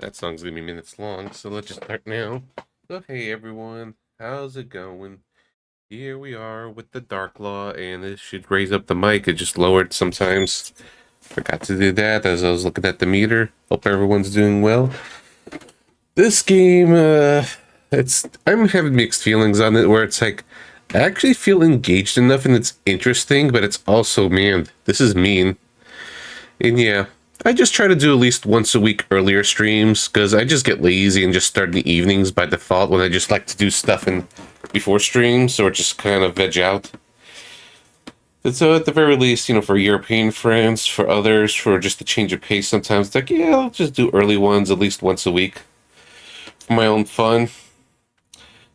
That song's gonna be minutes long, so let's just start now. So hey everyone, how's it going? Here we are with the Dark Law, and this should raise up the mic. It just lowered sometimes. Forgot to do that as I was looking at the meter. Hope everyone's doing well. This game, I'm having mixed feelings on it, where it's like, I actually feel engaged enough and it's interesting, but it's also, man, this is mean. And yeah, I just try to do at least once a week earlier streams, because I just get lazy and just start in the evenings by default when I just like to do stuff before streams, or just kind of veg out. And so at the very least, you know, for European friends, for others, for just a change of pace sometimes, it's like, yeah, I'll just do early ones at least once a week for my own fun.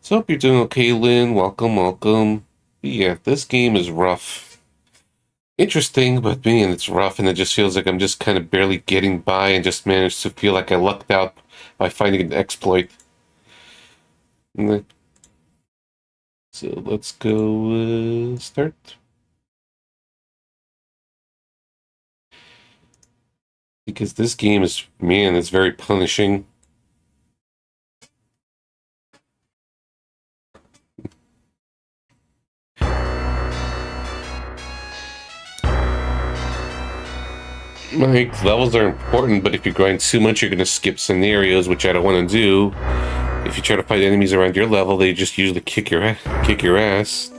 So hope you're doing okay, Lynn. Welcome, welcome. But yeah, this game is rough. Interesting, but man, it's rough, and it just feels like I'm just kind of barely getting by and just managed to feel like I lucked out by finding an exploit. So let's go start. Because this game is, man, it's very punishing. Like, levels are important, but if you grind too much, you're going to skip scenarios, which I don't want to do. If you try to fight enemies around your level, they just usually kick your ass.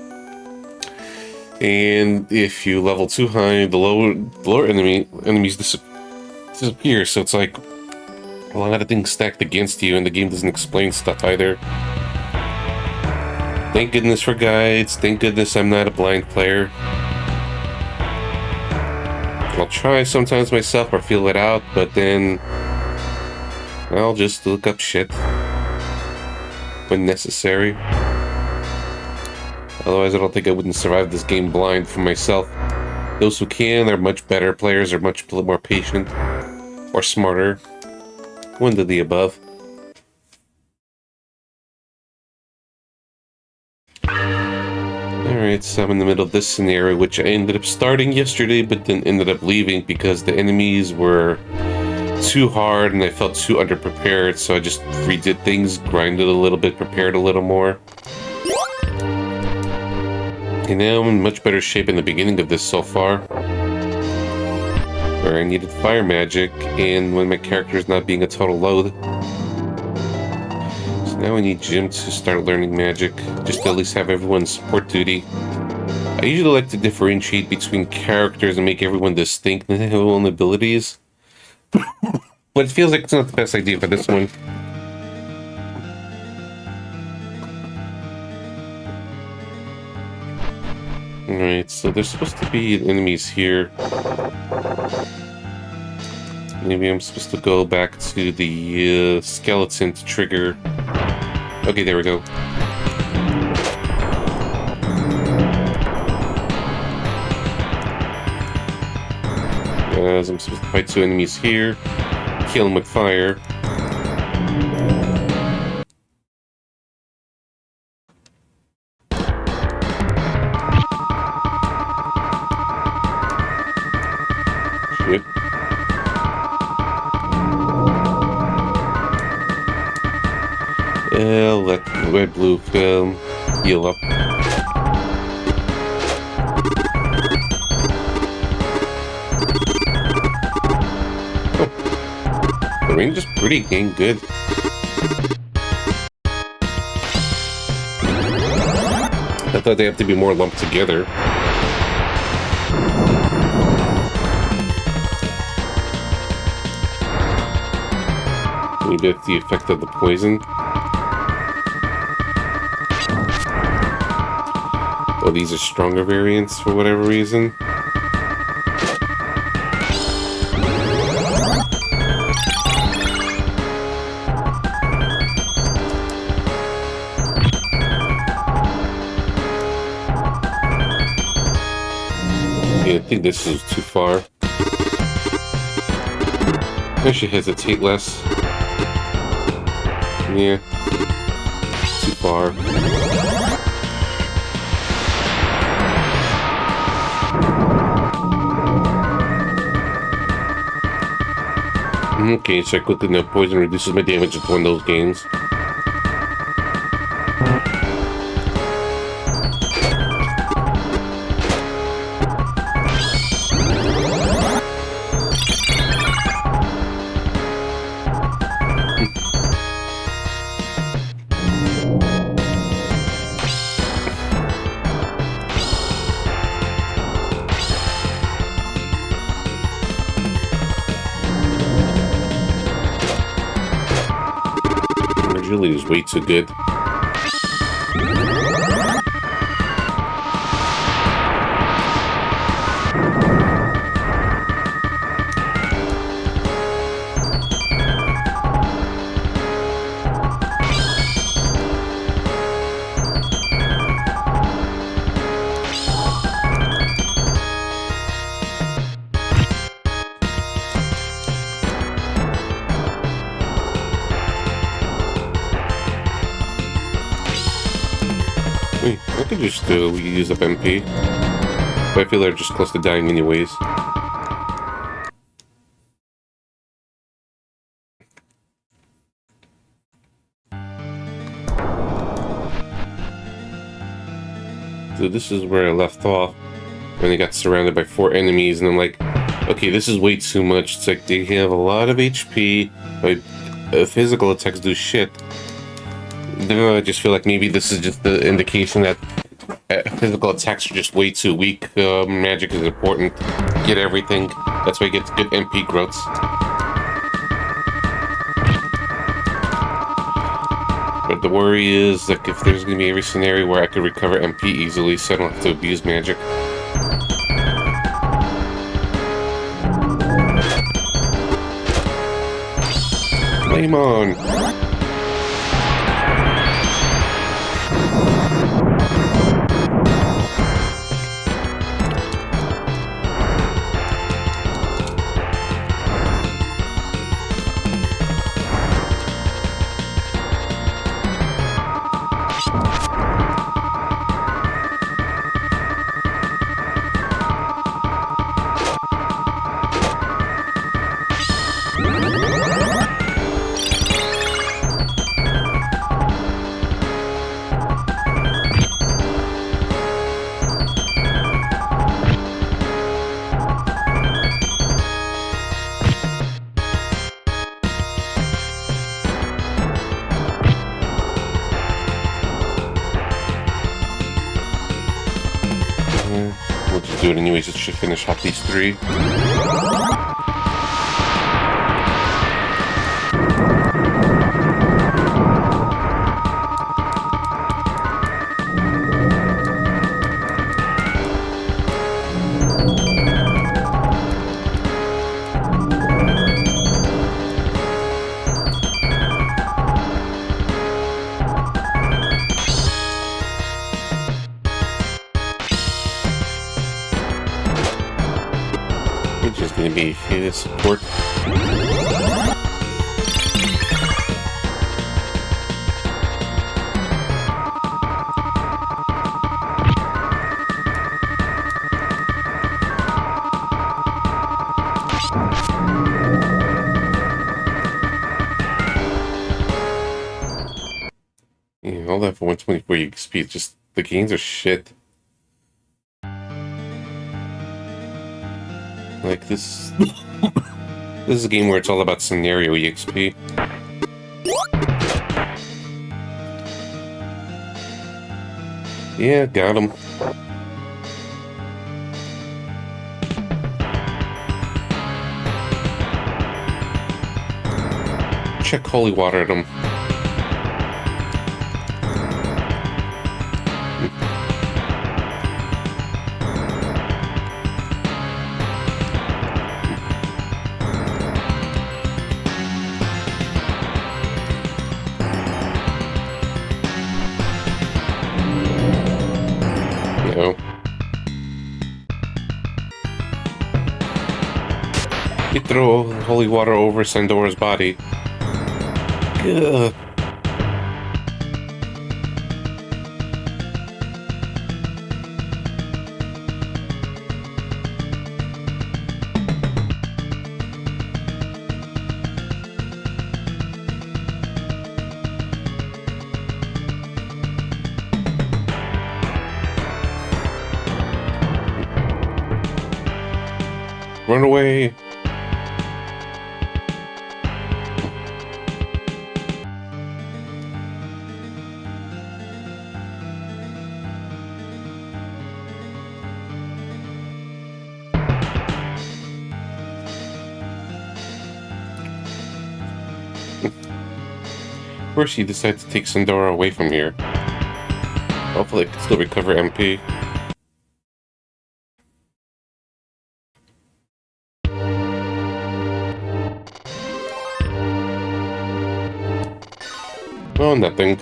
And if you level too high, the lower enemies disappear. So it's like a lot of things stacked against you, and the game doesn't explain stuff either. Thank goodness for guides. Thank goodness I'm not a blind player. I'll try sometimes myself or feel it out, but then I'll just look up shit when necessary. Otherwise, I don't think I wouldn't survive this game blind for myself. Those who can are much better players, are much more patient, or smarter. One of the above. Alright, so I'm in the middle of this scenario, which I ended up starting yesterday, but then ended up leaving because the enemies were too hard and I felt too underprepared, so I just redid things, grinded a little bit, prepared a little more. And now I'm in much better shape in the beginning of this so far, where I needed fire magic, and when my character is not being a total load. So Now I need Jim to start learning magic, just to at least have everyone support duty. I usually like to differentiate between characters and make everyone distinct and have their own abilities. But it feels like it's not the best idea for this one. Alright, so there's supposed to be enemies here. Maybe I'm supposed to go back to the skeleton to trigger. Okay, there we go. As I'm supposed to fight two enemies here, kill them with fire. Shit. Let the red blue film heal up. The range is pretty dang good. I thought they have to be more lumped together. Maybe it's the effect of the poison. Oh, these are stronger variants for whatever reason. I think this is too far. I should hesitate less. Yeah. Too far. Okay, so I quickly know poison reduces my damage in one of those games. Really is way too good. I could just use up MP, but I feel they're just close to dying anyways. So this is where I left off, when I got surrounded by 4 enemies, and I'm like, okay, this is way too much. It's like they have a lot of HP, but physical attacks do shit. Then I just feel like maybe this is just the indication that physical attacks are just way too weak. Magic is important. Get everything. That's why you get good MP growths. But the worry is that if there's going to be every scenario where I could recover MP easily, so I don't have to abuse magic. Flame on! do it anyways. It should finish off these 3. Which is going to be his support. Yeah, all that for 124 XP. Just the gains are shit. Like this. This is a game where it's all about scenario EXP. Yeah, got him. Check holy water at him. You throw holy water over Sandora's body. Ugh. Run away! First, he decides to take Sandora away from here. Hopefully, it can still recover MP. Oh, nothing.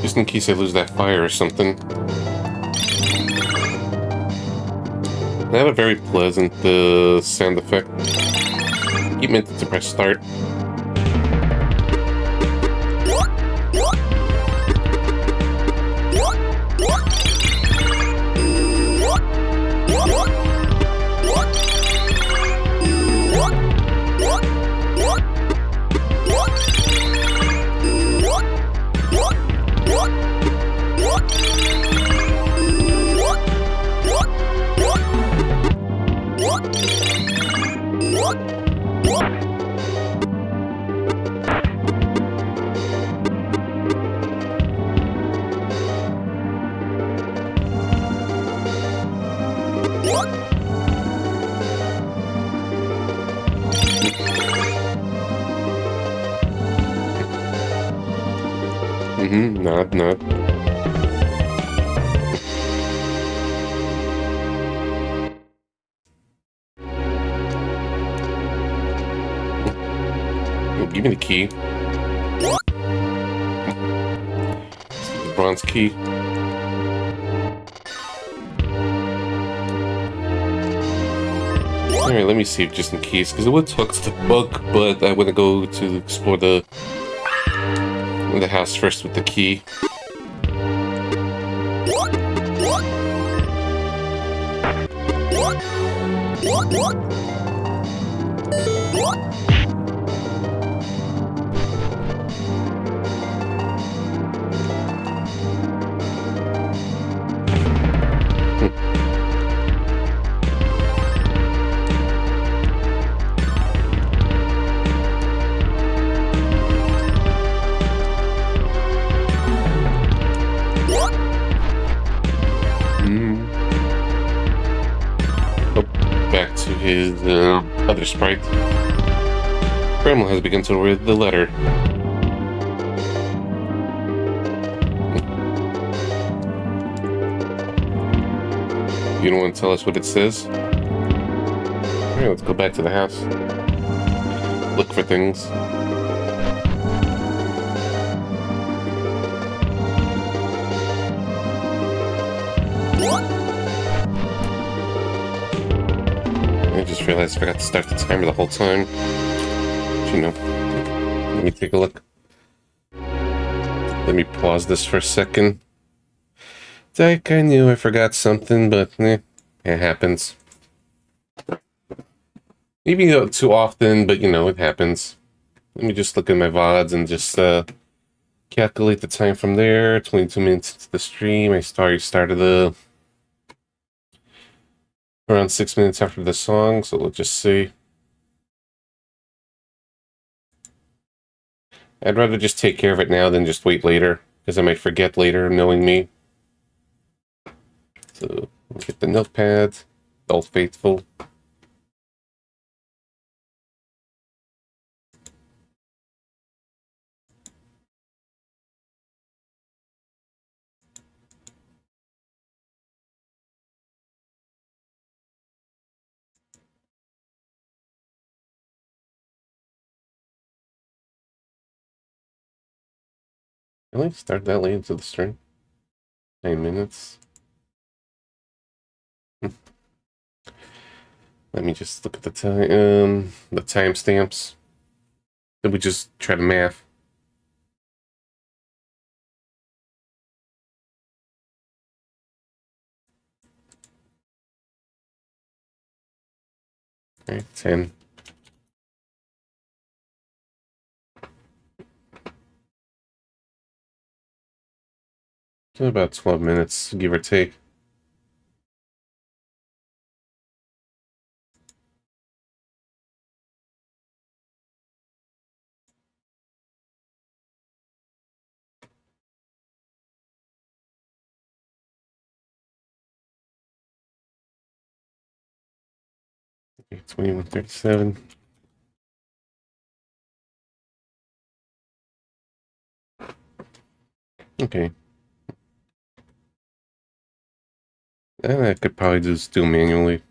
Just in case I lose that fire or something. I have a very pleasant sound effect. Keep meant to press start. Not. Give me the key. The bronze key. Alright, let me save just in case, because it would talk to the bug, but I want to go to explore the house first with the key. his other sprite. Grandma has begun to read the letter. You don't want to tell us what it says? Alright, let's go back to the house. Look for things. I just realized I forgot to start the timer the whole time. But, you know, let me take a look. Let me pause this for a second. Like, I knew I forgot something, but it happens. Maybe not too often, but you know, it happens. Let me just look at my VODs and just calculate the time from there. 22 minutes into the stream. I started around 6 minutes after the song, so let's just see. I'd rather just take care of it now than just wait later, because I might forget later, knowing me. So, get the notepad. Old Faithful. Really? Start that late into the stream? 9 minutes. Let me just look at the timestamps. Then we just try to math. All right, 10. So about 12 minutes, give or take. Okay, 21:37. Okay. And I could probably just do manually.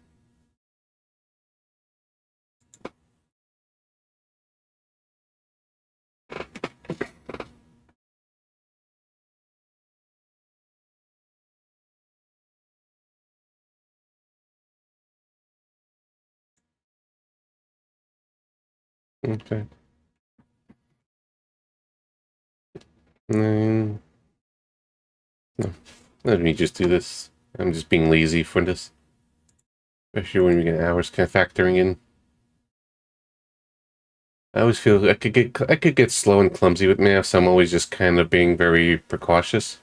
Okay. 9. No. Let me just do this. I'm just being lazy for this. Especially when we get hours kind of factoring in. I always feel I could get slow and clumsy with math, so I'm always just kind of being very precautious.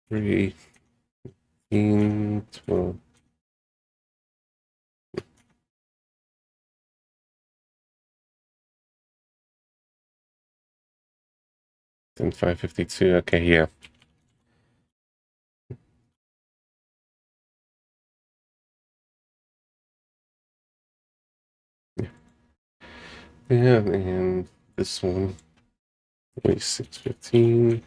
Three, 12. Then 5:52. Okay, yeah. Yeah, and this one. 6:15.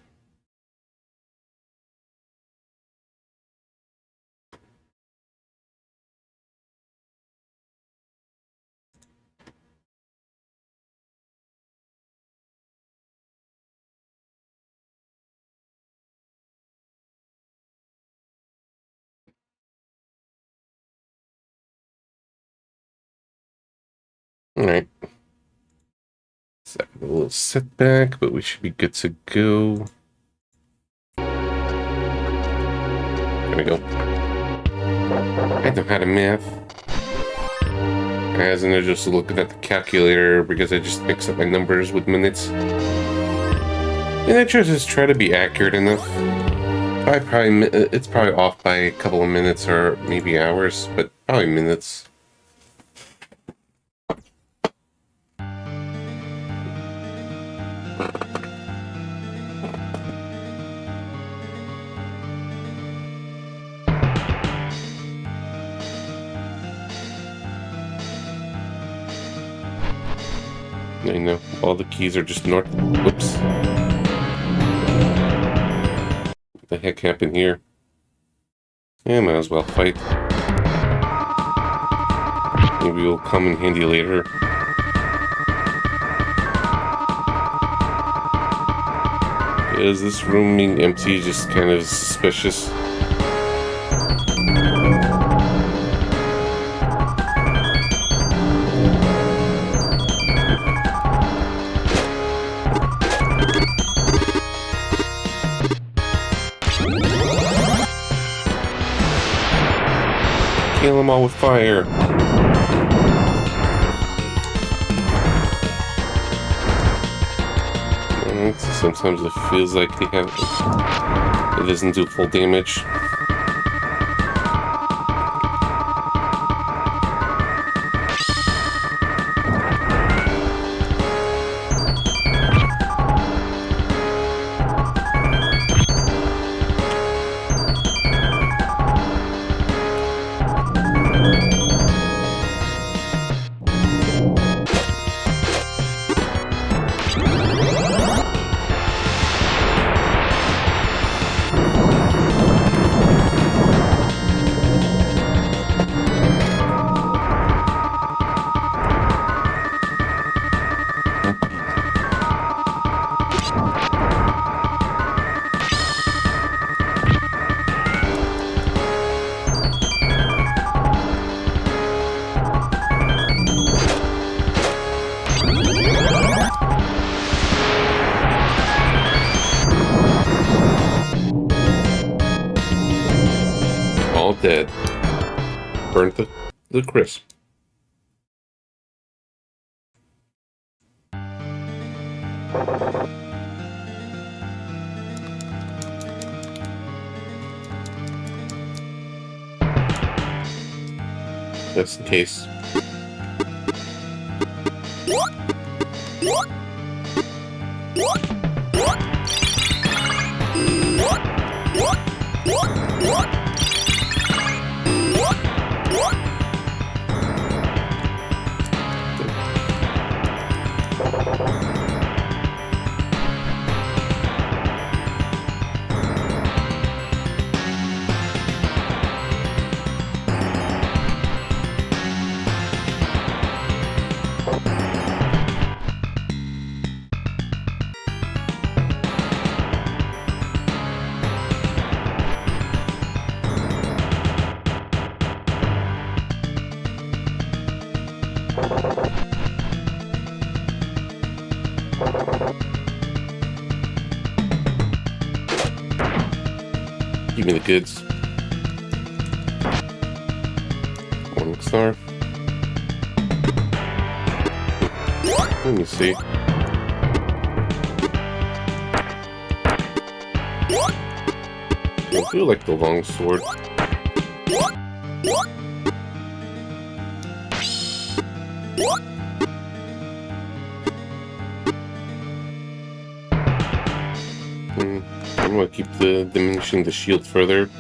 All right. So a little setback, but we should be good to go. There we go. I know how to math. As in, I just looking at the calculator because I just mix up my numbers with minutes. And I just try to be accurate enough. It's probably off by a couple of minutes or maybe hours, but probably minutes. I know, all the keys are just north. Whoops. What the heck happened here? Yeah, might as well fight. Maybe it'll come in handy later. Is this room being empty just kind of suspicious? Kill them all with fire. Sometimes it feels like they have it doesn't do full damage. All dead. Burnt the crisp. Just in case. Give me the goods. One star. Let me see. I do like the long sword. I'm gonna keep diminishing the shield further.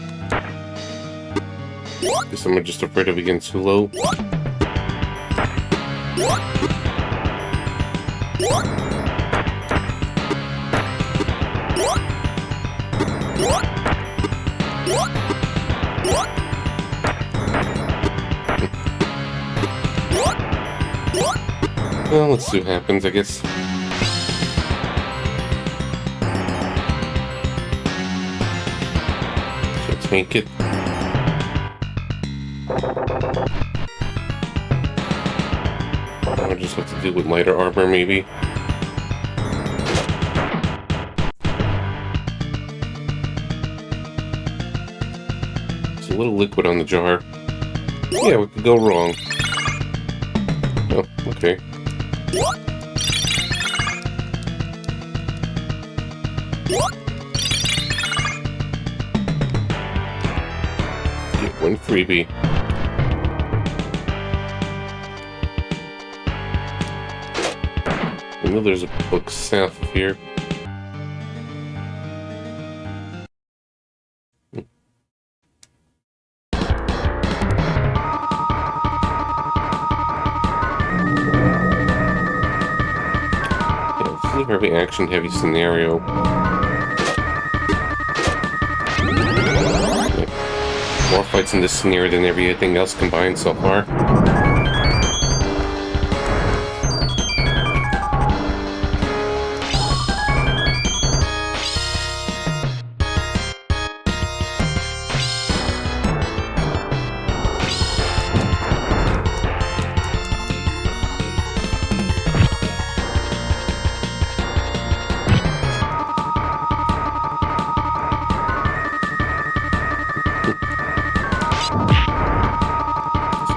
Guess I'm just afraid of it getting too low. Well, let's see what happens, I guess. Tank it. I'll just have to deal with lighter armor, maybe. There's a little liquid on the jar. Yeah, what could go wrong? Oh, okay. One freebie. I know there's a book south of here. very action-heavy scenario. More fights in this scenario than everything else combined so far.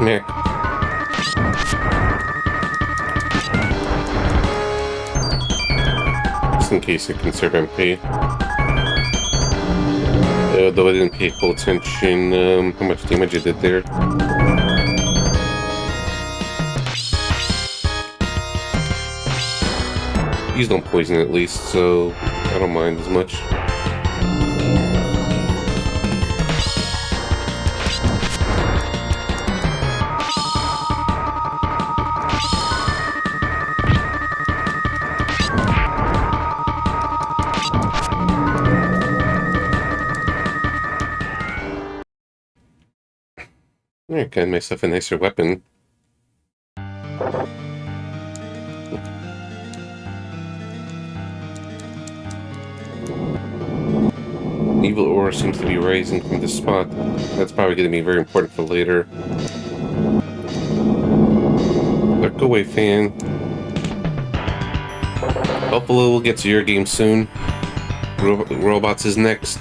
Smack. Just in case I conserve MP. Though I didn't pay full attention how much damage I did there. These don't poison at least, so I don't mind as much. Alright, got myself a nicer weapon. Evil aura seems to be rising from this spot. That's probably going to be very important for later. But go away, fan. Hopefully we'll get to your game soon. Robots is next.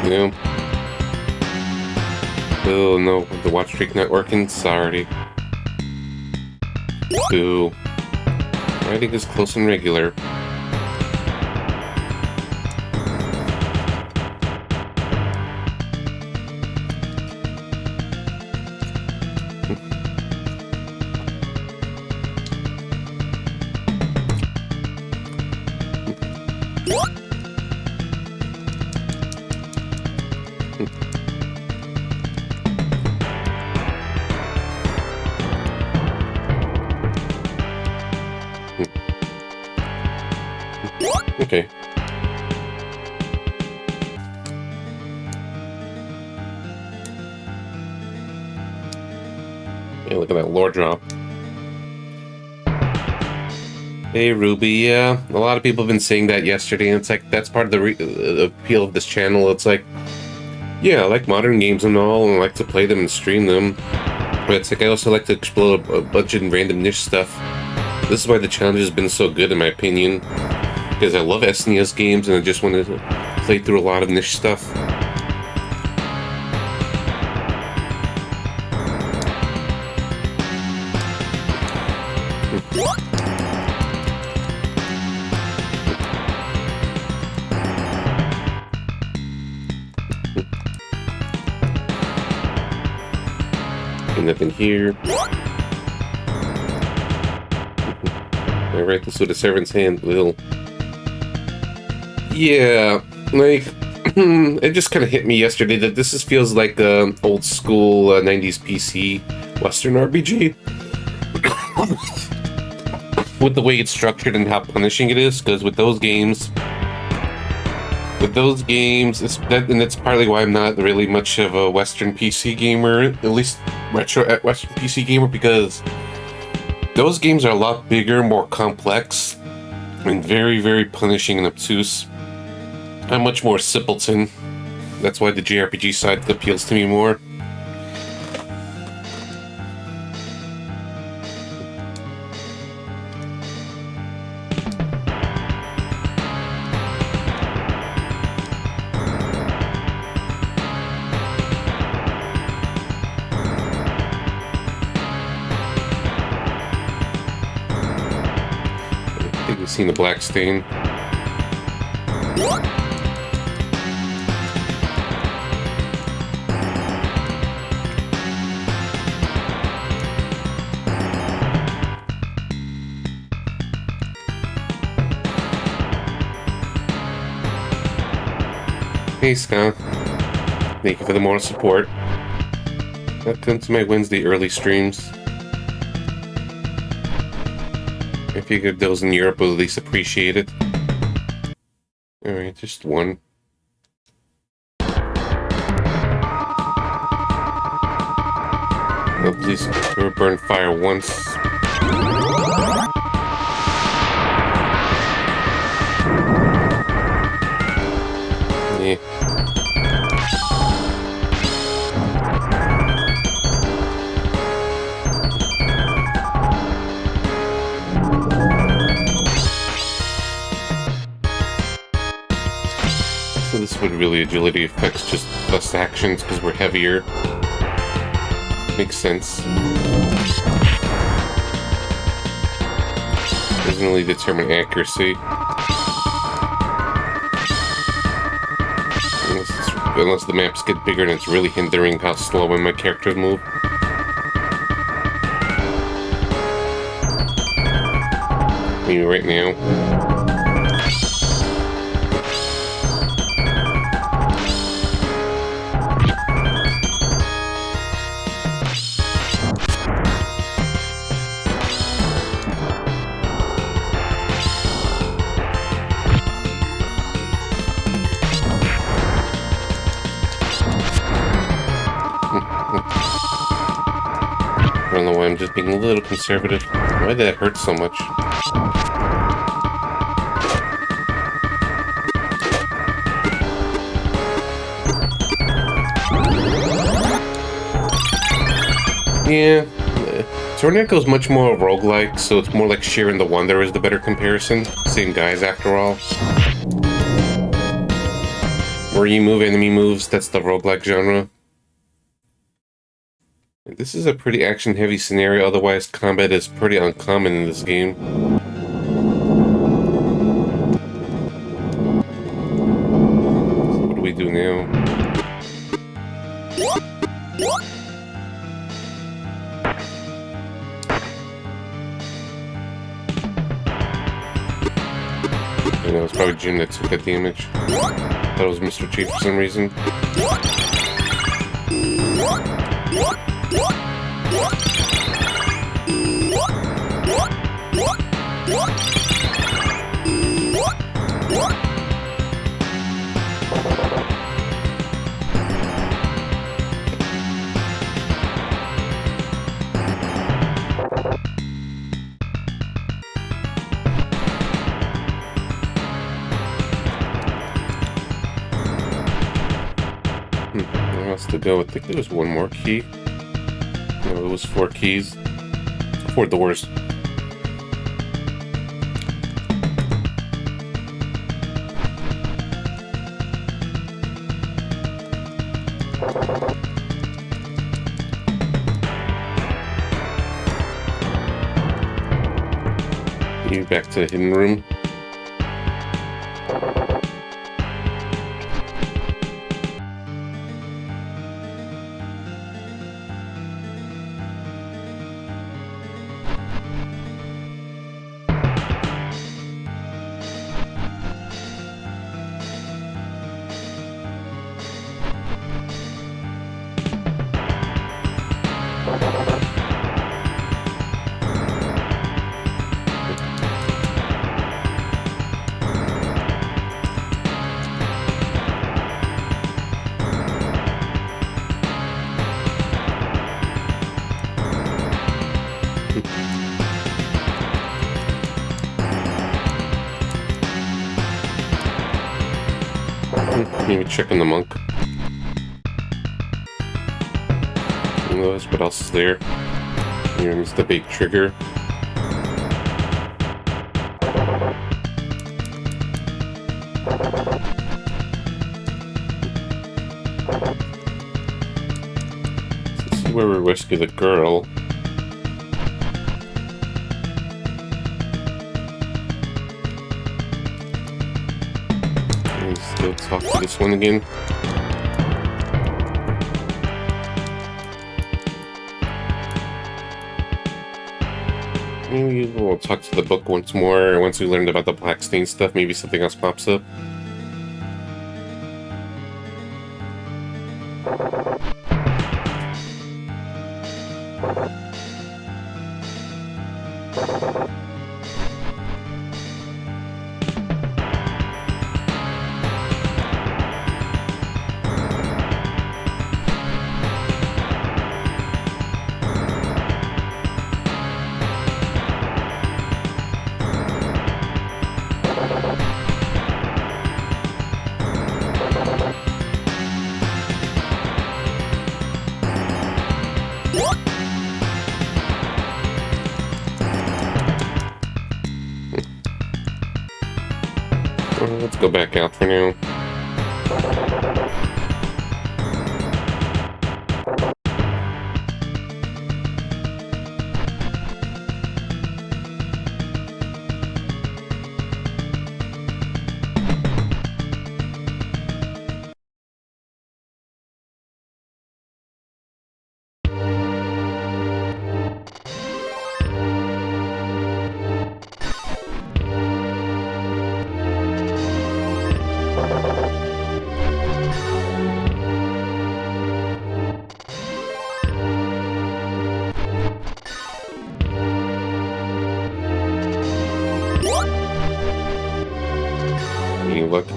Yeah. Oh no, the watch streak not working. Sorry. Boo. I think it's close and regular. Okay. Yeah, look at that lore drop. Hey, Ruby. Yeah, a lot of people have been saying that yesterday, and it's like, that's part of the appeal of this channel. It's like, yeah, I like modern games and all, and I like to play them and stream them. But it's like, I also like to explore a bunch of random niche stuff. This is why the challenge has been so good, in my opinion. Because I love SNES games, and I just want to play through a lot of niche stuff. And nothing here. I write this with a servant's hand, Lil. Yeah, like, it just kind of hit me yesterday that this feels like old school 90s PC Western RPG. With the way it's structured and how punishing it is, because with those games, and that's partly why I'm not really much of a Western PC gamer, at least retro Western PC gamer, because those games are a lot bigger, more complex, and very, very punishing and obtuse. I'm much more simpleton. That's why the JRPG side appeals to me more. I think we've seen the black stain. Hey, Scott. Thank you for the moral support. Welcome to my Wednesday early streams. I figured those in Europe will at least appreciate it. Alright, just one. At least burn fire once. Yeah. So this would really agility affects just less actions because we're heavier. Makes sense. Doesn't really determine accuracy. Unless the maps get bigger and it's really hindering how slow my characters move. Maybe right now. I don't know why I'm just being a little conservative. Why did that hurt so much? Yeah, Tornado is much more roguelike, so it's more like Share in the Wonder is the better comparison. Same guys after all. Where you move enemy moves, that's the roguelike genre. This is a pretty action-heavy scenario, otherwise combat is pretty uncommon in this game. So what do we do now? I know, it's probably Jim that took that damage. Thought it was Mr. Chief for some reason. Where else to go? I think there was one more key. No, it was 4 keys. 4 doors. You back to the hidden room. Maybe check on the monk. What else is there? Here's the big trigger. This is where we rescue the girl. Let's go talk to this one again. Maybe we'll talk to the book once more. Once we learned about the black stain stuff, maybe something else pops up. Let's go back out for now. You look.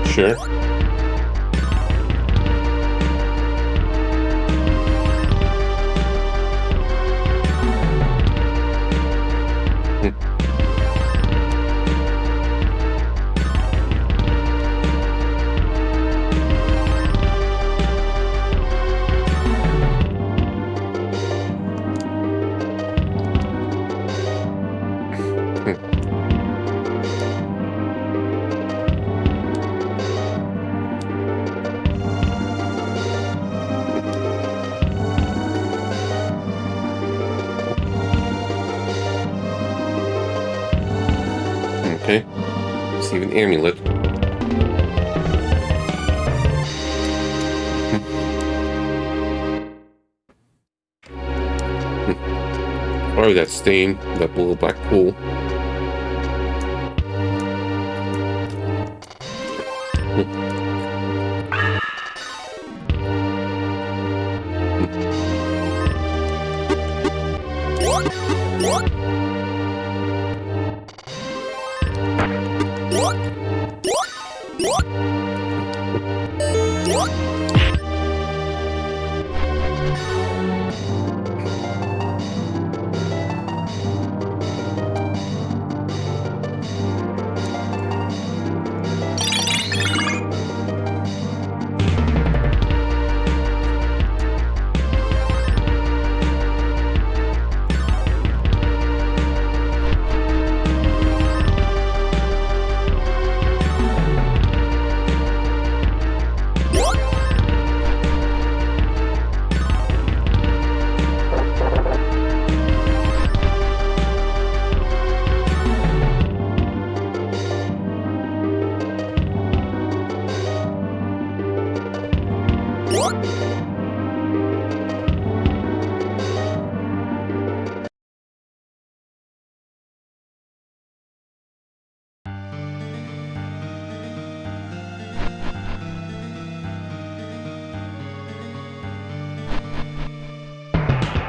Sure. Okay. Receive an amulet. Oh, that stain, that little black pool.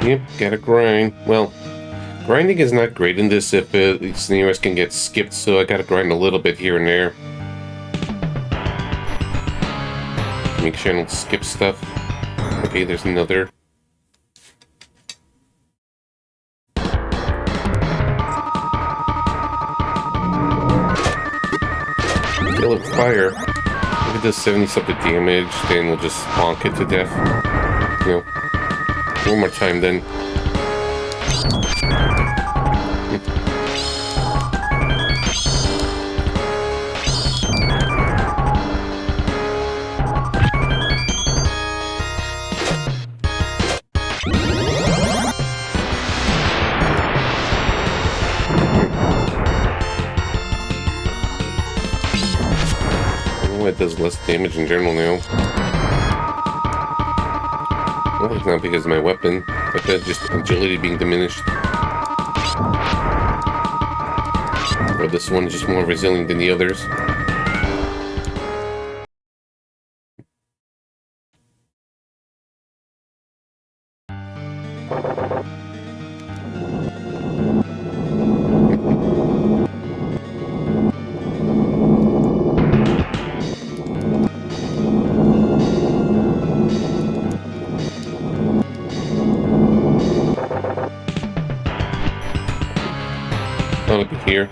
Yep, gotta grind. Well, grinding is not great in this if SNES can get skipped, so I gotta grind a little bit here and there. Make sure I don't skip stuff. Okay, there's another. Kill it with fire. If it does 70-something damage, then we'll just bonk it to death. You know, one more time then. It does less damage in general now. Hopefully it's not because of my weapon, but that's just agility being diminished. Or this one is just more resilient than the others. I'll be here.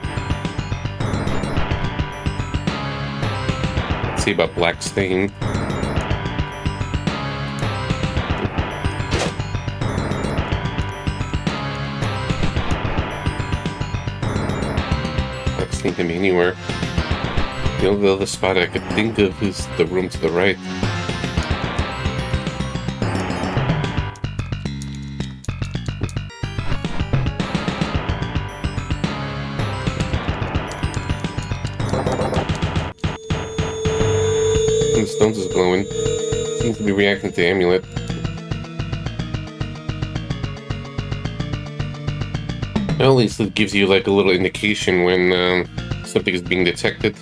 Let's see about Black Stain. Black Stain can be anywhere. The only other spot I could think of is the room to the right. The stones is glowing. Seems to be reacting to the amulet. Well, at least it gives you like a little indication when something is being detected.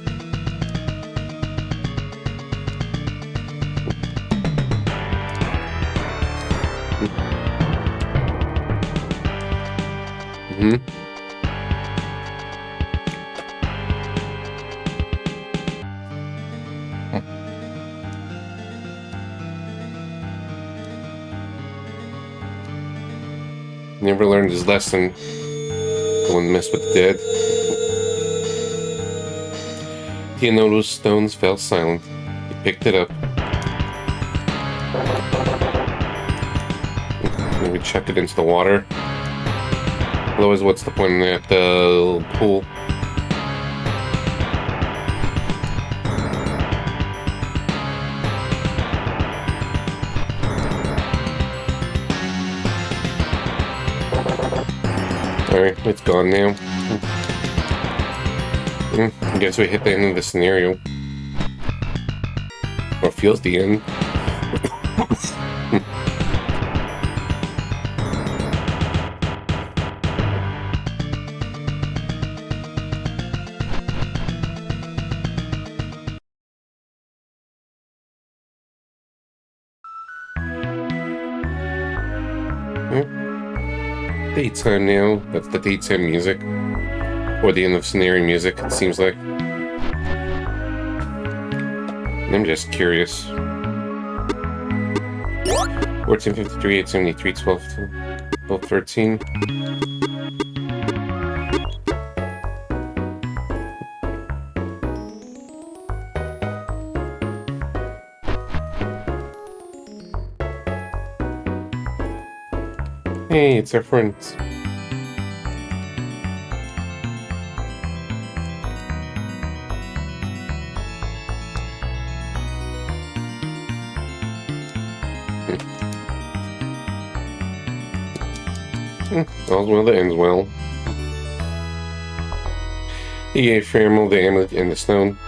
Never learned his lesson. Don't mess with the dead. Tiano's stones fell silent. He picked it up. And we chucked it into the water. Otherwise, what's the point in that pool? Alright, it's gone now. I guess we hit the end of the scenario. Or feels the end. Daytime now. That's the daytime music. Or the end of scenario music, it seems like. I'm just curious. 1453, 873, 1213. Hey, it's our friends. All's well that ends well. He gave Fairmel the amulet and the stone.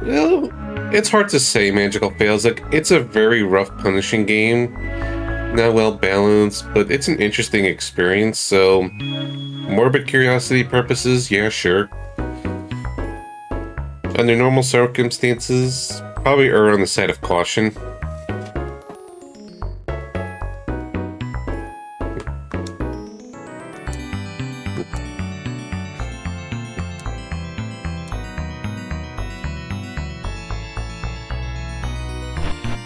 Well, it's hard to say magical fails. Like, it's a very rough, punishing game. Not well balanced, but it's an interesting experience, so morbid curiosity purposes, yeah, sure. Under normal circumstances, probably err on the side of caution.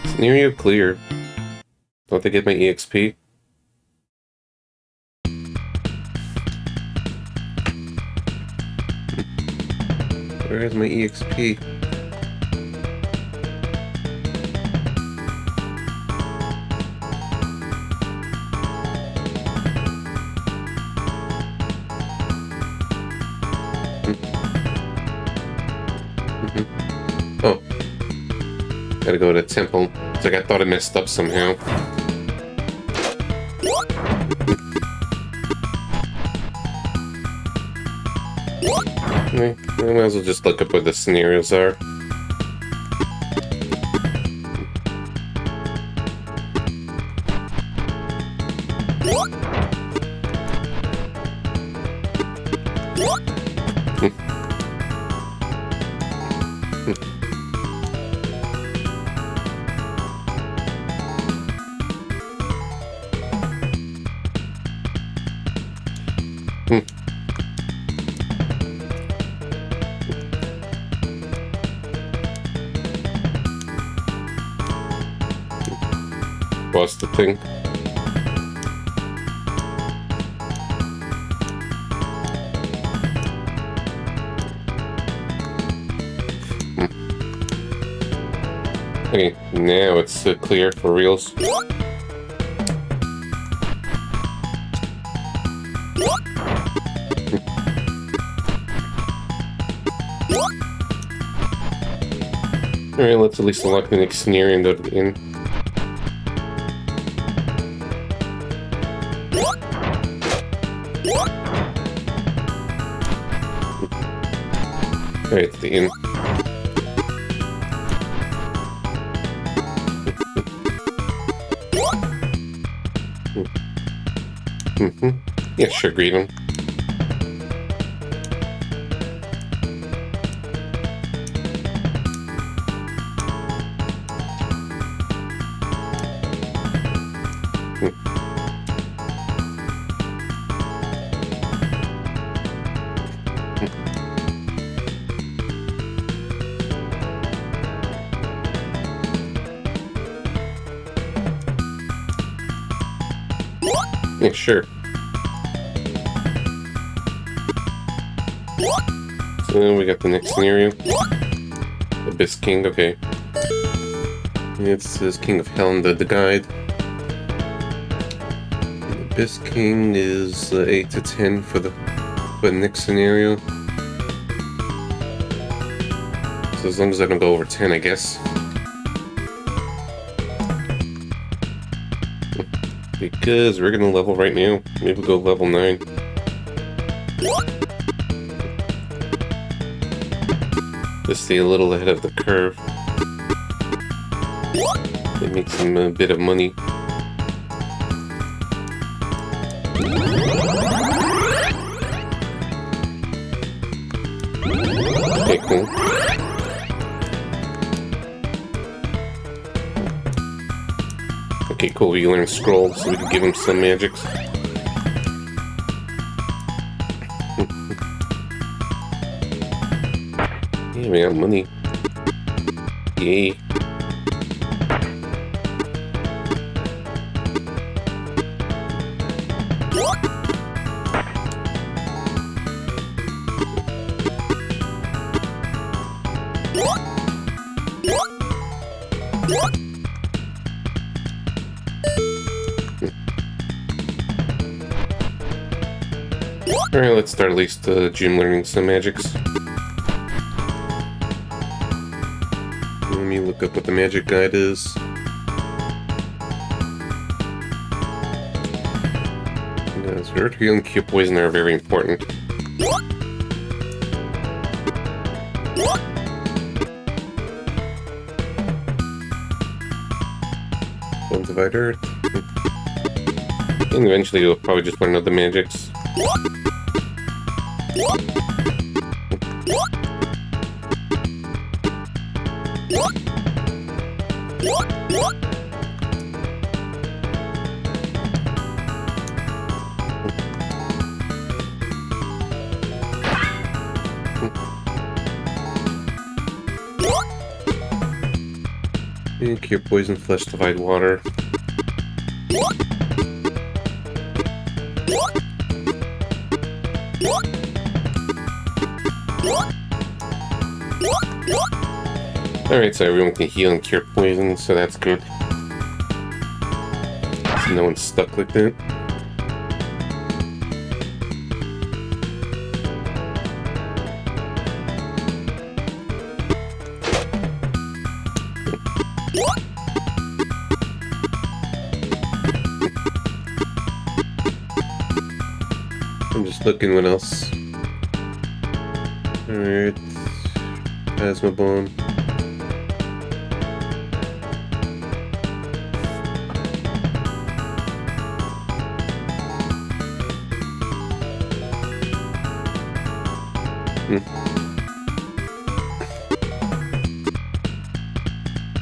Scenario clear. Don't they get my EXP? Where is my EXP? Oh. Gotta go to the temple. It's like I thought I messed up somehow. I might as well just look up what the scenarios are. What's the thing? Okay, now it's clear for reals. Alright, let's at least select the next scenario and go to the inn. Alright, it's the inn. Yeah, sure, greet him. Yeah, sure. So we got the next scenario. Abyss King, okay. It says King of Hell and the guide. Abyss King is 8 to 10 for the next scenario. So as long as I don't go over 10, I guess. Because we're gonna level right now. Maybe we'll go level 9. Just stay a little ahead of the curve. It makes some a bit of money. Okay, cool. Okay, cool. We learned scroll, so we can give him some magics. Yeah, we got money. Yay. Alright, let's start at least gym learning some magics. Let me look up what the magic guide is. Spirit heal and cure poison are very important. One divide earth. And eventually you'll probably just learn other magics. And cure poison, flesh, divide water. Alright, so everyone can heal and cure poison, so that's good. So no one's stuck like that. I'm just looking what else. Alright. Plasma bomb.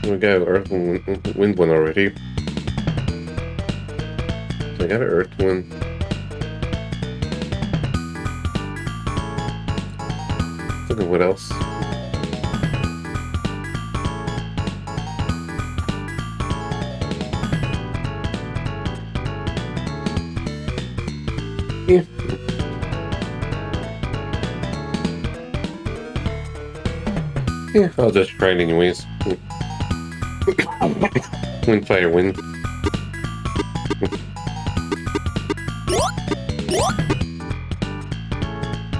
We got an Earth one, Wind one already. So I got an Earth one. Look at what else. Yeah. Yeah, I'll just try it anyways. Wind, fire, wind.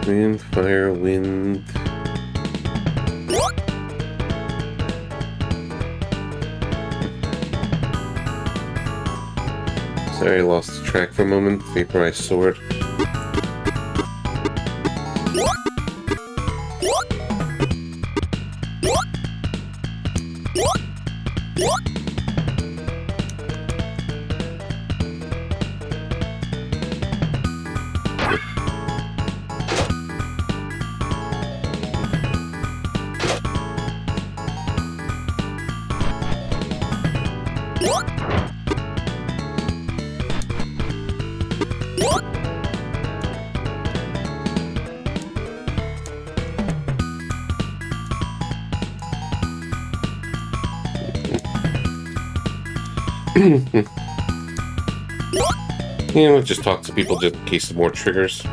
Wind, fire, wind. Sorry, I lost track for a moment. Vaporized sword. Yeah, let's just talk to people just in case of more triggers.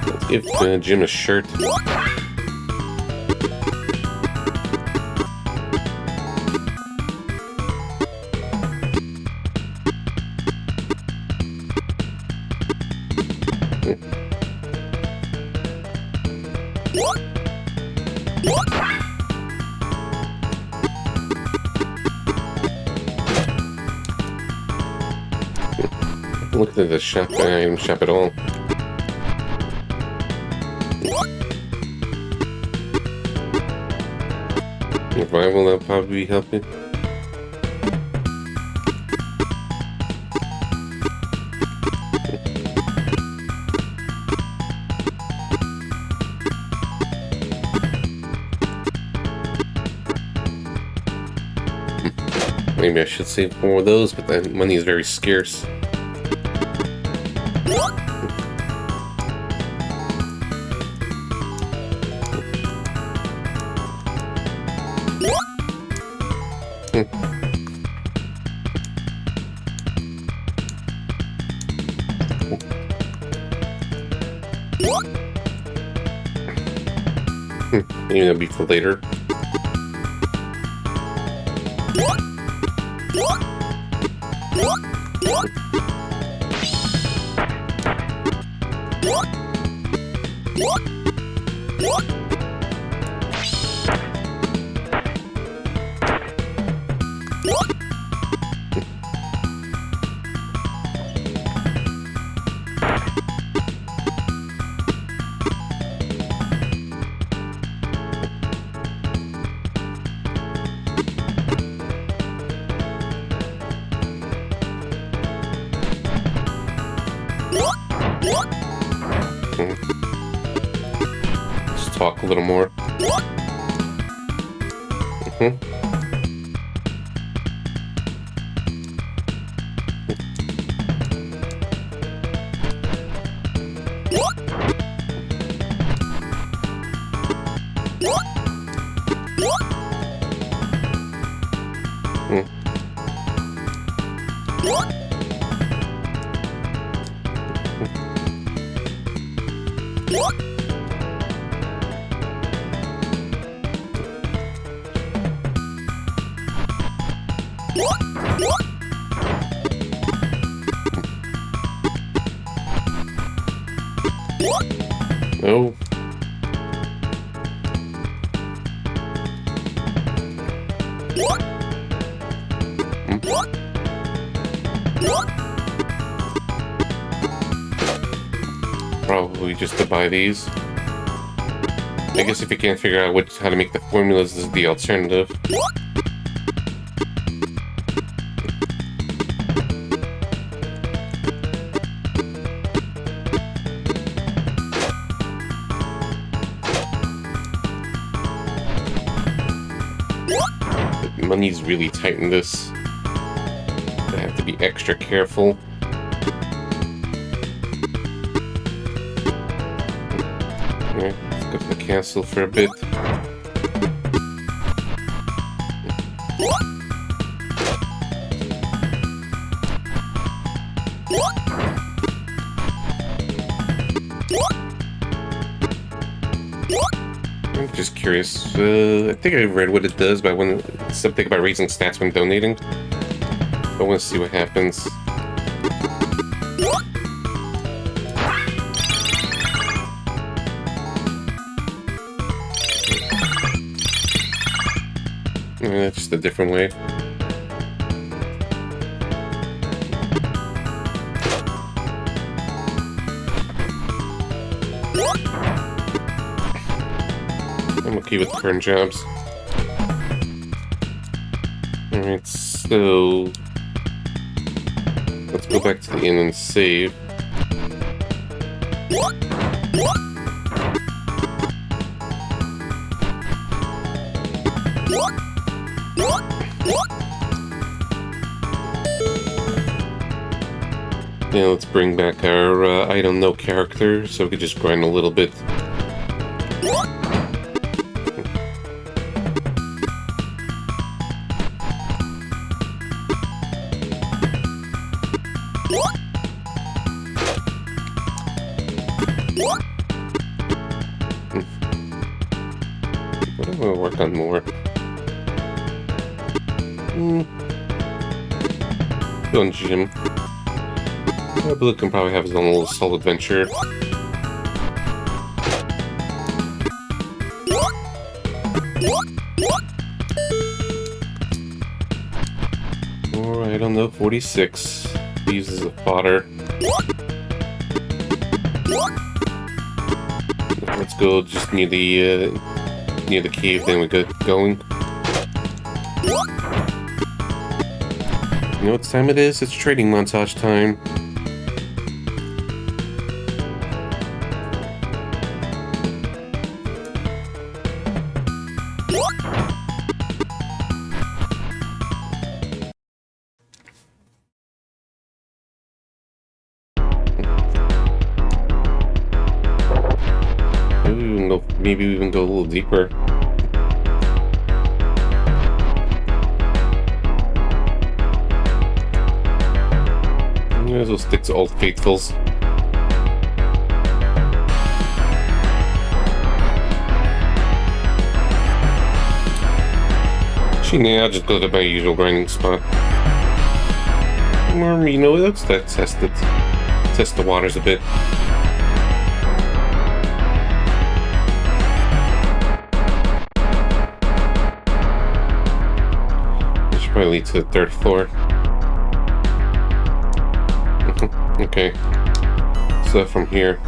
Let's give Jim a shirt. Look at the shop, item shop at all. Revival, that'll probably be helping. Maybe I should save more of those, but that money is very scarce. Maybe that'll be for later. Just talk a little more. Oh. Probably just to buy these. I guess if you can't figure out how to make the formulas, this is the alternative. But money's really tight in this. I have to be extra careful. Alright, let's go to the castle for a bit. I'm just curious. I think I read what it does, but something about raising stats when donating. I want to see what happens. Just a different way. I'm okay with current jobs. Alright, so let's go back to the inn and save. Yeah, let's bring back our I don't know character so we could just grind a little bit. What do I want to work on more? Go on gym. Blue can probably have his own little solo adventure. Or, I don't know, 46. He uses a fodder. Let's go just near the cave, then we get going. You know what time it is? It's trading montage time. Maybe we even go a little deeper. Might as well stick to Old Faithfuls. Actually, I'll just go to my usual grinding spot. Or, you know, let's test it. Test the waters a bit. Probably lead to the 3rd floor. Okay. So from here.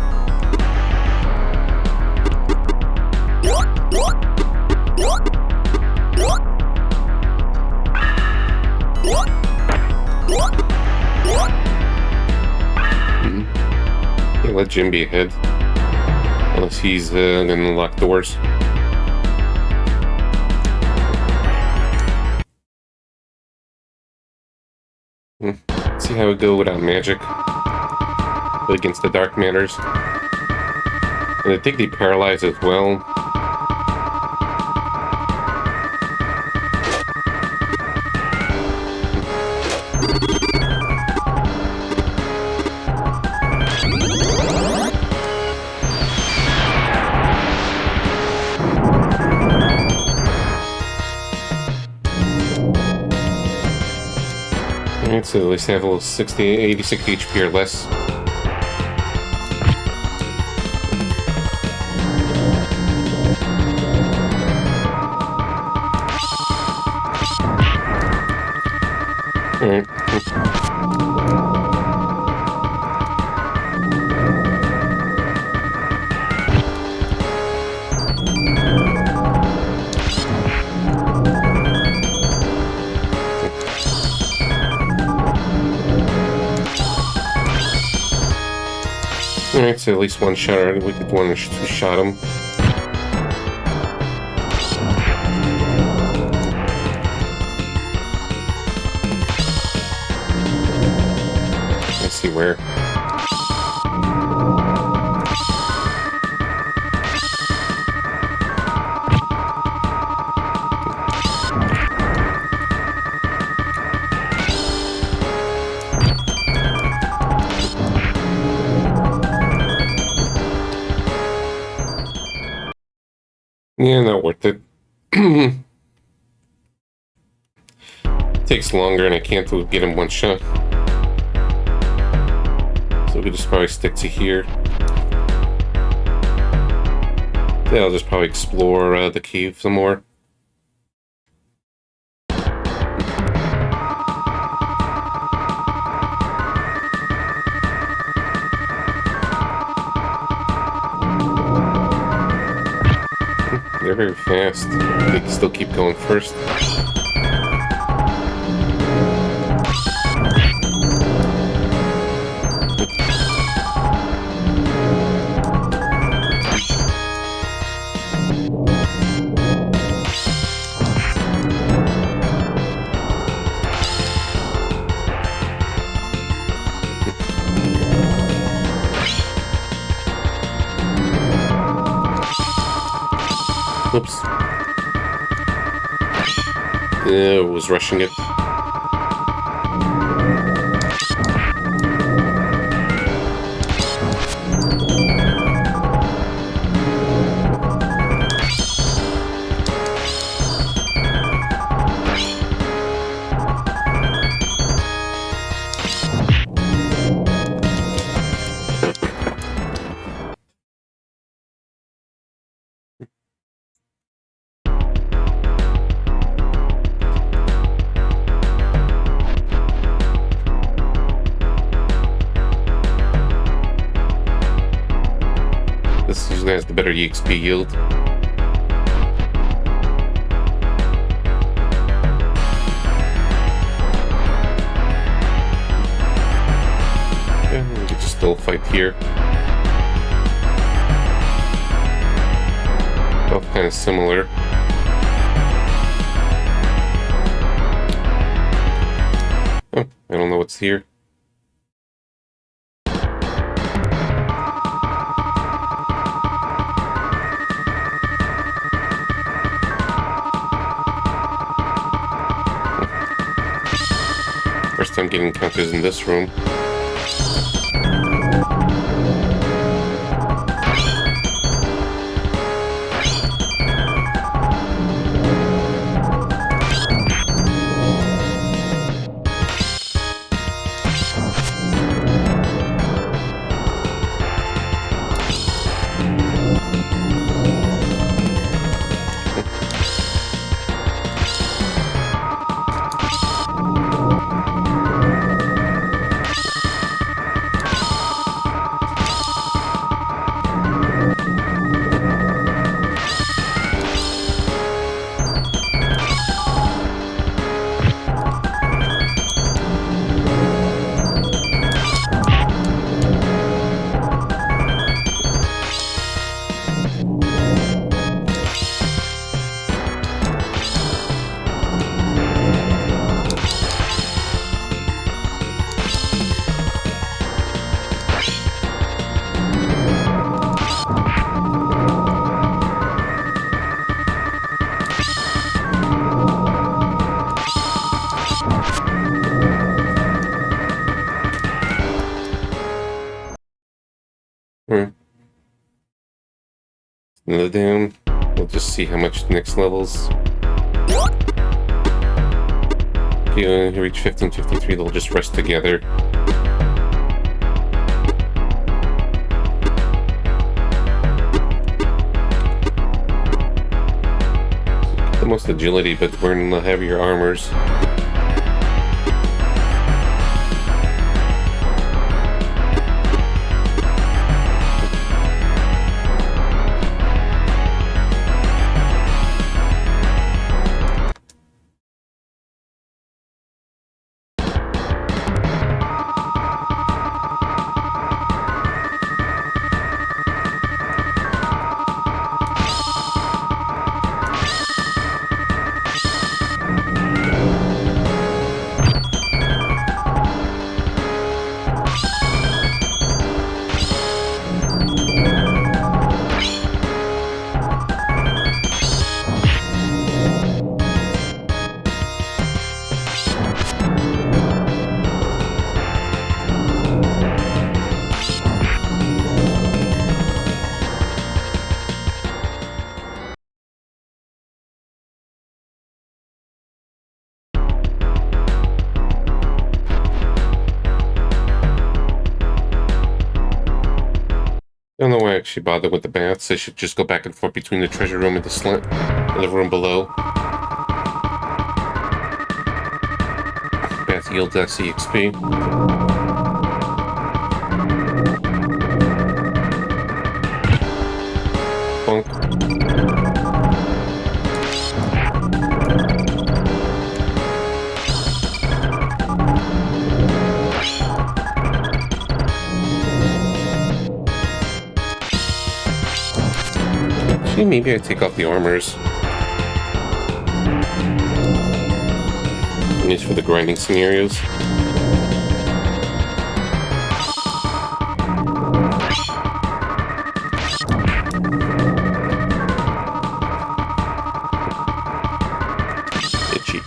Yeah, let Jim be ahead. Unless he's gonna unlock doors. See how we go without magic against the dark matters. And I think they paralyze as well. Alright, so at least have a little 86 HP or less. Alright. Alright, so at least one shot already. We did one who shot him. Let's see where. Yeah, not worth it. Takes longer and I can't get him one shot. So we just probably stick to here. Yeah, I'll just probably explore the cave some more. They're very fast. They can still keep going first. Oops. Yeah, I was rushing it. This usually has the better EXP yield. Yeah, we could just still fight here. Both kind of similar. Oh, I don't know what's here. First time getting encounters in this room. Another down. We'll just see how much the next levels. Okay, when you reach 1553, they'll just rest together. The most agility, but wearing the heavier armors. Don't know why I actually bother with the baths. I should just go back and forth between the treasure room and the room below. Bath yields XP. Bonk. Actually, maybe I take off the armors. And use for the grinding scenarios. Itchy.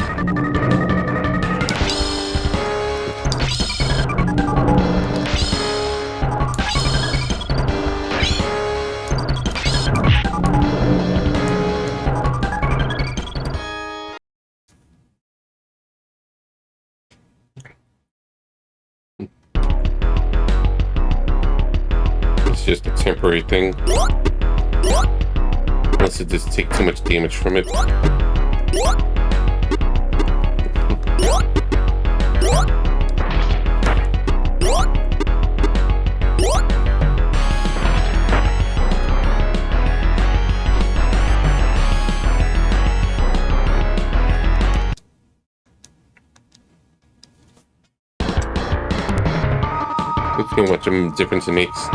It's just a temporary thing. Unless it just take too much damage from it. Let's see how much difference it makes.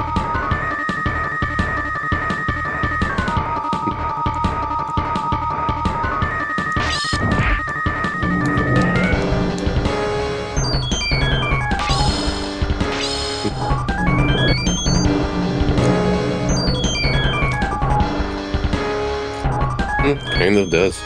Kind of does.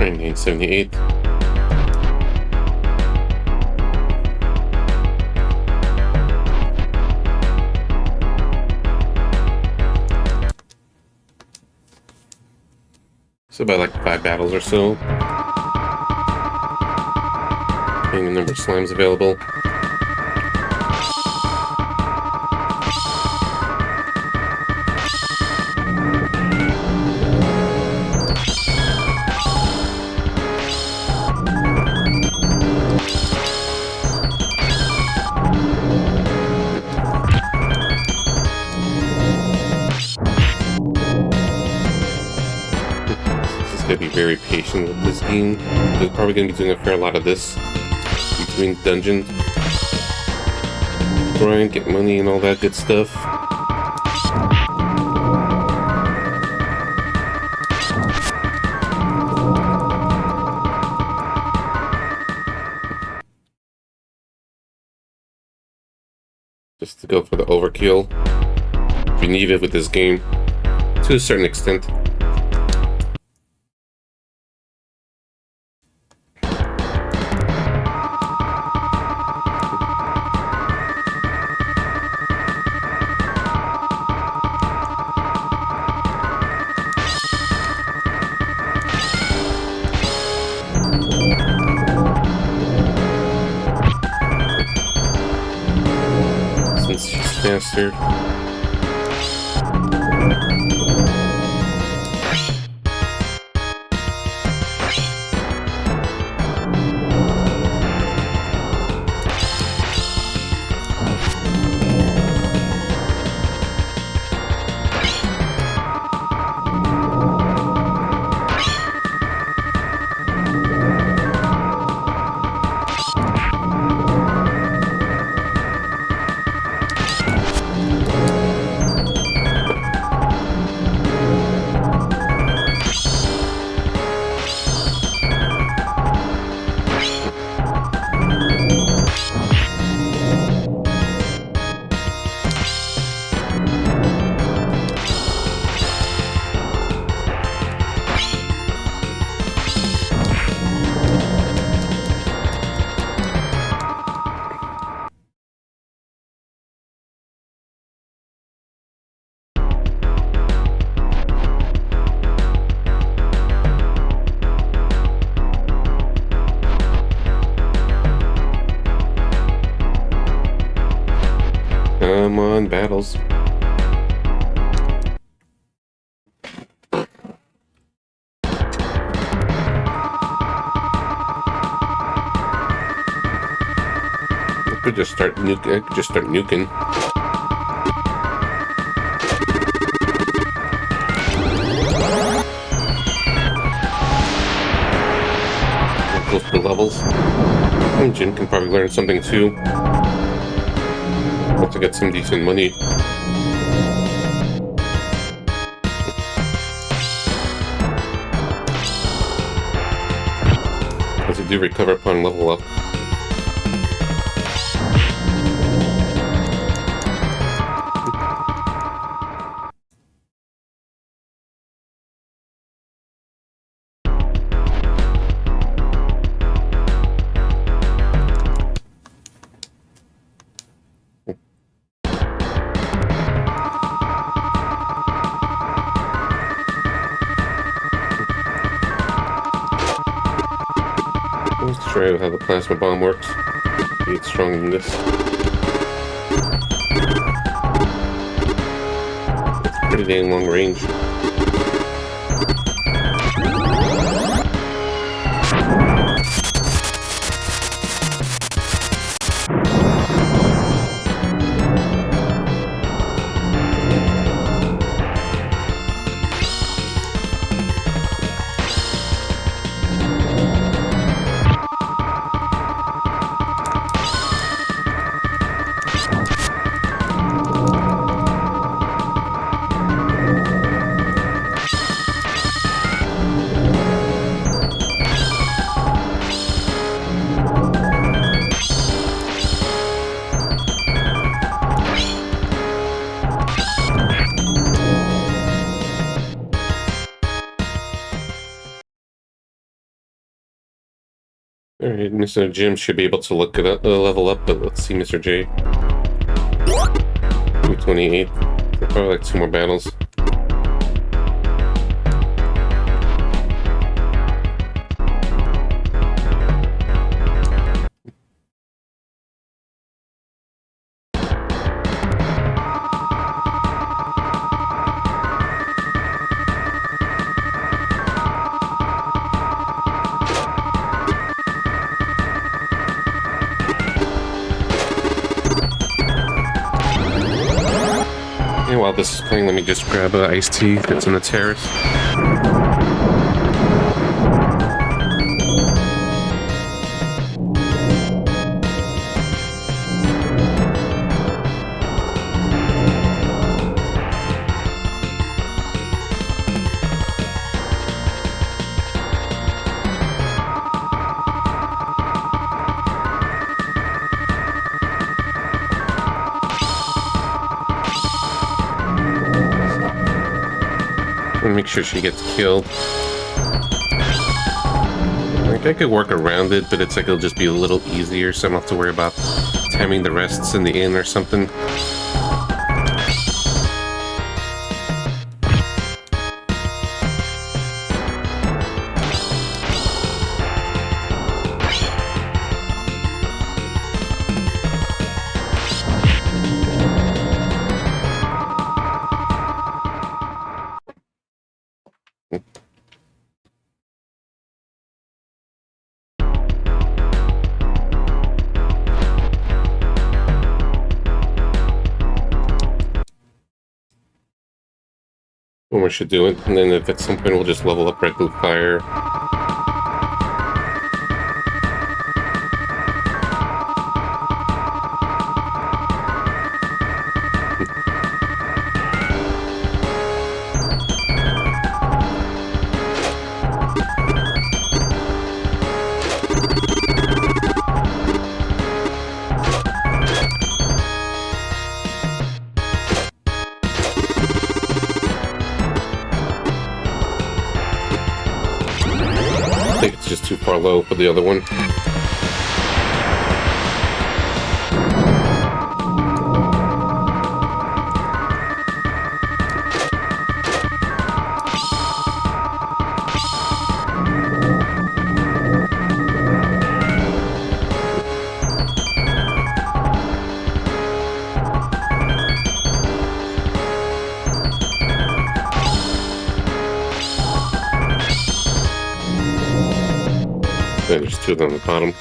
Right, 978. So about like 5 battles or so. And the number of slimes available. Gotta be very patient with this game. They're probably gonna be doing a fair lot of this between dungeons. Grind, get money and all that good stuff. Just to go for the overkill. You need it with this game. To a certain extent. Since she's faster. fun battles. I could just start nuking. Go through levels. And Jim can probably learn something too. Want to get some decent money. As you do recover upon level up. Let's try how the plasma bomb works. See it's stronger than this. It's pretty dang long range. Alright, Mr. Jim should be able to look it up, level up, but let's see Mr. J. 228. Probably like 2 more battles. And while this is playing, let me just grab an iced tea that's on the terrace. And make sure she gets killed. Like, I could work around it, but it's like it'll just be a little easier, so I don't have to worry about timing the rests in the end or something. When we should do it, and then if at some point we'll just level up Red Blue Fire. I think it's just too far low for the other one. There's two of them at the bottom.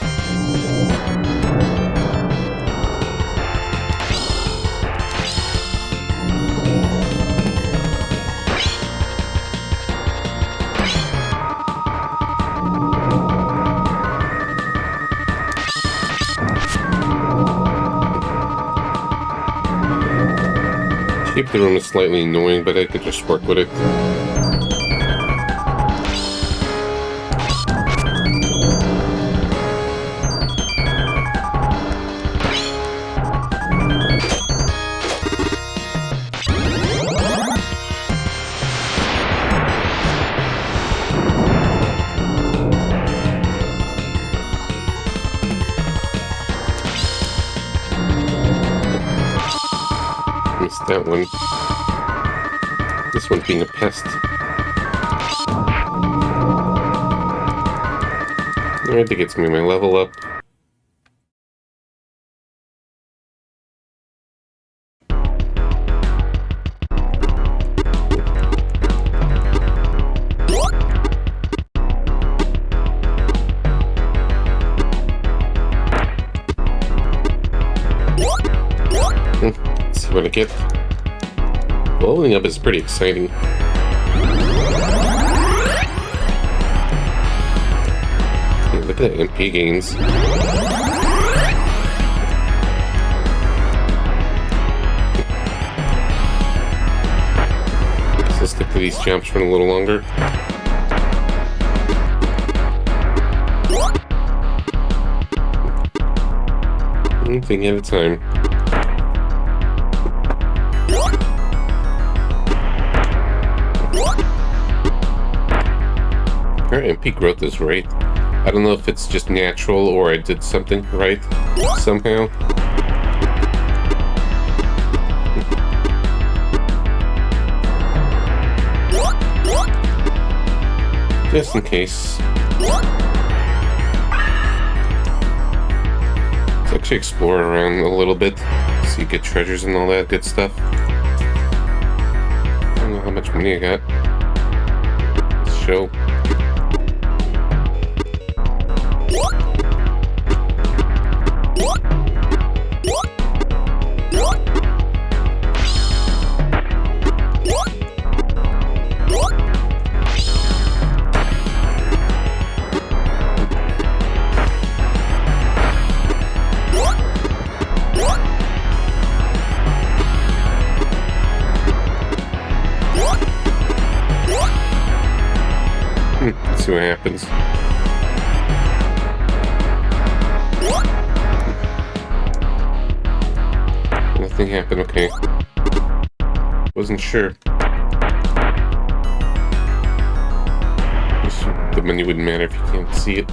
Keep the room is slightly annoying, but I could just work with it. Missed that one. This one's being a pest. I think it's me my level up. Let's see what I get. Leveling up is pretty exciting. Yeah, look at that MP gains. Let's stick to these jumps for a little longer. One thing at a time. Her MP growth is right. I don't know if it's just natural or I did something right somehow. Just in case. Let's actually explore around a little bit. So you get treasures and all that good stuff. I don't know how much money I got. Let's show. Let's see what happens. Nothing happened, okay. Wasn't sure. The menu wouldn't matter if you can't see it.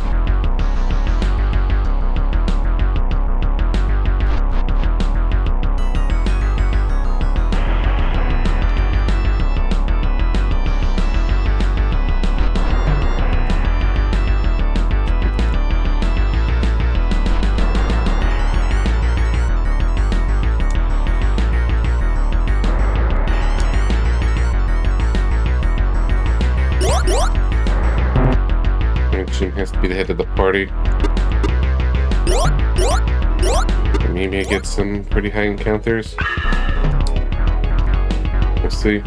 Jim has to be the head of the party. Maybe I get some pretty high encounters. We'll see.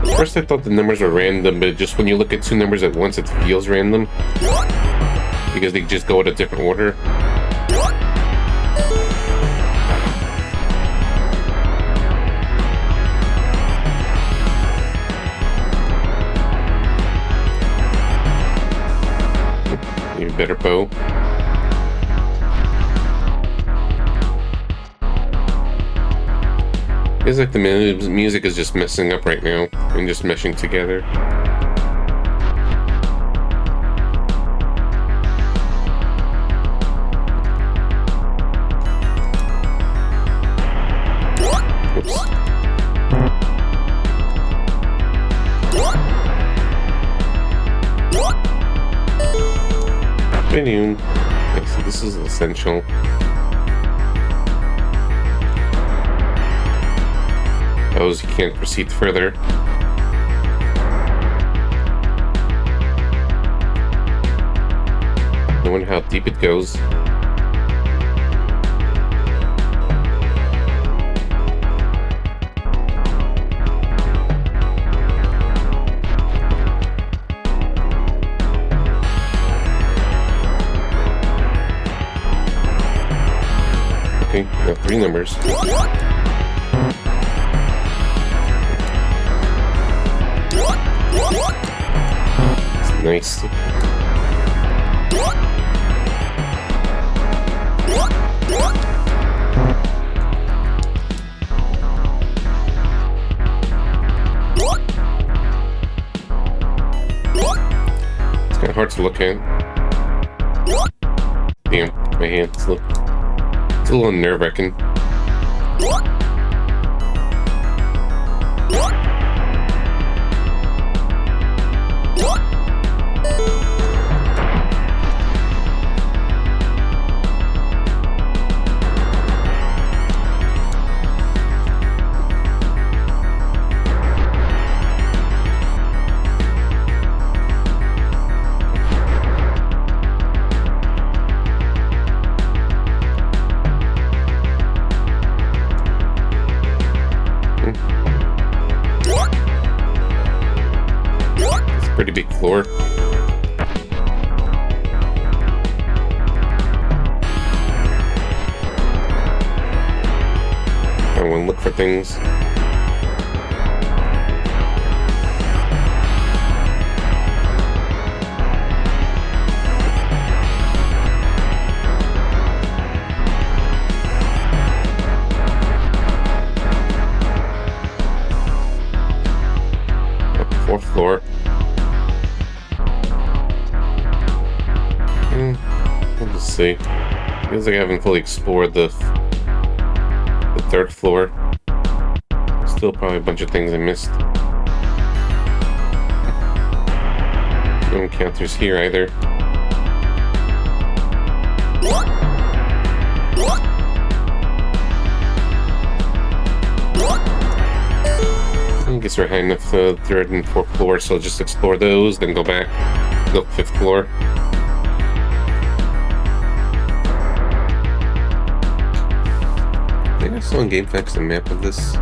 At first I thought the numbers were random, but just when you look at two numbers at once it feels random. Because they just go in a different order. Better bow. It's like the music is just messing up right now and just meshing together. Okay, so this is essential. Those you can't proceed further. I wonder how deep it goes. Okay, now 3 numbers. It's nice. It's kind of hard to look at. Damn, my hand's it's a little nerve-wracking. It's a pretty big floor. I want to look for things. Fourth floor. We'll just see. Feels like I haven't fully explored the 3rd floor. Still probably a bunch of things I missed. No encounters here either. I guess we're high enough the 3rd and 4th floor, so I'll just explore those, then go back to the 5th floor. I think I saw in GameFAQs a map of this.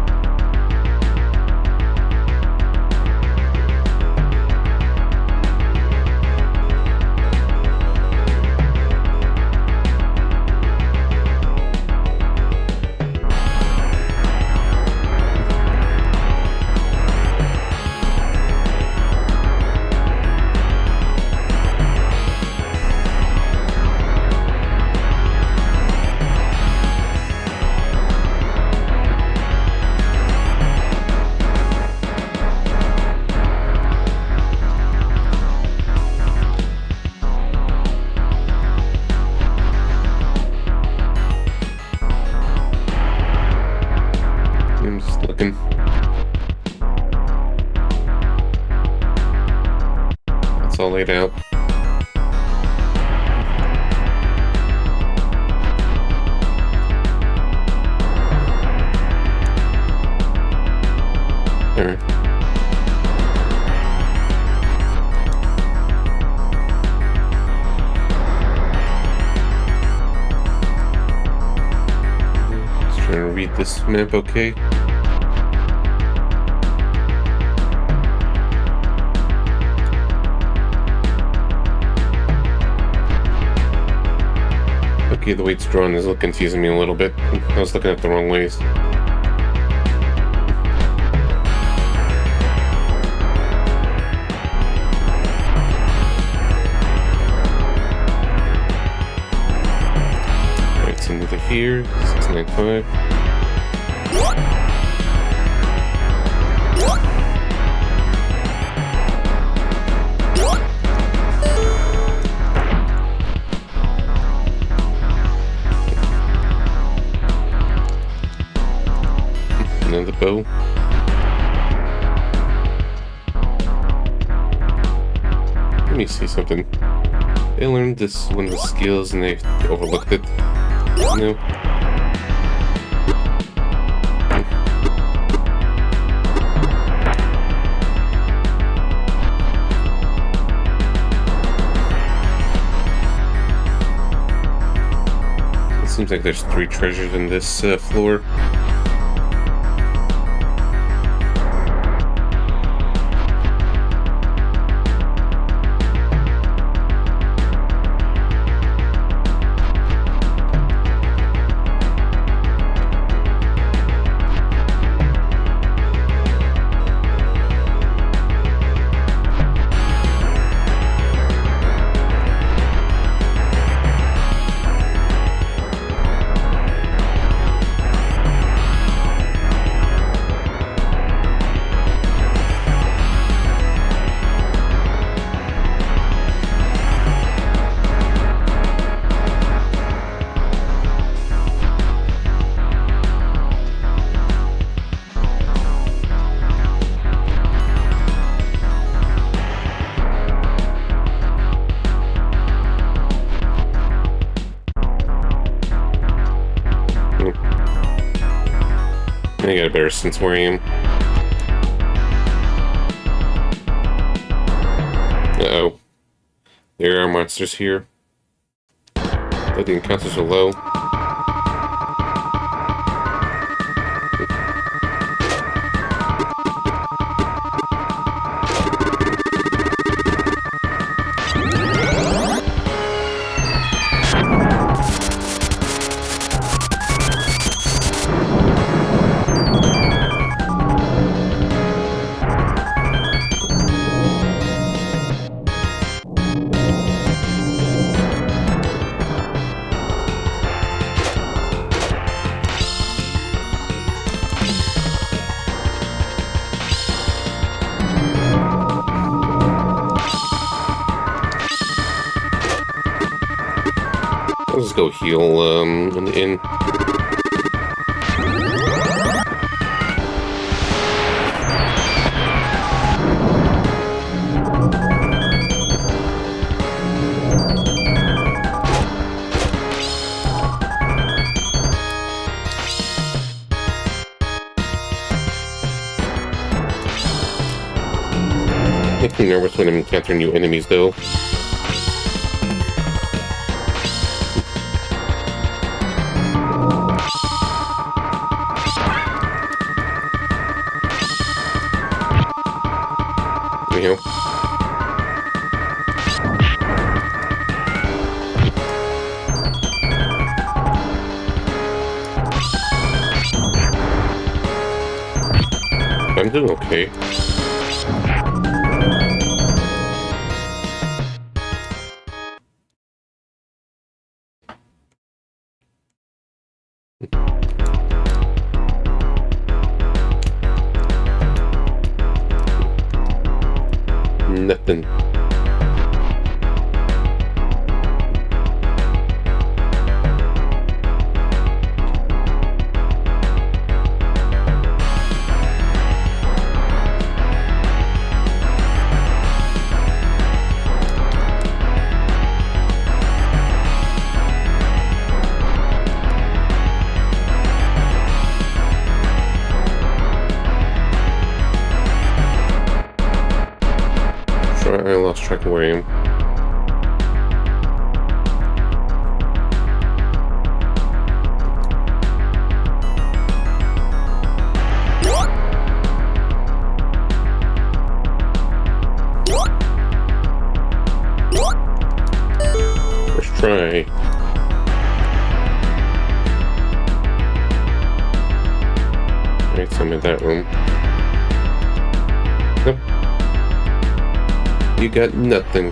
I'm just looking. It's all laid out. There. Just trying to read this map okay. Okay, the way it's drawn is confusing me a little bit. I was looking at the wrong ways. Right, so another here, 695. Another bow. Let me see something. They learned this one of the skills and they overlooked it. No. Seems like there's 3 treasures in this floor. I got a better sense where I am. Uh-oh. There are monsters here. That didn't count so low. Let's go heal in the inn. Makes me nervous when I'm encountering new enemies, though. Anyhow. I'm doing okay. Nothing. I lost track of where I am. First try. Alright, so I'm in that room. Nope. You got nothing.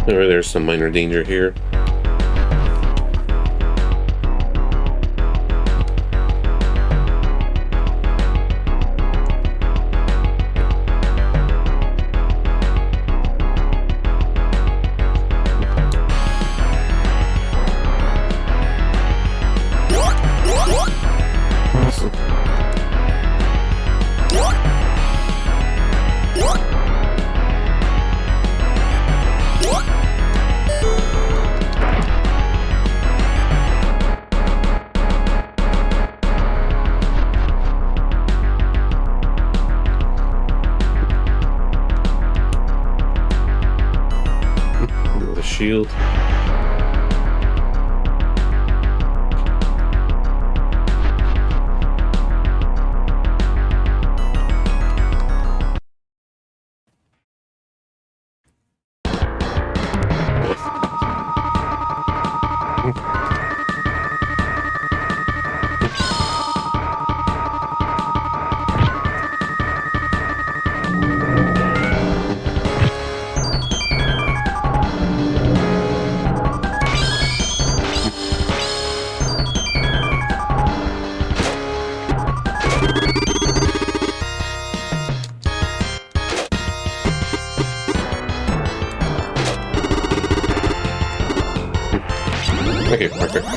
Or there's some minor danger here. The shield. Okay, perfect.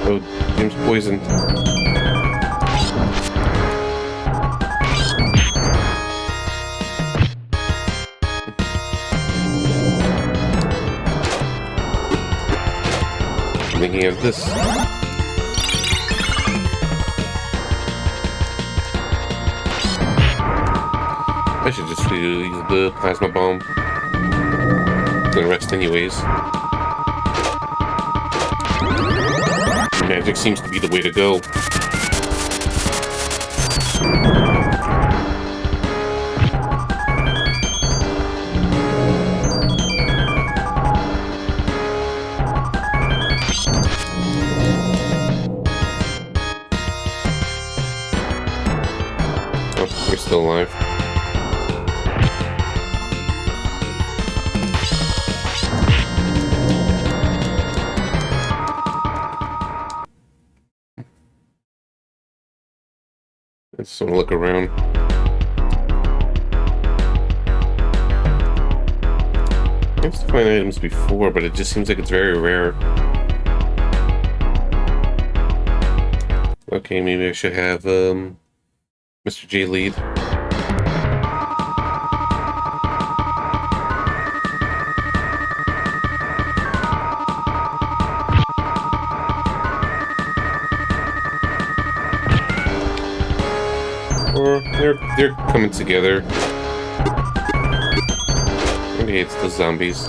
Oh, James poisoned. Thinking of this. I should just use the plasma bomb. Gonna rest anyways. Magic seems to be the way to go. Oh, you're still alive. I just want to look around. I used to find items before, but it just seems like it's very rare. Okay, maybe I should have Mr. J lead. Or they're coming together. Maybe it's the zombies.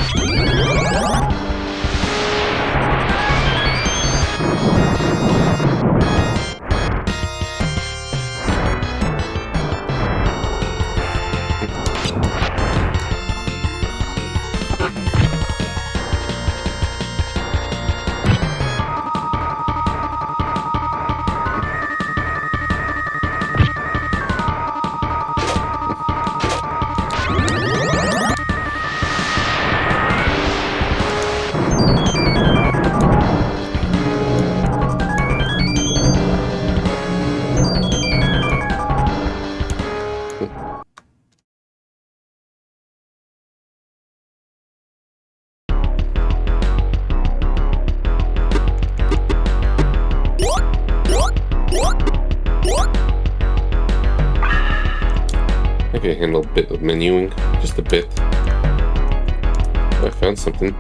I can handle a bit of menuing, just a bit. I found something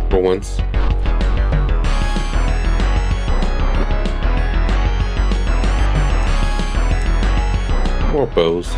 for once. More bows.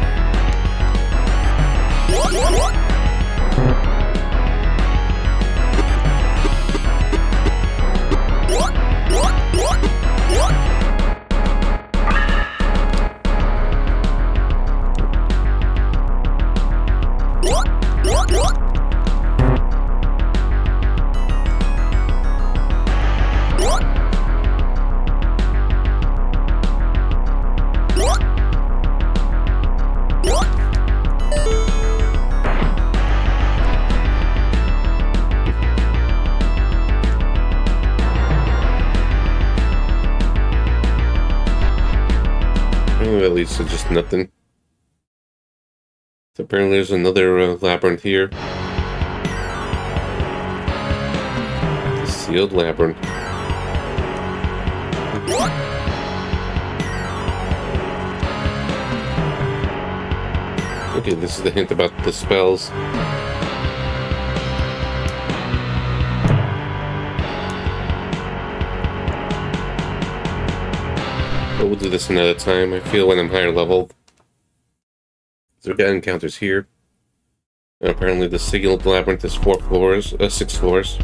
Oh, at least it's just nothing. So apparently there's another labyrinth here. The sealed labyrinth. Okay, this is the hint about the spells. But we'll do this another time. I feel when I'm higher level. So we've got encounters here. And apparently the sealed labyrinth is 6 floors.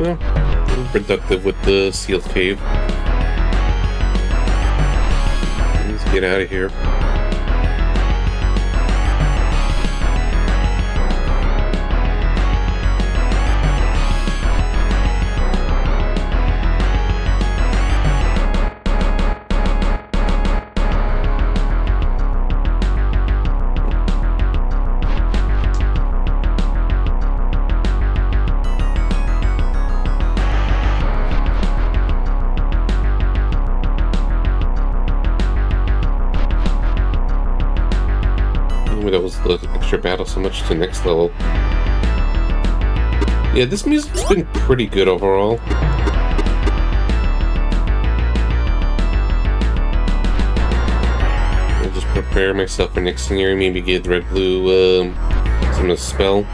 Yeah, productive with the sealed cave. Let's get out of here. That was the extra battle so much to next level. Yeah, this music's been pretty good overall. I'll just prepare myself for next scenario, maybe get red blue some of the spell.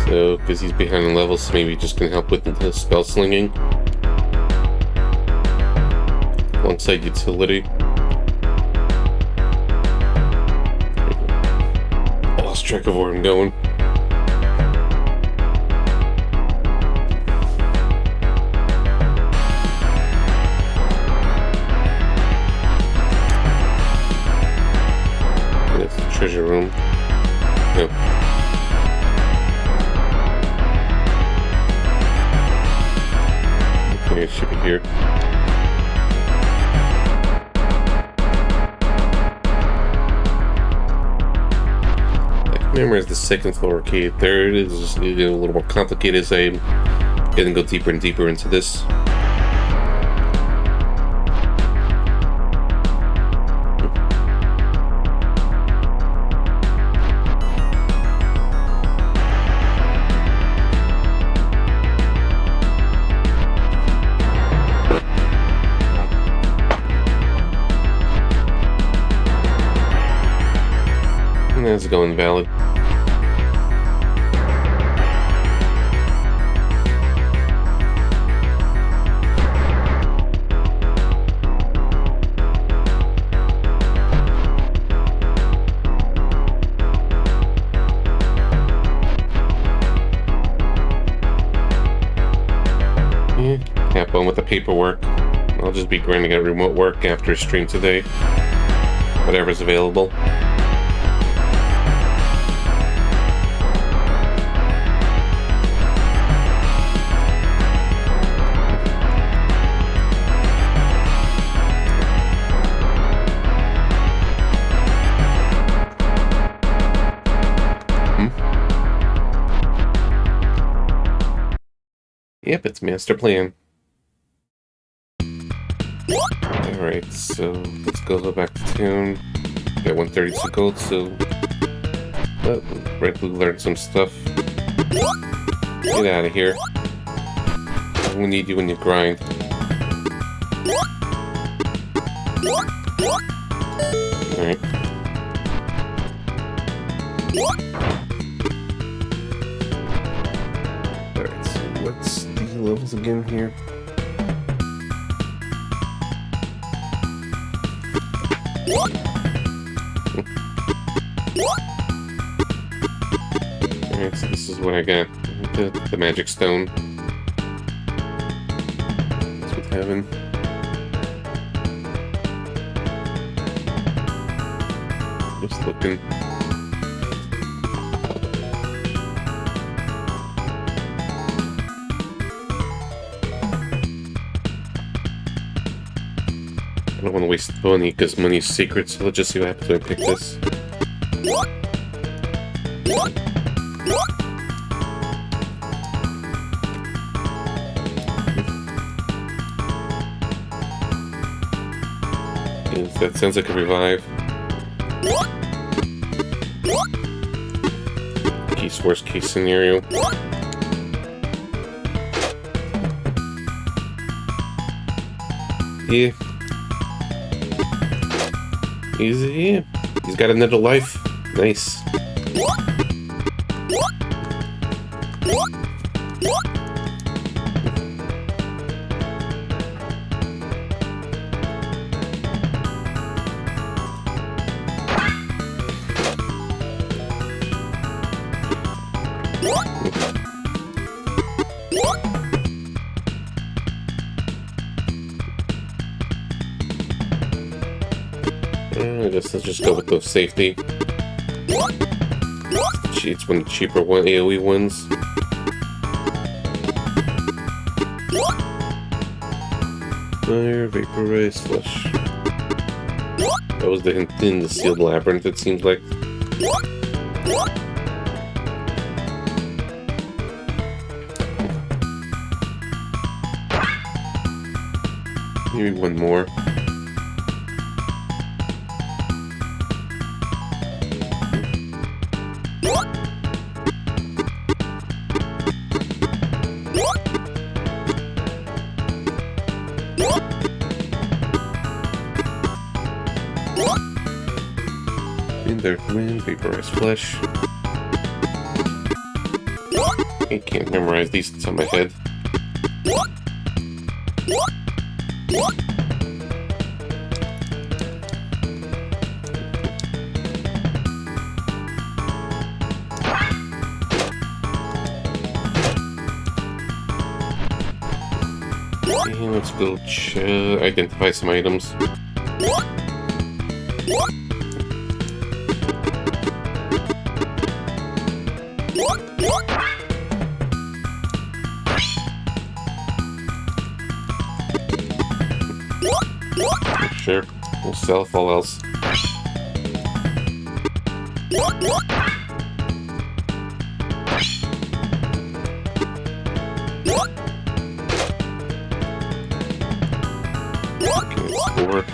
So, because he's behind the levels, so maybe just can help with the spell slinging. Alongside utility. Lost track of where I'm going. That's the treasure room. Yep. Okay, it should be here. Memorize the second floor arcade. There it is, just a little more complicated as I'm gonna go deeper and deeper into this. And that's going valid. Have fun with the paperwork. I'll just be grinding out remote work after a stream today. Whatever's available. Yep, it's master plan. Alright, so let's go back to town. Got 132 gold, so Red Blue learned some stuff. Get out of here. We need you when you grind. Alright. Alright, so what's the levels again here? Alright, so this is what I got. The magic stone. That's what's happening. Just looking. don't want to waste money because money's secret, so let's just see what happens when I pick this. Yes, that sounds like a revive. Worst case scenario. Yeah. Easy. He's got another life. Nice. I guess let's just go with the safety. It's one of the cheaper AoE ones. Fire, vaporize, flush. That was the hint in the sealed labyrinth, it seems like. Maybe one more. Wind, vaporize flesh. I can't memorize these on top of my head. Okay, let's go identify some items. Sure, we'll sell if all else. Okay, score.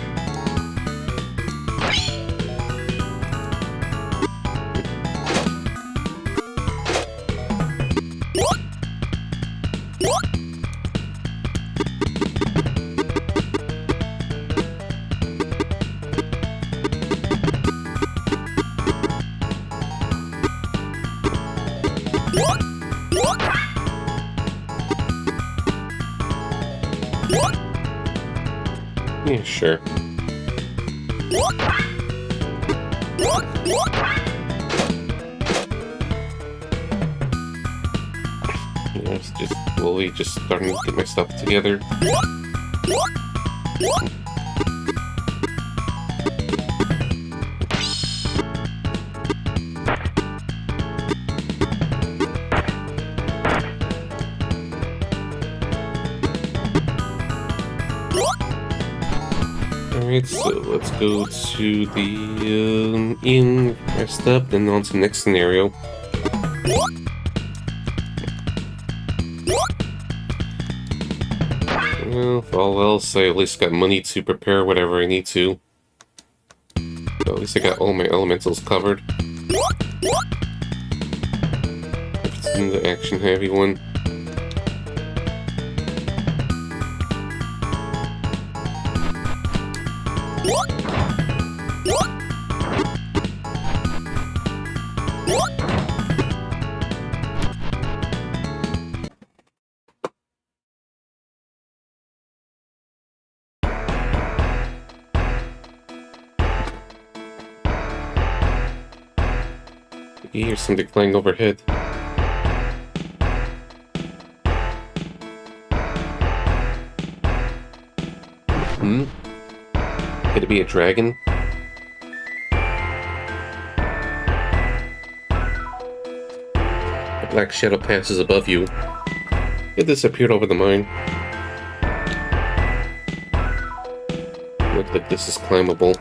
Yeah, sure. Yeah, it's just slowly just starting to get my stuff together. Alright, so let's go to the inn, rest up, then on to the next scenario. Well, if all else, I at least got money to prepare whatever I need to. But at least I got all my elementals covered. If it's in the action-heavy one. You hear something flying overhead. Could it be a dragon? A black shadow passes above you. It disappeared over the mine. Look like this is climbable.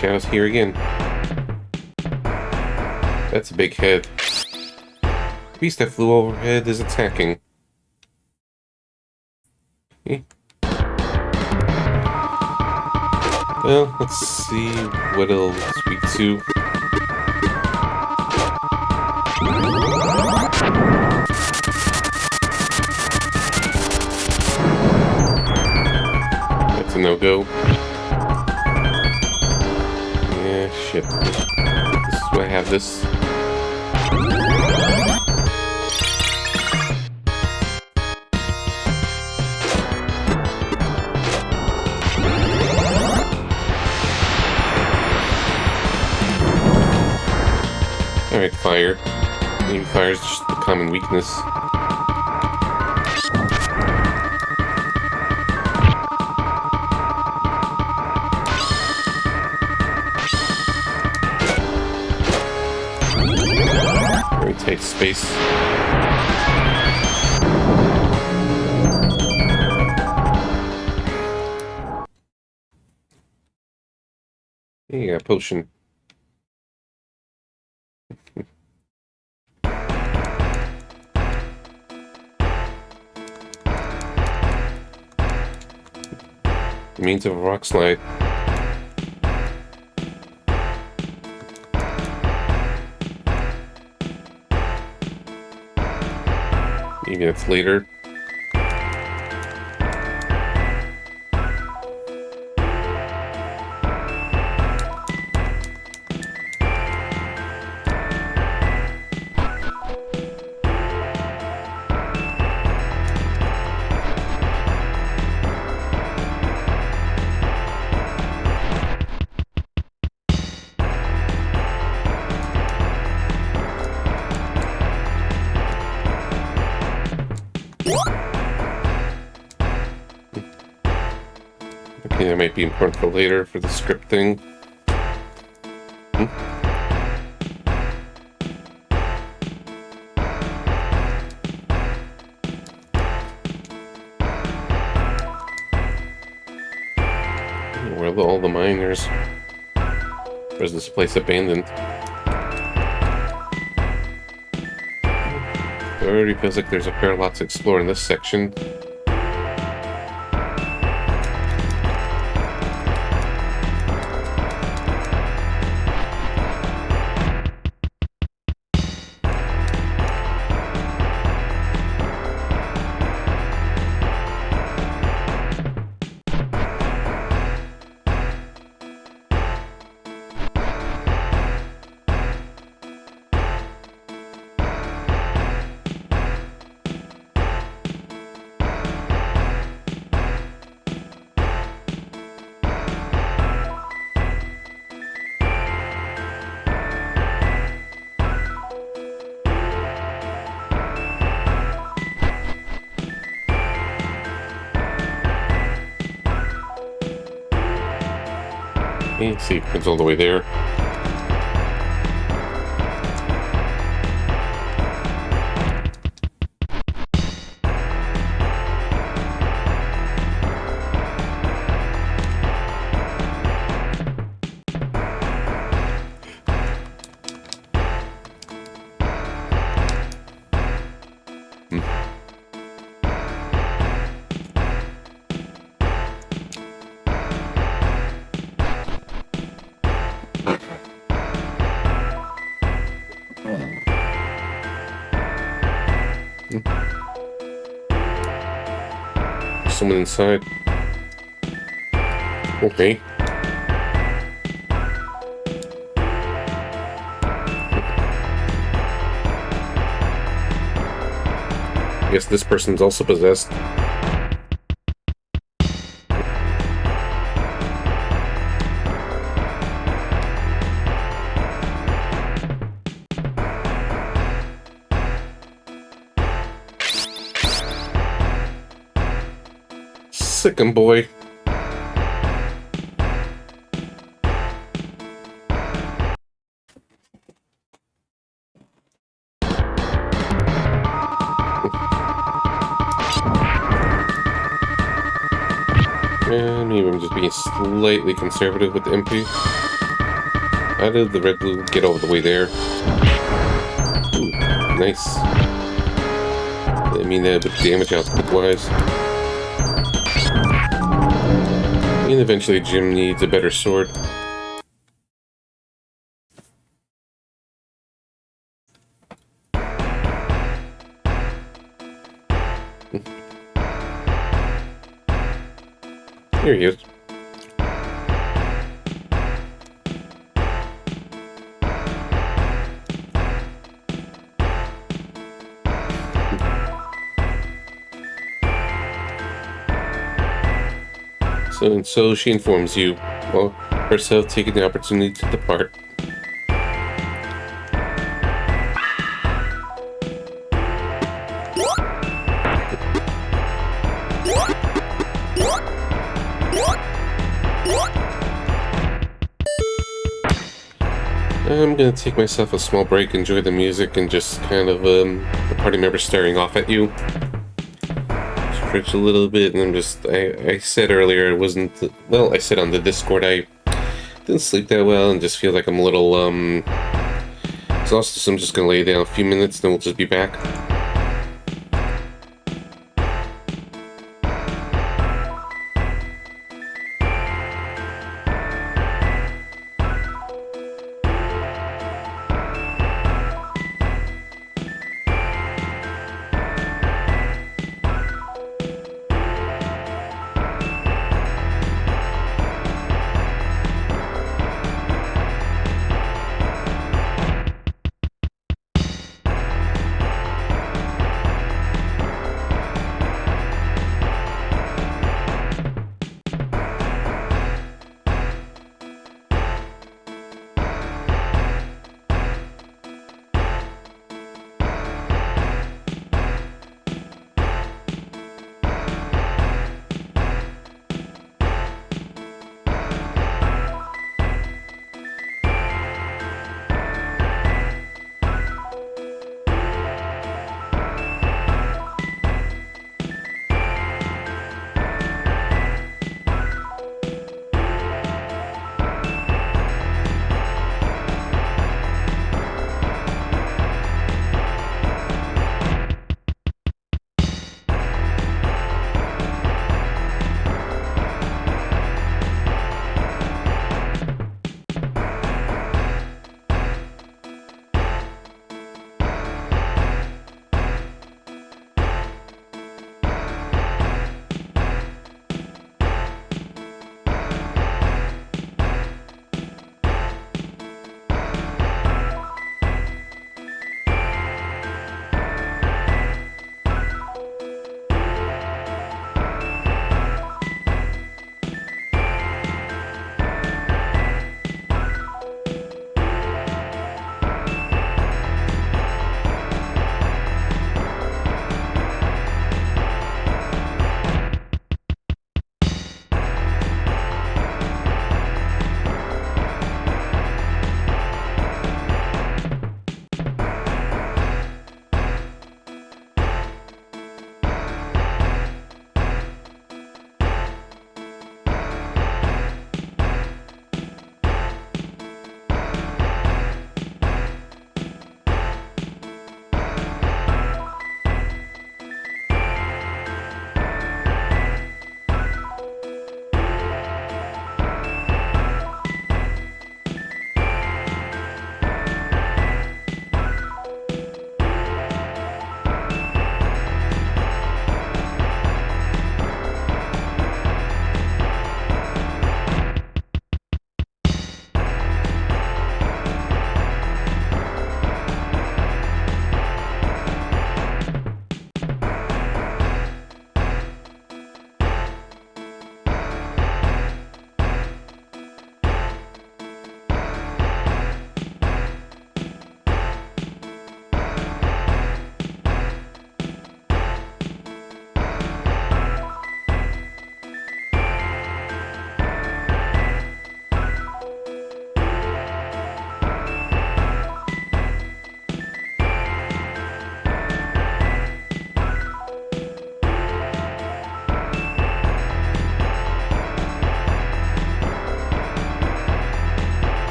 Shadow's here again. That's a big head. The beast that flew overhead is attacking. Well, let's see what it'll speak to. That's a no-go. Yeah, shit. This is why I have this. Alright, fire. Maybe fire is just a common weakness. Very tight space. Hey, you got a potion. Means of a rock slide. Maybe that's later. Okay, that might be important for later for the script thing. Where are all the miners? Or is this place abandoned? It already feels like there's a fair lot to explore in this section. Okay, see if it's all the way there. someone inside. Okay. I guess this person's also possessed. Sick'em boy. And maybe I'm just being slightly conservative with the MP. How did the red blue get all the way there? Ooh, nice. I mean, with damage output wise. And eventually Jim needs a better sword. Here he is. So she informs you, while herself taking the opportunity to depart. I'm gonna take myself a small break, enjoy the music, and just kind of, the party members staring off at you. Stretch a little bit, and I'm just, I said earlier I wasn't, well, I said on the Discord I didn't sleep that well, and just feel like I'm a little, exhausted, so I'm just gonna lay down a few minutes, then we'll just be back.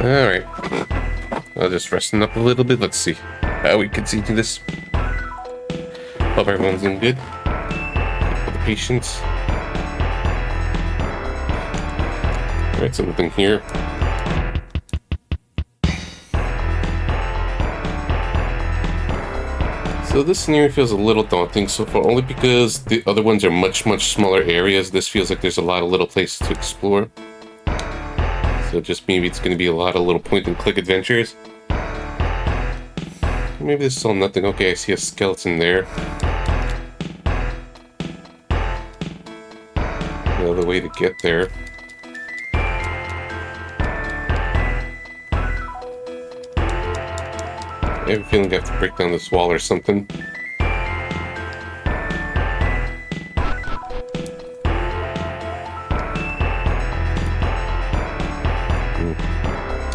Alright. I'll just resting up a little bit. Let's see how we continue this. Hope everyone's doing good. For the patience. Alright, so nothing here. So this scenario feels a little daunting so far, only because the other ones are much smaller areas. This feels like there's a lot of little places to explore. So just maybe it's going to be a lot of little point-and-click adventures. Maybe this is all nothing. Okay, I see a skeleton there. Another way to get there. I have a feeling I have to break down this wall or something.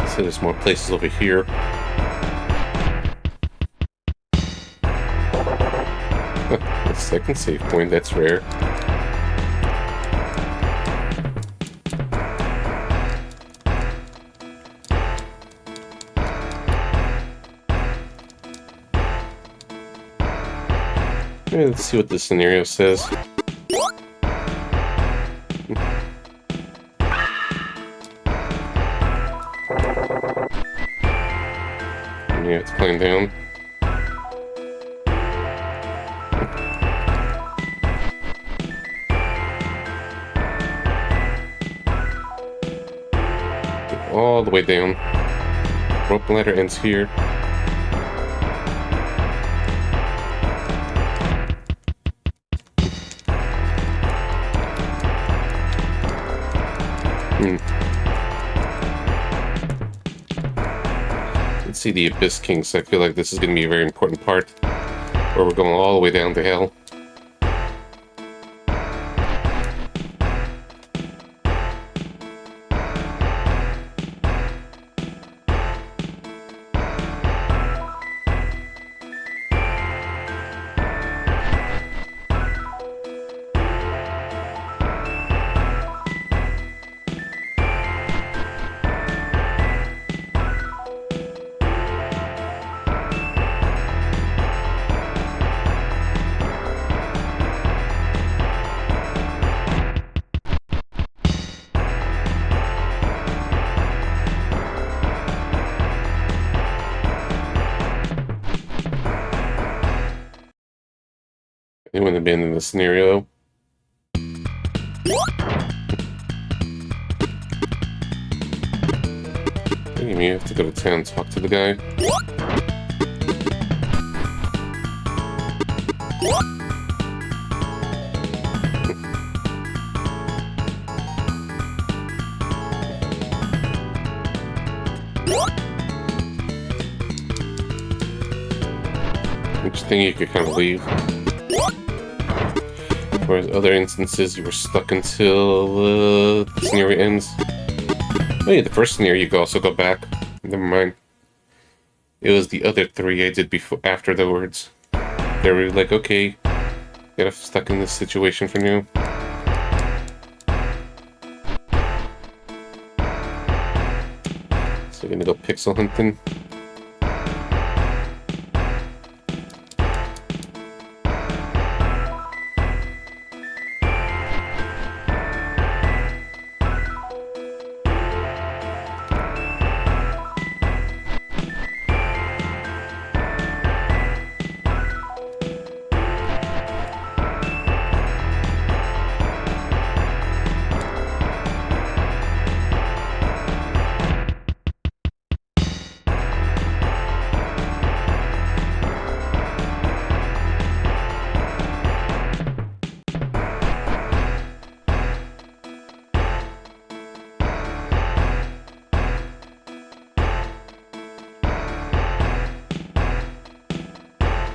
So there's more places over here. A second save point, that's rare. Let's see what this scenario says. Yeah, it's climb down. All the way down. Rope ladder ends here. Let's see the Abyss Kings. I feel like this is going to be a very important part, where we're going all the way down to hell. They wouldn't abandon the scenario. You may have to go to town and talk to the guy. Which thing you could kind of leave. Whereas other instances, you were stuck until the scenario ends. Oh yeah, the first scenario you could also go back. Never mind. It was the other three I did before, after the words. They were like, okay, get us stuck in this situation for now. So we're gonna go pixel hunting.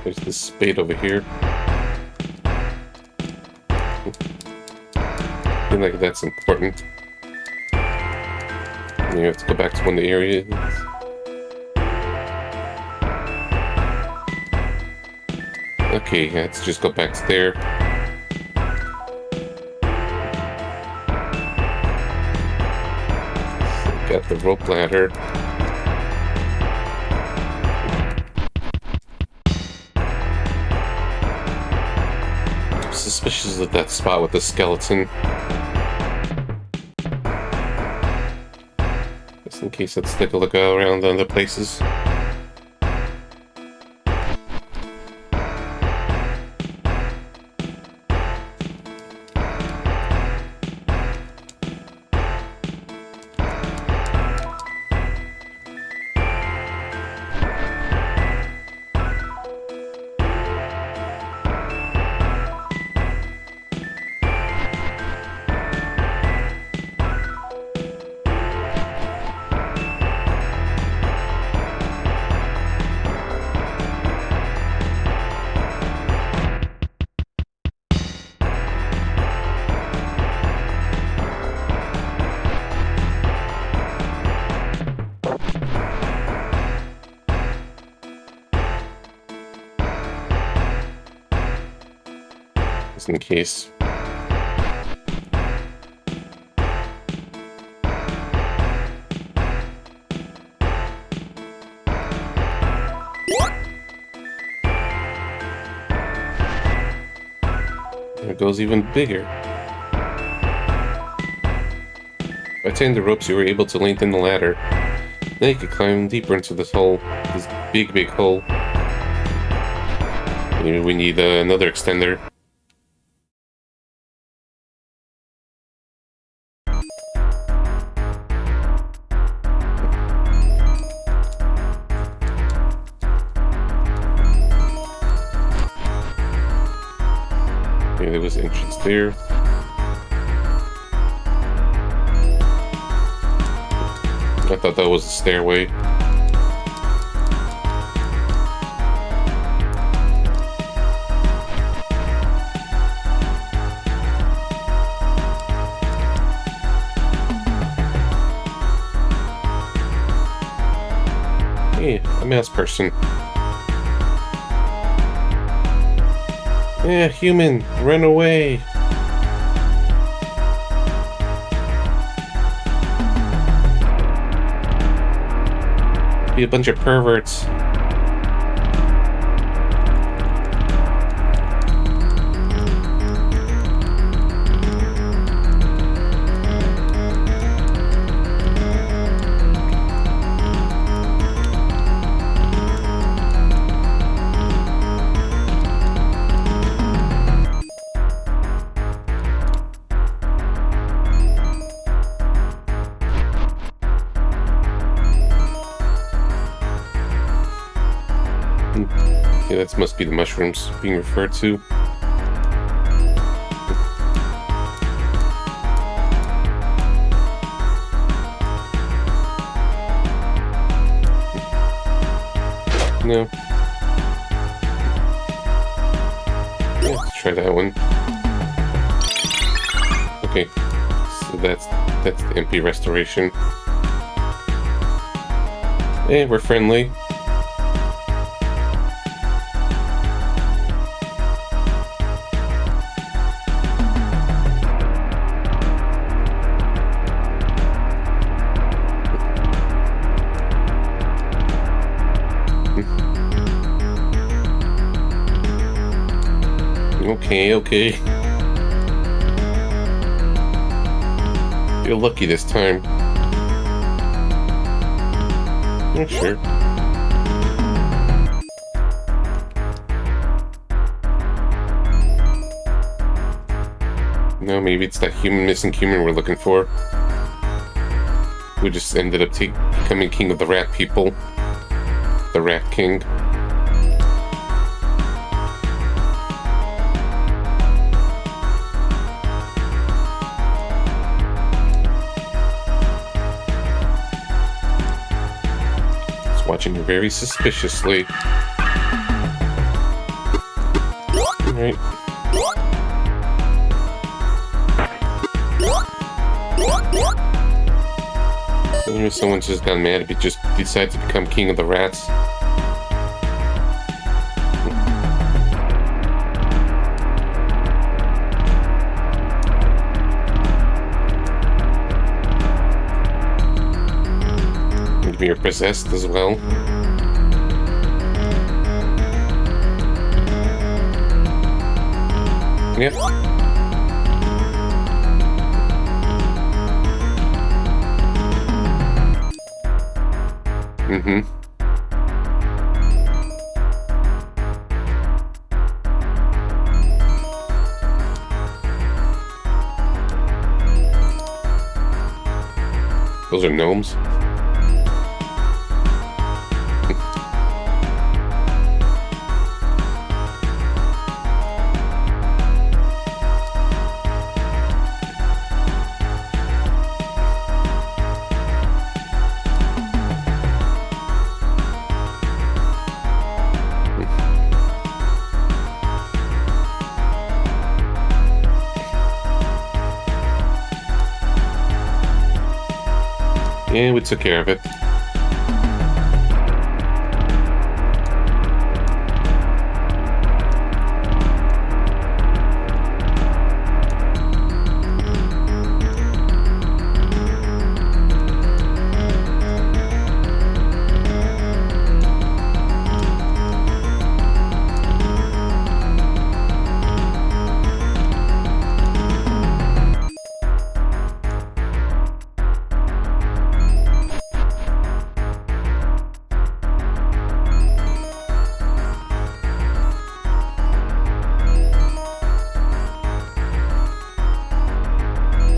There's this spade over here. I feel like that's important. And you have to go back to one of the areas. Okay, let's just go back to there. Got the rope ladder. I'm suspicious of that spot with the skeleton. Just in case let's take a look around other places. Just in case. It goes even bigger. By tying the ropes, you were able to lengthen the ladder. Then you could climb deeper into this hole, this big hole. Maybe we need another extender. Maybe there was an entrance there. I thought that was a stairway. Hey, a mouse person. Yeah, human, run away. Be a bunch of perverts. Yeah, that must be the mushrooms being referred to. No. Yeah, let's try that one. Okay, so that's the MP restoration. Hey, we're friendly. Okay. You're lucky this time. Oh, sure. No, maybe it's that missing human we're looking for. We just ended up becoming king of the rat people. The Rat King. Watching you very suspiciously. Alright. Maybe someone's just got mad if he just decided to become king of the rats. me are possessed as well. Yep. Mm-hmm. Those are gnomes. Yeah, we took care of it.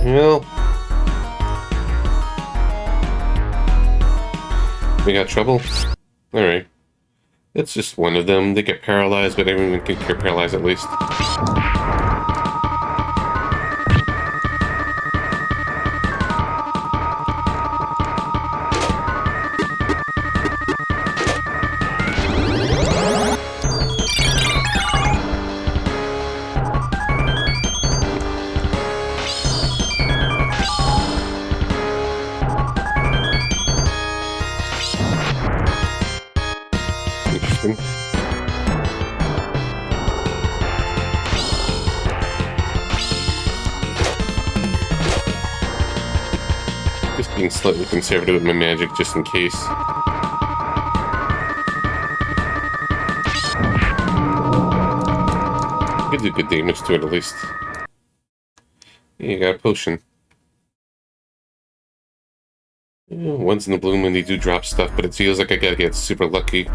Well, we got trouble? Alright. It's just one of them. They get paralyzed, but everyone can get paralyzed at least. Interesting. Just being slightly conservative with my magic, just in case. Could do good damage to it at least. Yeah, you got a potion. Yeah, once in the blue moon they do drop stuff, but it feels like I gotta get super lucky.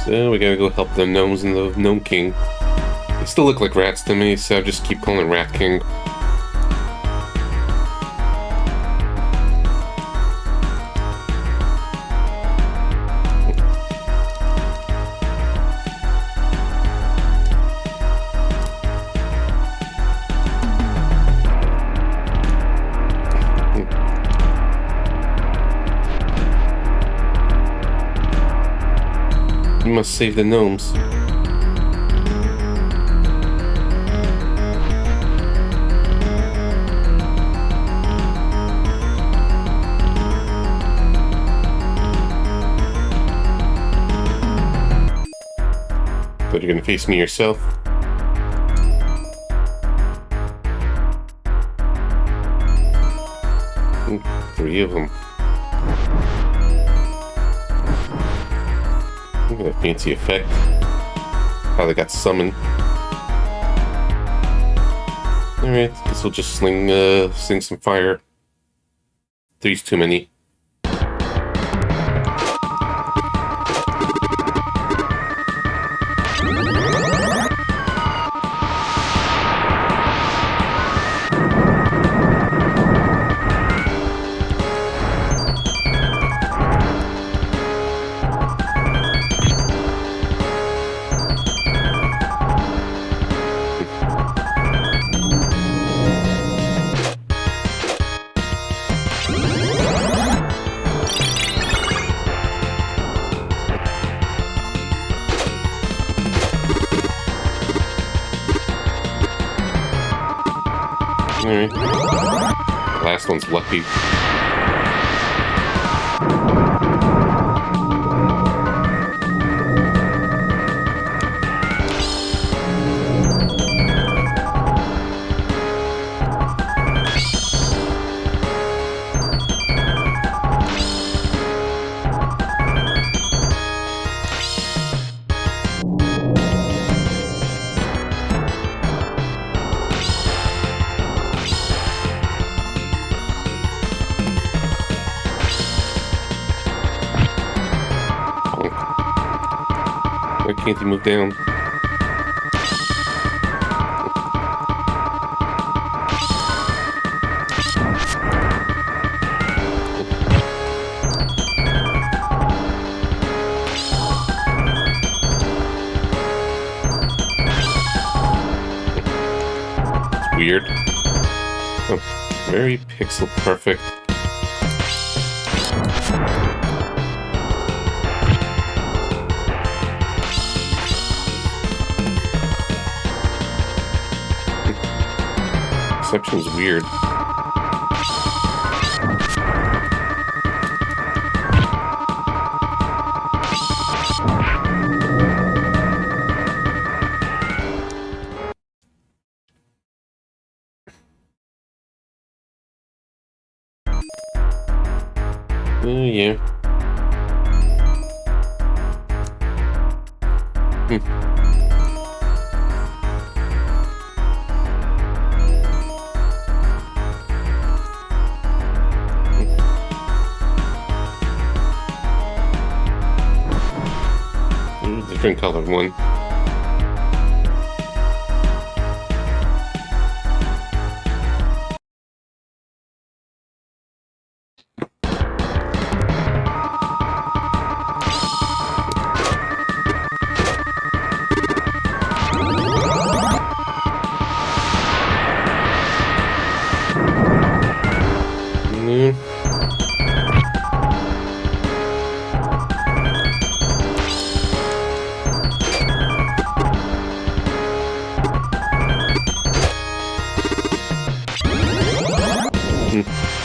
So we gotta go help the gnomes and the Gnome King. They still look like rats to me, so I'll just keep calling it Rat King. You must save the gnomes. But you're gonna face me yourself? Three of them. Look at that fancy effect. How they got summoned. Alright, guess we'll just sling some fire. Three's too many. Alright. Last one's lucky. Why can't he move down? It's weird. Oh, very pixel perfect. Reception's weird. Oh, yeah. Different colored one.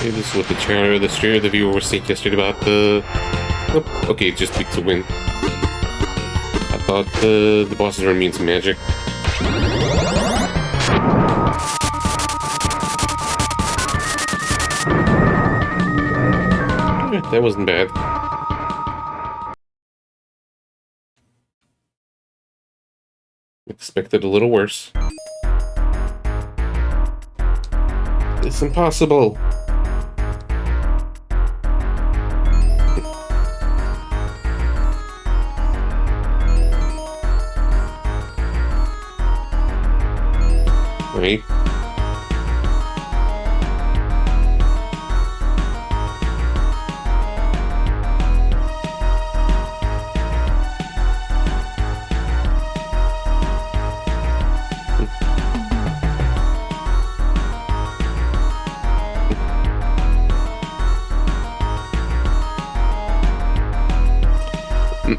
Maybe this is what the chair the viewer was saying yesterday about the... Oh, okay, just beat to win. I thought the bosses were immune to magic. That wasn't bad. Expected a little worse. It's impossible. Right.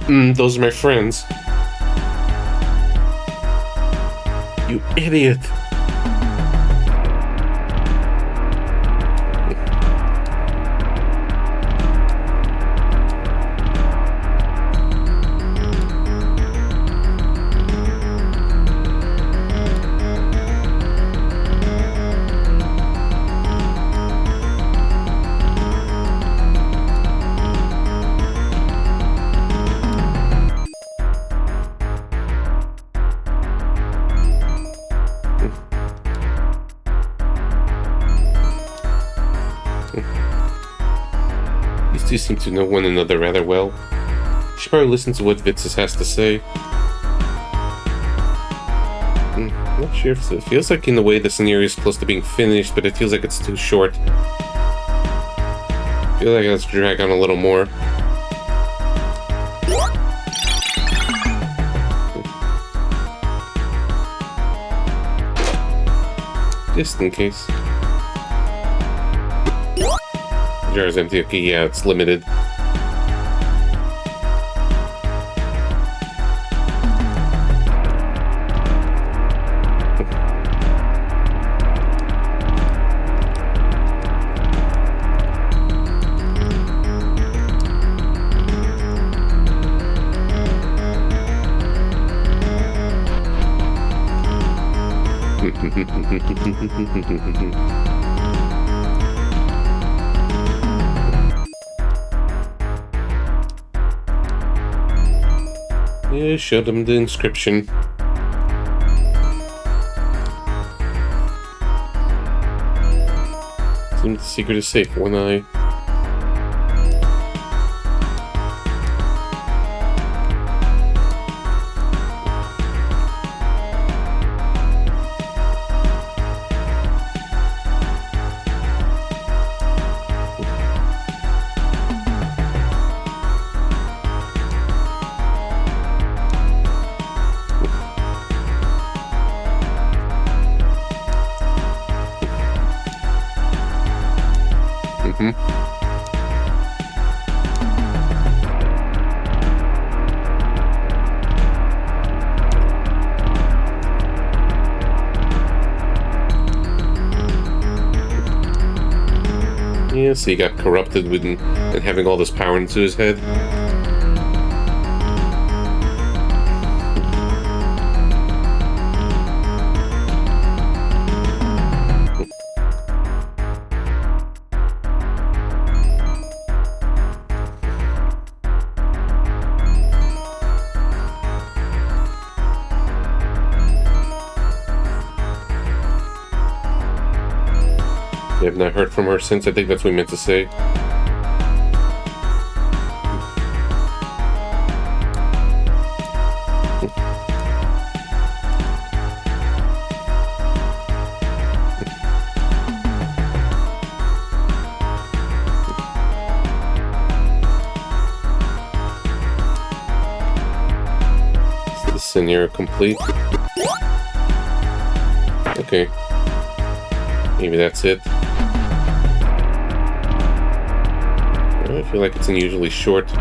Those are my friends. You idiot. These two seem to know one another rather well. You should probably listen to what Vitsis has to say. I'm not sure if it feels like in a way the scenario is close to being finished, but it feels like it's too short. I feel like it has to drag on a little more. Just in case. Jar is empty. Okay, yeah, it's limited. Yeah, showed them the inscription. Seems the secret is safe. One eye. Yeah, so he got corrupted with and having all this power into his head. I have not heard from her since. I think that's what we meant to say. Is the scenario complete? Okay. Maybe that's it. I feel like it's unusually short.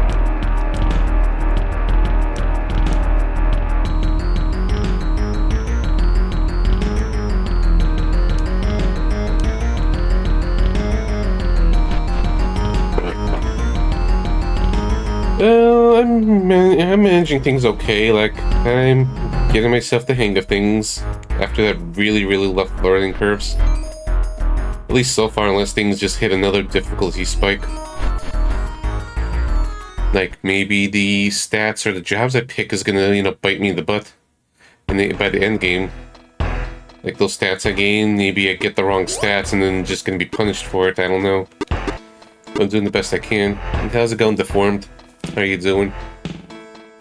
Well, I'm managing things okay. Like, I'm getting myself the hang of things after that really rough learning curves. At least so far, unless things just hit another difficulty spike. Like, maybe the stats or the jobs I pick is gonna, bite me in the butt by the end game. Like, those stats I gain, maybe I get the wrong stats and then just gonna be punished for it, I don't know. But I'm doing the best I can. And how's it going, Deformed? How are you doing?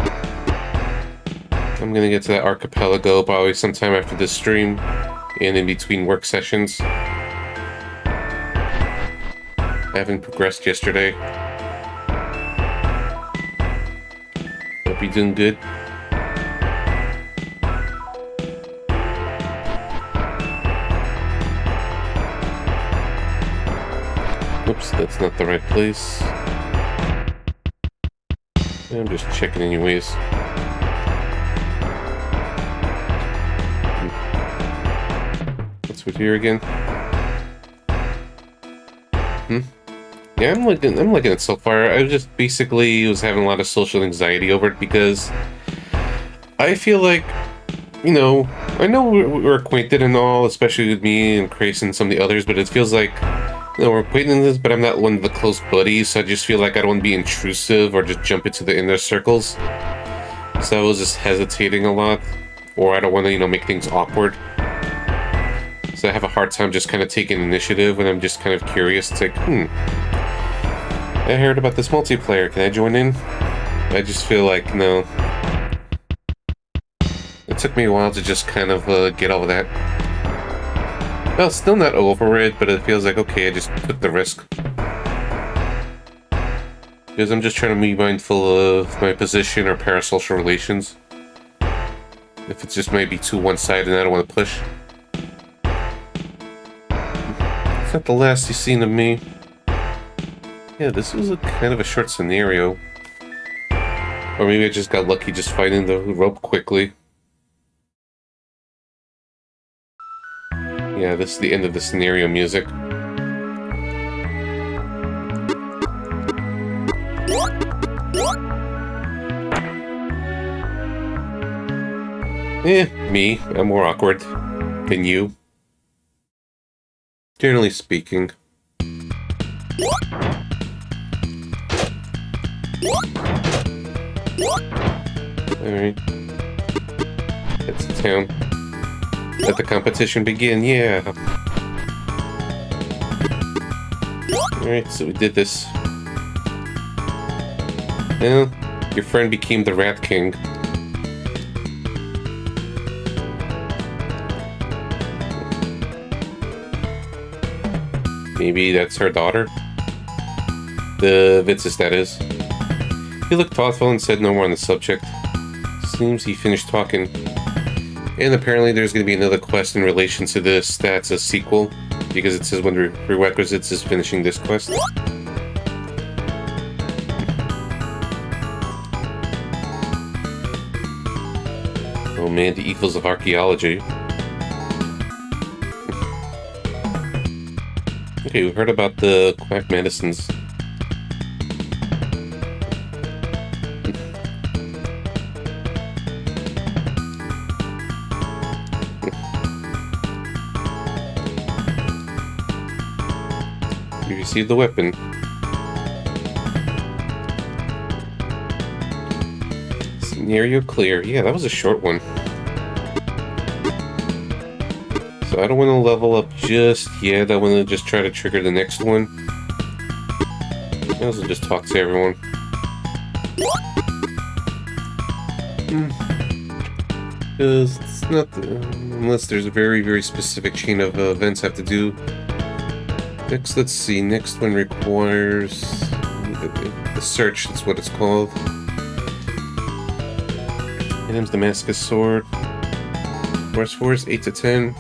I'm gonna get to that archipelago probably sometime after this stream and in between work sessions. I haven't progressed yesterday. Hope you're doing good. Oops, that's not the right place. I'm just checking anyways. What's with here again? Yeah, I'm liking it so far. I just basically was having a lot of social anxiety over it because I feel like, I know we're acquainted and all, especially with me and Chris and some of the others, but it feels like, we're acquaintances, but I'm not one of the close buddies, so I just feel like I don't want to be intrusive or just jump into the inner circles. So I was just hesitating a lot, or I don't want to, make things awkward. So I have a hard time just kind of taking initiative when I'm just kind of curious. It's like, I heard about this multiplayer. Can I join in? I just feel like, no. It took me a while to just kind of get over that. Well, still not over it, but it feels like, okay, I just took the risk. Because I'm just trying to be mindful of my position or parasocial relations. If it's just maybe too one-sided and I don't want to push. It's not the last you've seen of me. Yeah, this was a kind of a short scenario. Or maybe I just got lucky just finding the rope quickly. Yeah, this is the end of the scenario music. Me. I'm more awkward. than you. Generally speaking. Alright. That's the town. Let the competition begin, yeah. Alright, so we did this. Well, your friend became the Rat King. Maybe that's her daughter? The Vitzis, that is. He looked thoughtful and said no more on the subject. Seems he finished talking. And apparently there's going to be another quest in relation to this that's a sequel, because it says one of the prerequisites is finishing this quest. Oh man, the evils of archaeology. Okay, we heard about the quack medicines. You received the weapon. Scenario clear. Yeah, that was a short one. So I don't want to level up just yet. I want to just try to trigger the next one. I also just talk to everyone. Because it's not... unless there's a very, very specific chain of events I have to do. Next, let's see. Next one requires... the search, that's what it's called. Items, Damascus Sword. Where's Force? 8 to 10.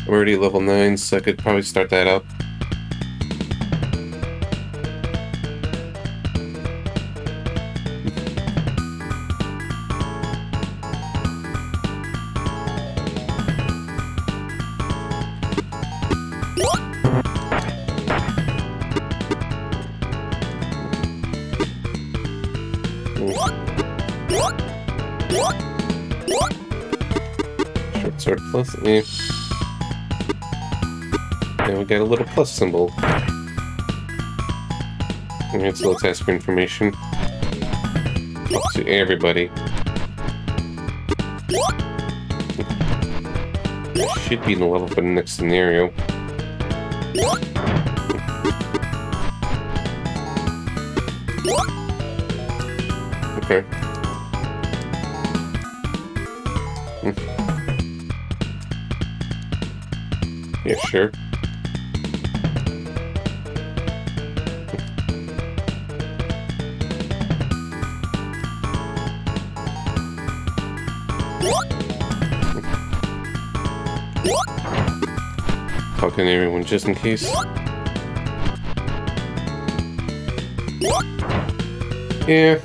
I'm already at level 9, so I could probably start that up. Short sword plus, yeah. And we got a little plus symbol. Alright, so let's ask for information. Talk to everybody. Should be in the level for the next scenario. Okay. Yeah, sure. Talking to everyone just in case. Yeah.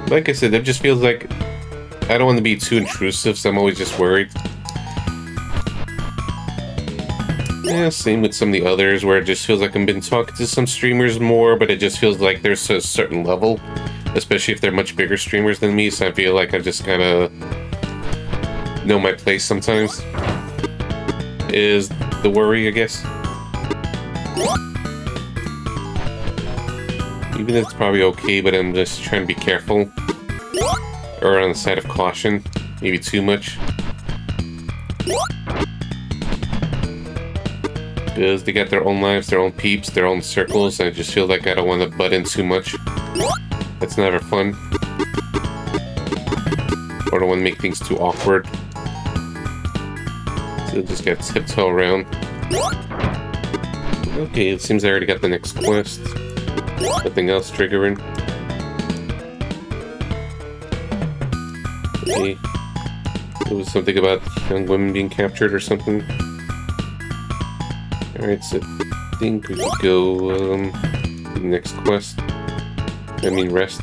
Like I said, it just feels like I don't want to be too intrusive, so I'm always just worried. Yeah, same with some of the others, where it just feels like I've been talking to some streamers more, but it just feels like there's a certain level, especially if they're much bigger streamers than me, so I feel like I just gotta know my place sometimes. Is the worry, I guess. Even if it's probably okay, but I'm just trying to be careful. Or on the side of caution. Maybe too much. Because they got their own lives, their own peeps, their own circles, and I just feel like I don't want to butt in too much. That's never fun. Or I don't want to make things too awkward. So just got tiptoe around. Okay, it seems I already got the next quest. Nothing else triggering. Okay. It was something about young women being captured or something. Alright, so I think we could go to the next quest. I mean rest.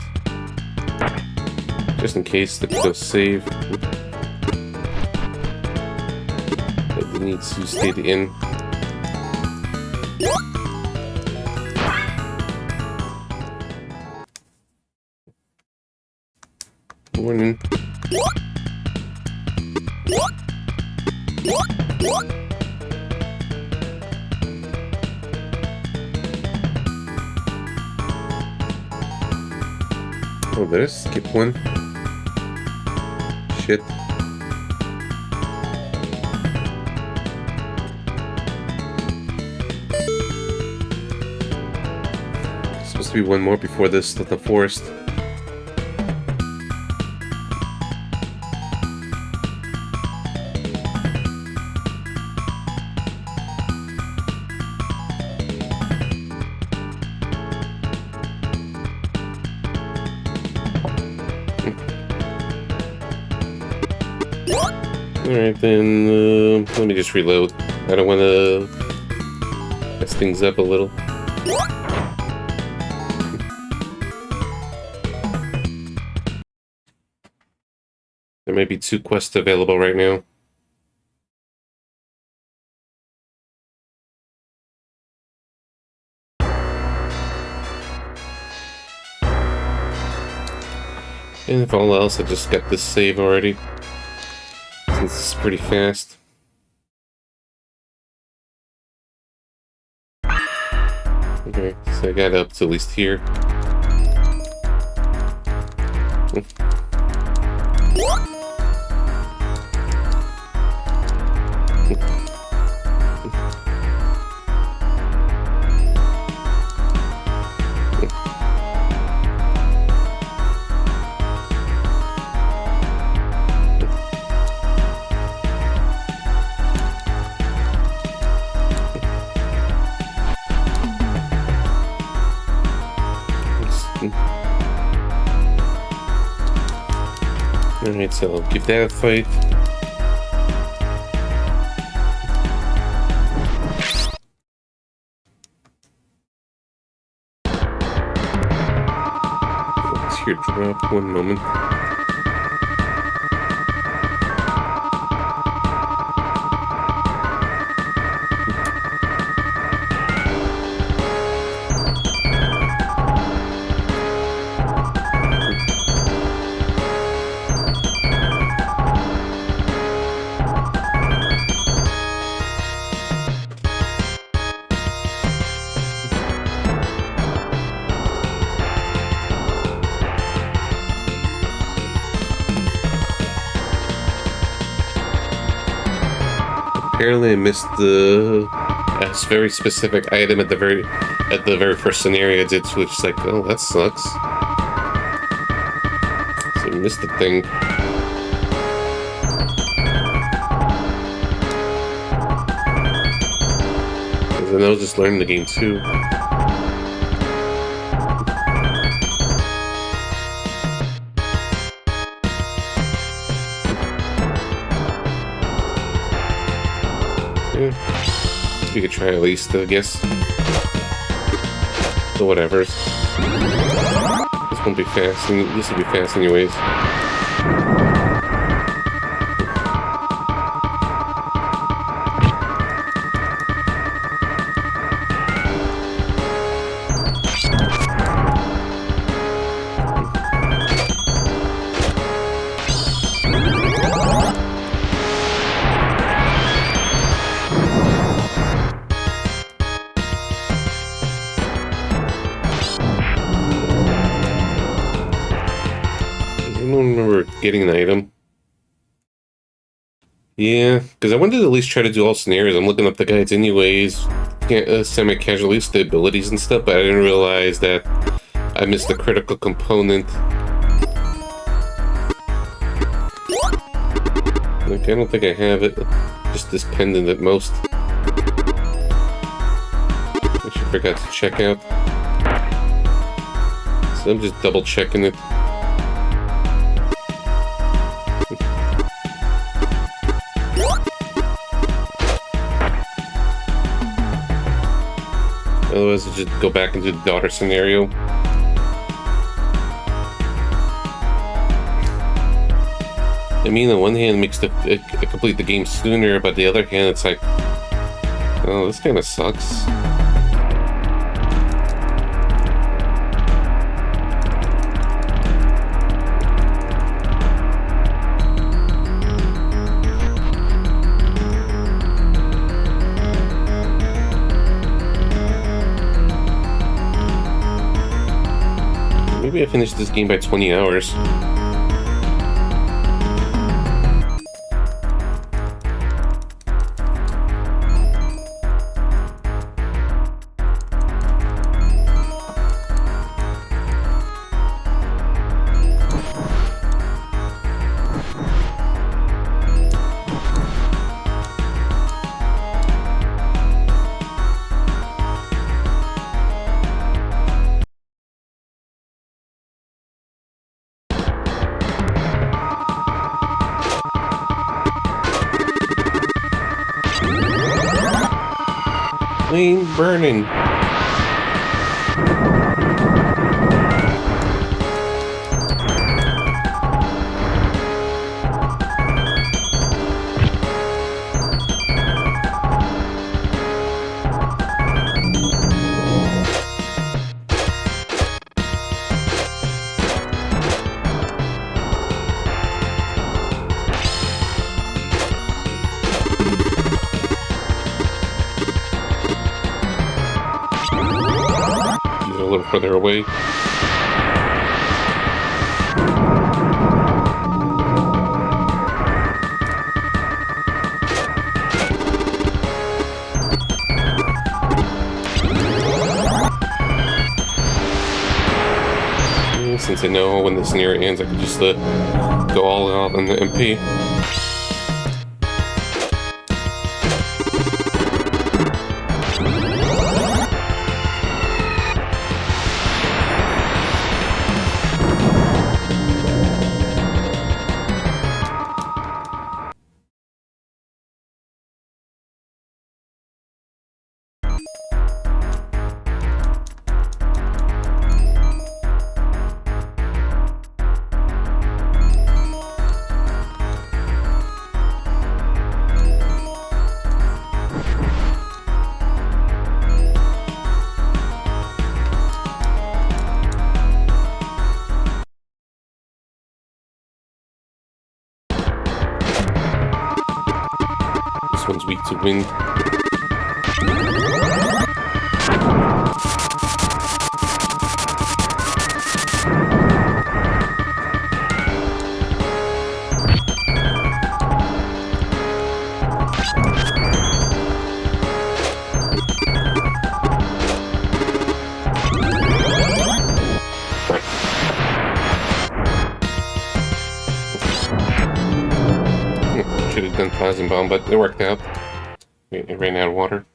Just in case, let's go save. But we need to stay at the inn. Morning. Oh, did I skip one? Shit. Supposed to be one more before this, the forest. Alright then, let me just reload. I don't want to mess things up a little. There may be 2 quests available right now. And if all else, I just got this save already. Since it's pretty fast. Okay, so I got up to at least here. Alright, so I'll give that a fight. Let's hear drop 1 moment. Apparently I missed the very specific item at the very first scenario I did, which is like, oh, that sucks. So I missed the thing. Because then I was just learning the game too. We could try at least, I guess. So whatever. This won't be fast. This will be fast anyways. I don't remember getting an item. Yeah, because I wanted to at least try to do all scenarios. I'm looking up the guides anyways, semi-casually, the abilities and stuff, but I didn't realize that I missed the critical component. Like, I don't think I have it. Just this pendant at most. Which I forgot to check out. So I'm just double checking it. Otherwise, I'll just go back into the daughter scenario. I mean, on one hand, it makes it complete the game sooner, but the other hand, it's like, oh, this kind of sucks. Maybe I finish this game by 20 hours. Lane burning. A little further away. Since I know when the scenario ends, I can just go all out on the MP. This one's weak to wind. Should have done Plasma Bomb, but it worked out. It ran out of water.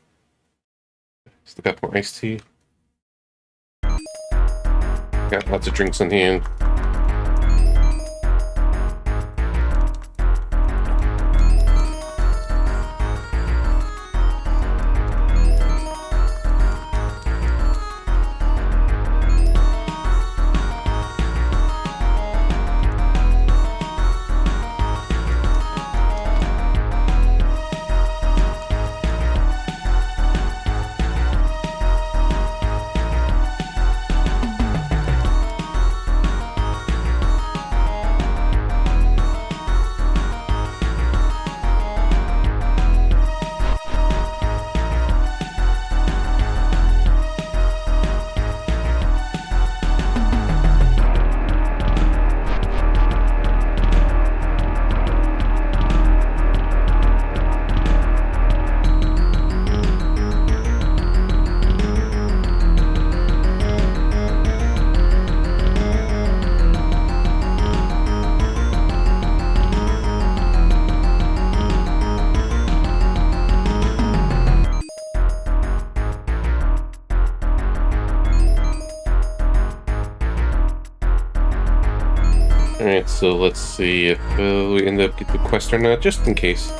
Still got more iced tea. Got lots of drinks on hand. Alright, so let's see if we end up getting the quest or not, just in case.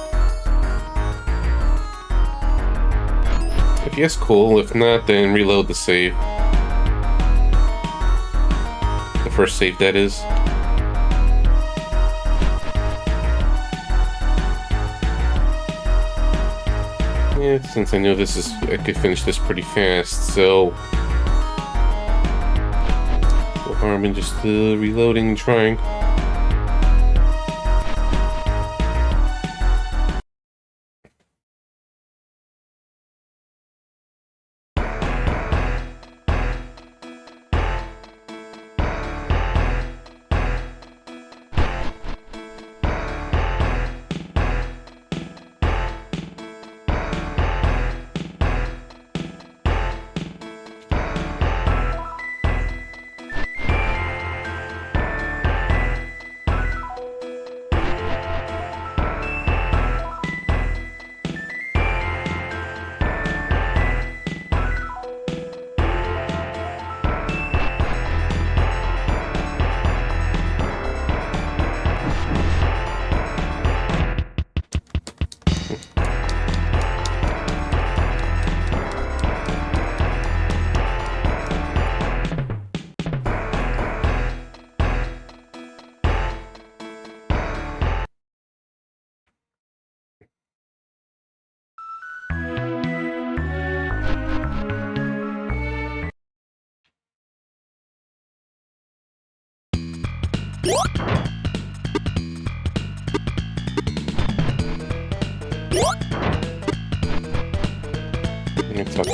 If yes, cool. If not, then reload the save. The first save, that is. Yeah, since I know this is, I could finish this pretty fast, so no harm in just reloading and trying.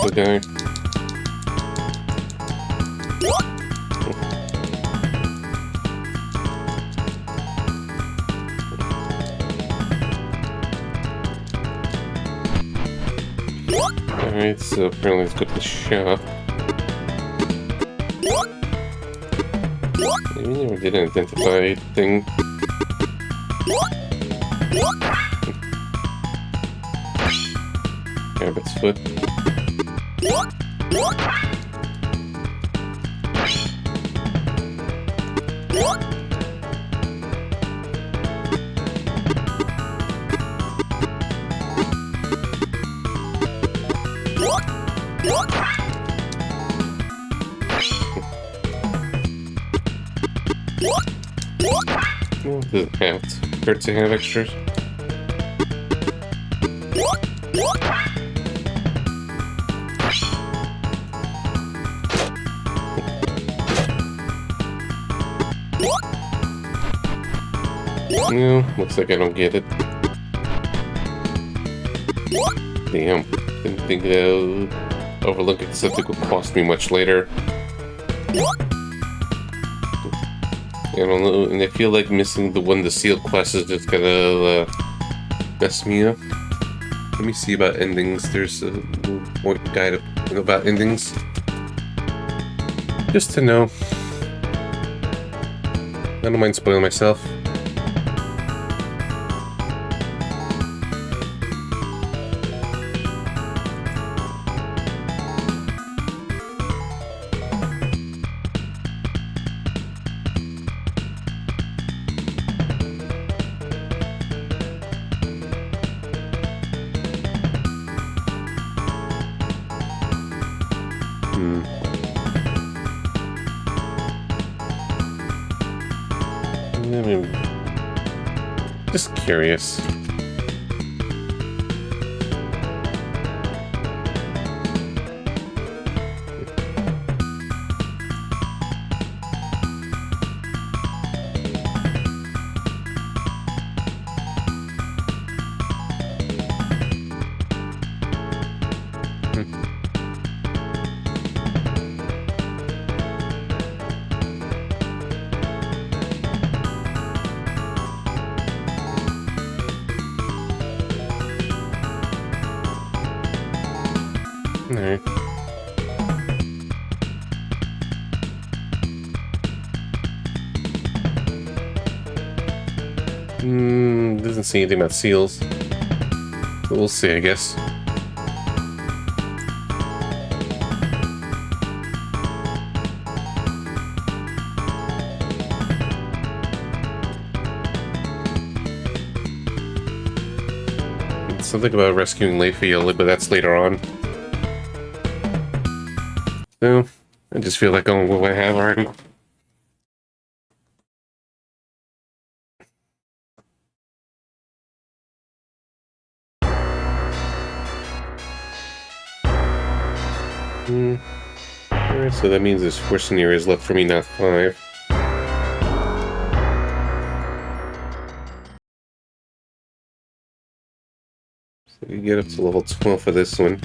the guy. Alright, so apparently let's go to the shop. We never did an identify thing. Rabbit's foot. Well, it doesn't have to. Hurt to have extras. No, looks like I don't get it. Damn, didn't think overlooking something would cost me much later. I don't know, and I feel like missing the sealed quest is just gonna mess me up. Let me see about endings. There's a little guide about endings. Just to know. I don't mind spoiling myself. Just curious. Alright. Doesn't say anything about seals. So we'll see, I guess. Something about rescuing Layfield, but that's later on. So, I just feel like going with what I have already. Alright, so that means there's 4 scenarios left for me, not 5. So we get up to level 12 for this one.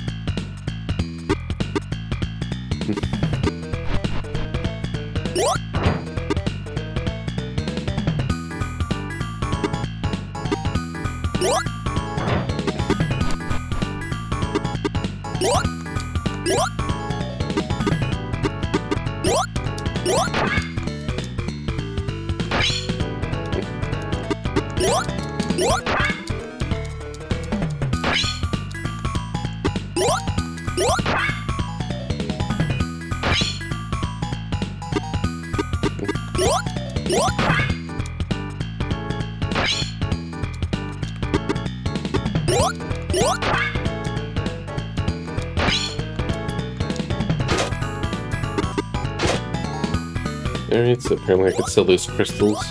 Alright, so apparently I could sell those crystals.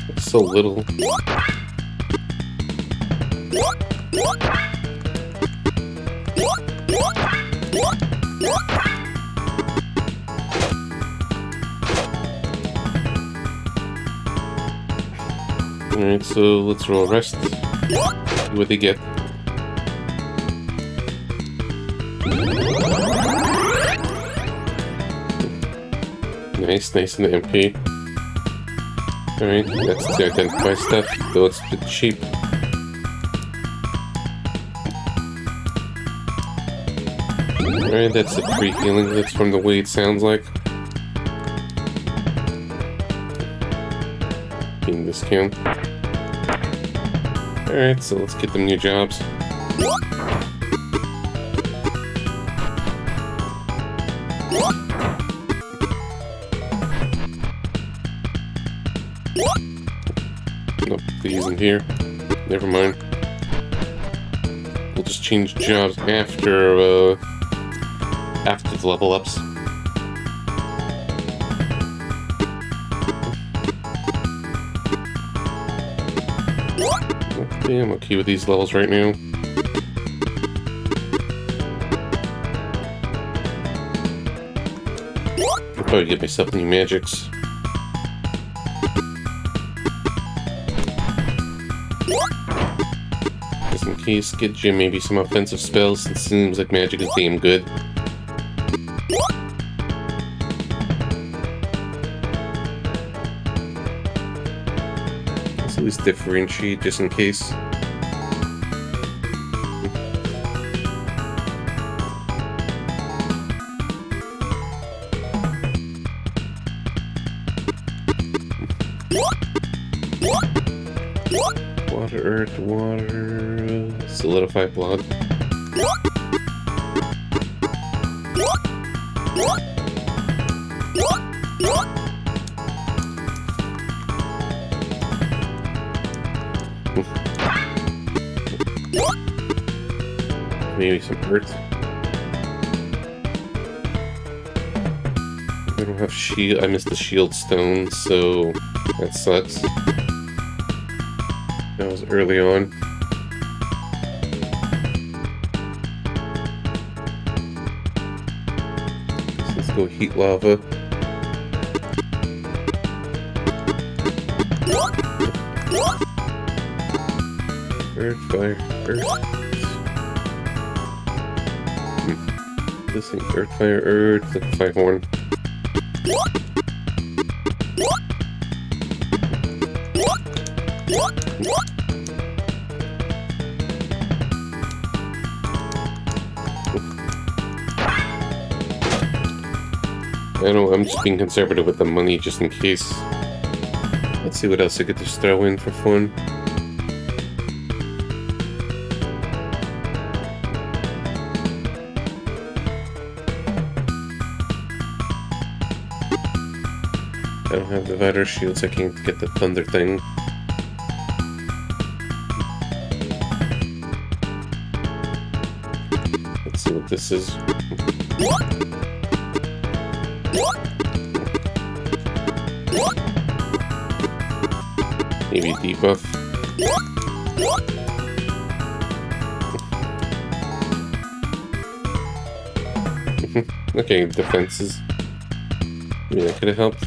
It's so little. Alright, so let's roll rest. See what they get. Nice and empty. Alright, that's to identify stuff, though it's a bit cheap. Alright, that's a free healing. That's from the way it sounds like. Getting discount. Alright, so let's get them new jobs. Nope, these in here. Never mind. We'll just change jobs after the level ups. Okay, I'm okay with these levels right now. I'll probably get myself new magics. Just in case, get Jim maybe some offensive spells. It seems like magic is damn good. Let's at least differentiate just in case. Earth, water, solidify blood. Maybe some earth. I don't have shield. I missed the shield stone, so that sucks. That was early on. So let's go heat lava. Earth, fire, earth. This thing, earth, fire, earth, liquefy horn. I know, I'm just being conservative with the money just in case. Let's see what else I could just throw in for fun. I don't have the Vital Shields, I can't get the Thunder thing. Let's see what this is. Maybe debuff. Okay, defenses. Maybe that could have helped.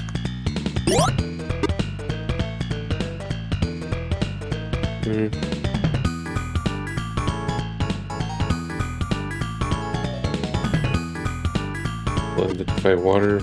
Blood, liquefy water.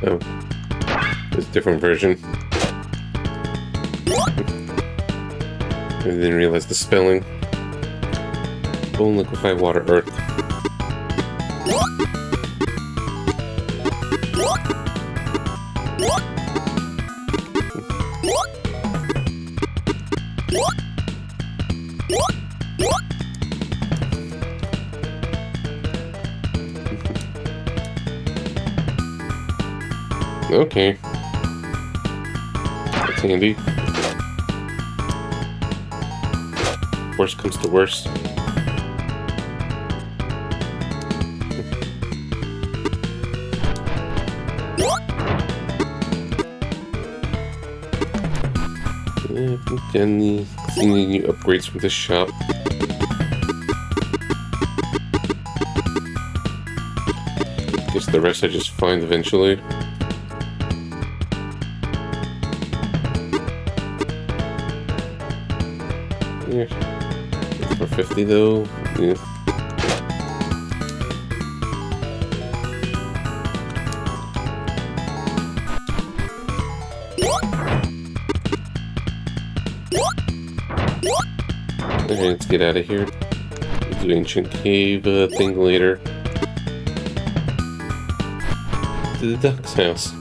Oh, there's a different version. I didn't realize the spelling. Bone, liquefy, water, earth. Okay. That's handy. Worst comes to worst. Any new upgrades from this shop? Guess the rest I just find eventually. Yeah. For 50 though. Yeah. Okay, let's get out of here. We'll do ancient cave thing later. To the duck's house.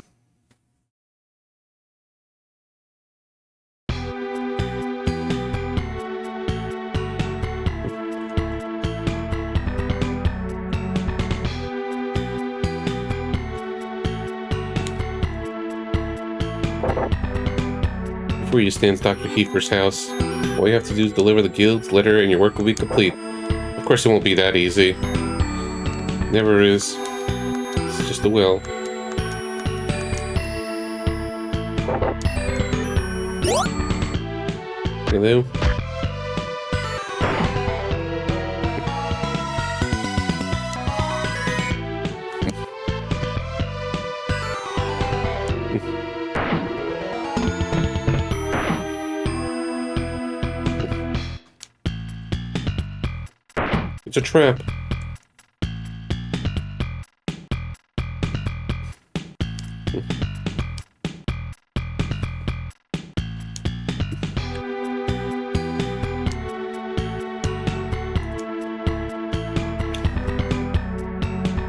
Before you stands Dr. Kiefer's house. All you have to do is deliver the guild's letter and your work will be complete. Of course it won't be that easy. Never is. It's just a will. Hello? It's a trap.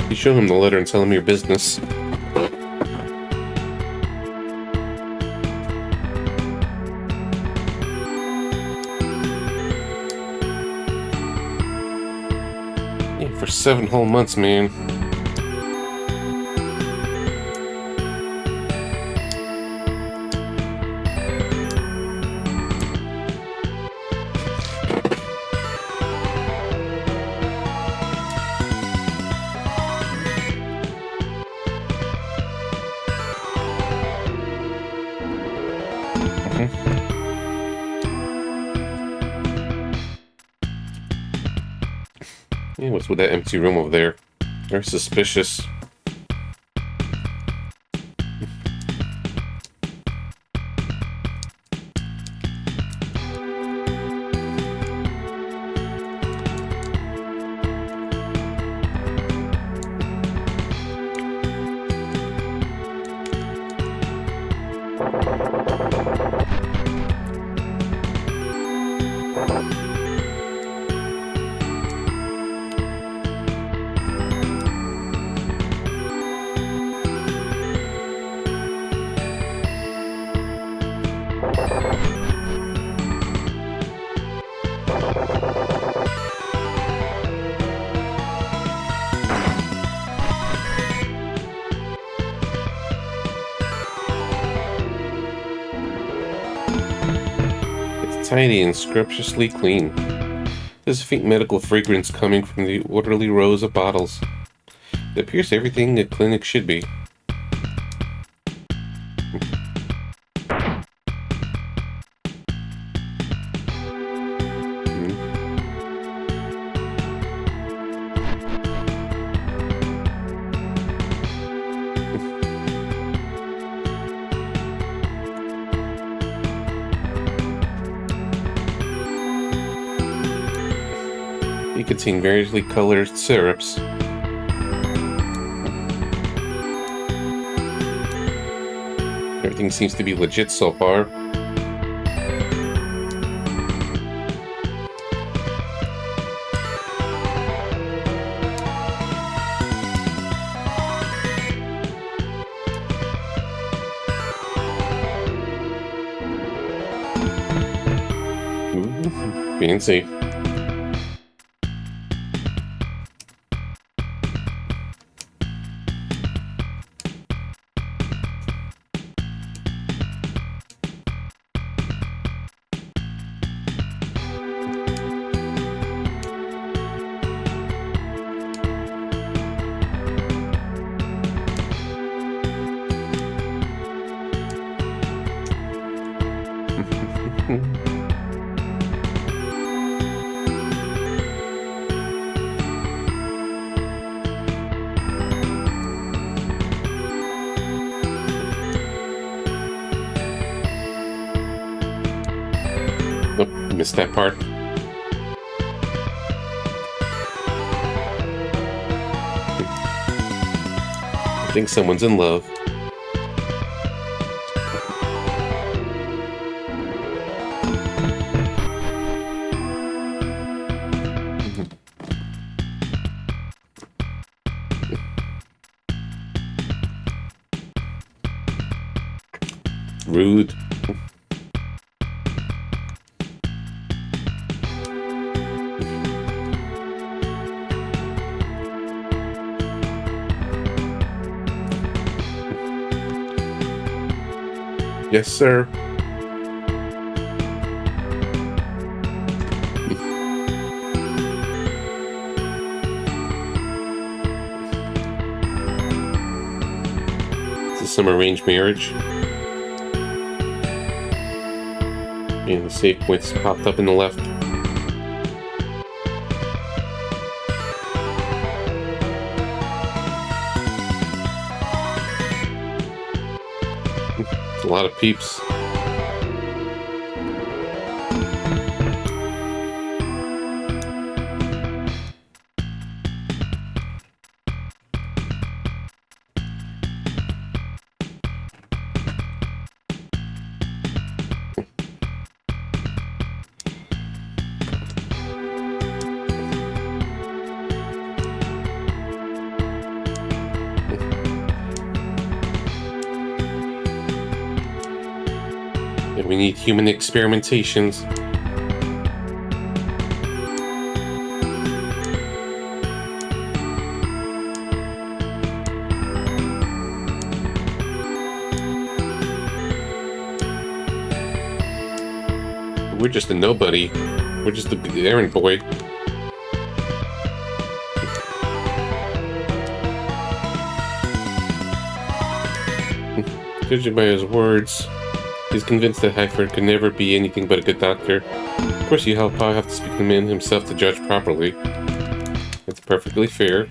You show him the letter and tell him your business. Yeah, for 7 whole months, man. Yeah, what's with that empty room over there? They're suspicious. Tiny and scrumptiously clean. There's a faint medical fragrance coming from the orderly rows of bottles. It appears everything a clinic should be. They contain variously colored syrups. Everything seems to be legit so far. Ooh, fancy. Missed that part. I think someone's in love. Rude. Yes, sir. Is this some arranged marriage? And the save points popped up in the left. A lot of peeps. And we need human experimentations. We're just a nobody. We're just the errand boy. Judging by his words, he's convinced that Hyford could never be anything but a good doctor. Of course, you probably have to speak to the man himself to judge properly. That's perfectly fair.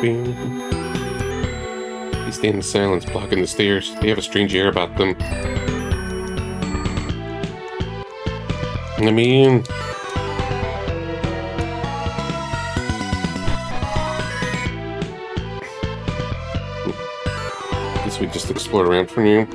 They stand in silence, blocking the stairs. They have a strange air about them. Let me in. Guess we just explore around for you.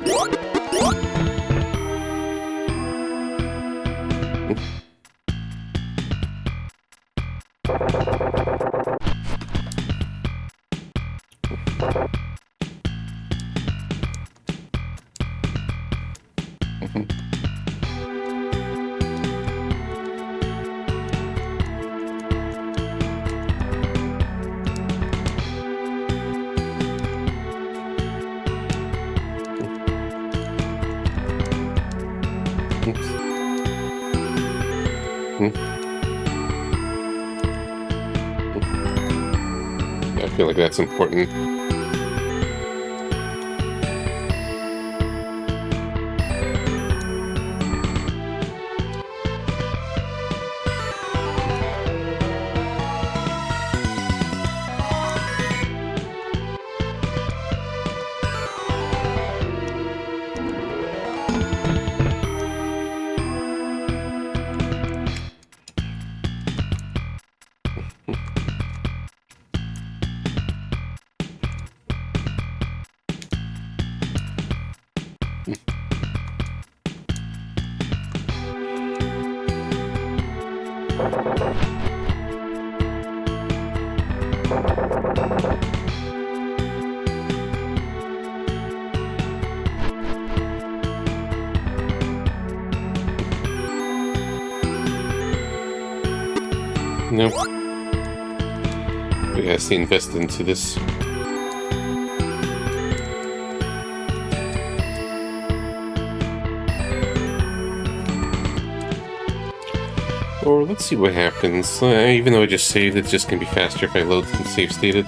I feel like that's important. Nope. We gotta stay invested into this. Or let's see what happens. Even though I just saved, it's just gonna be faster if I load and save stated.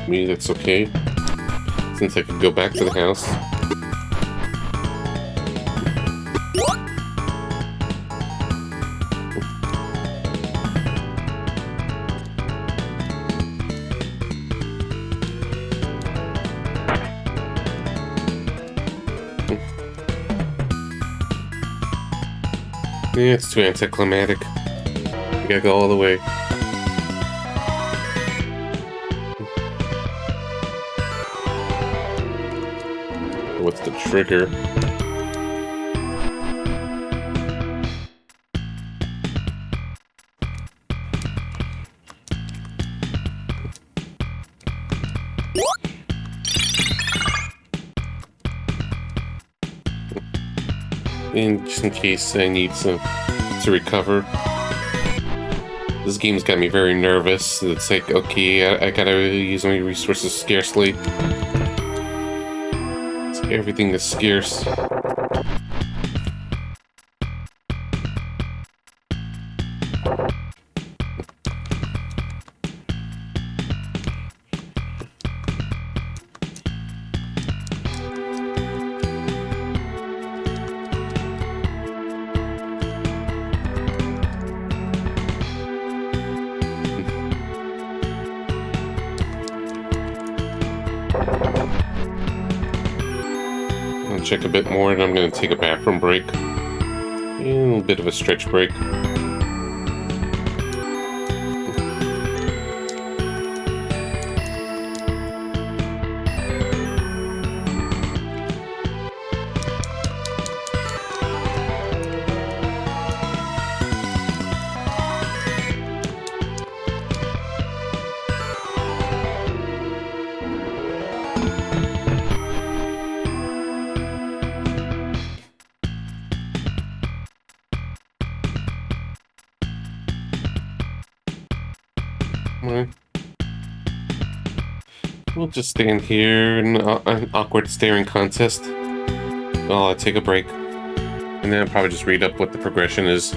Maybe that's okay, since I can go back to the house. Yeah, it's too anticlimactic. I gotta go all the way. What's the trigger? And just in case I need to recover. This game's got me very nervous. It's like, okay, I gotta use my resources scarcely. Everything is scarce. I'll check a bit more and I'm gonna take a bathroom break. And a little bit of a stretch break. Well, we'll just stand here in an awkward staring contest while I take a break. And then I'll probably just read up what the progression is.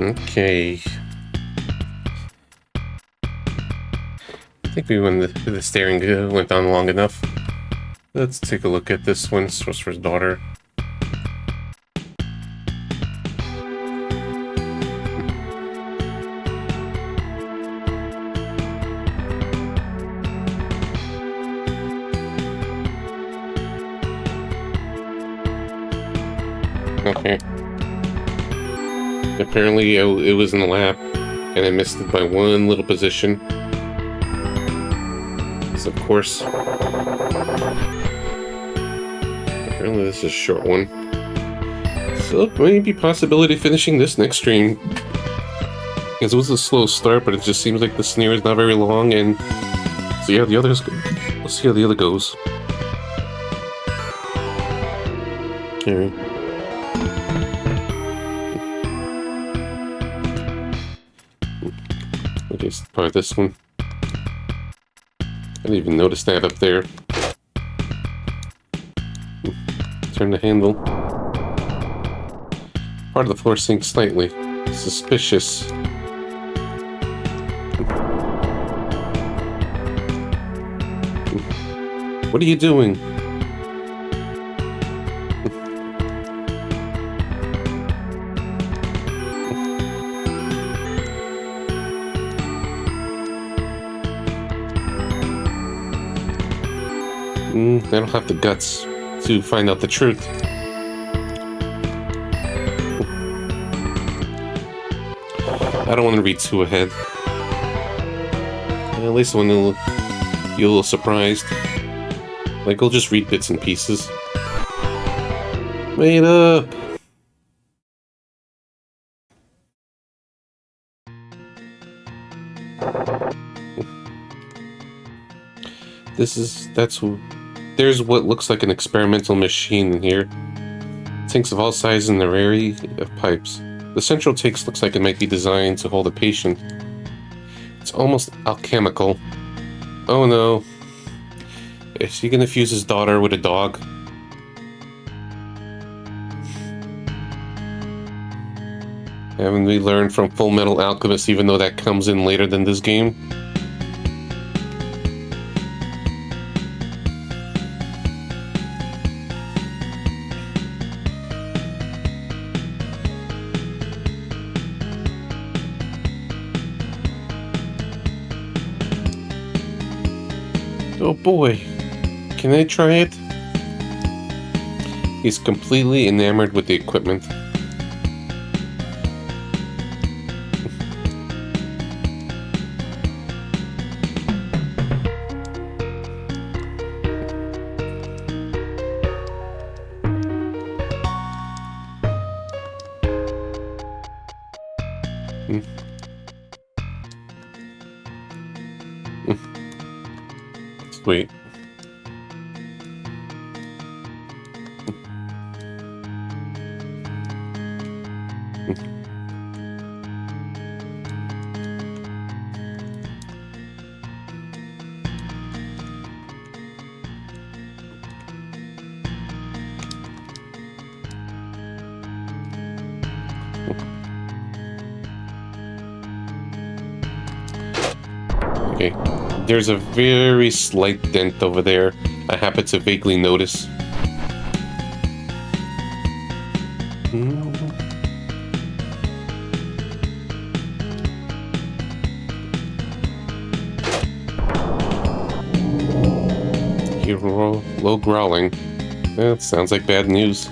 Okay. I think we went the staring went on long enough. Let's take a look at this one. Sorcerer's Daughter. Okay. Apparently it was in the lab, and I missed it by one little position. So of course, apparently this is a short one. So maybe possibility of finishing this next stream. Because it was a slow start, but it just seems like the snare is not very long, and so yeah, the others. Let's see how the other goes. Okay. I guess probably this one. I didn't even notice that up there. Turn the handle. Part of the floor sinks slightly. Suspicious. What are you doing? I don't have the guts to find out the truth. I don't want to read too ahead. At least when you're a little surprised. Like, I'll just read bits and pieces. Wait up! There's what looks like an experimental machine in here. Tanks of all sizes and a variety of pipes. The central tank looks like it might be designed to hold a patient. It's almost alchemical. Oh no. Is he gonna fuse his daughter with a dog? Haven't we learned from Full Metal Alchemist, even though that comes in later than this game? Oh boy, can I try it? He's completely enamored with the equipment. Wait. Okay. There's a very slight dent over there. I happen to vaguely notice. Hear low growling. That sounds like bad news.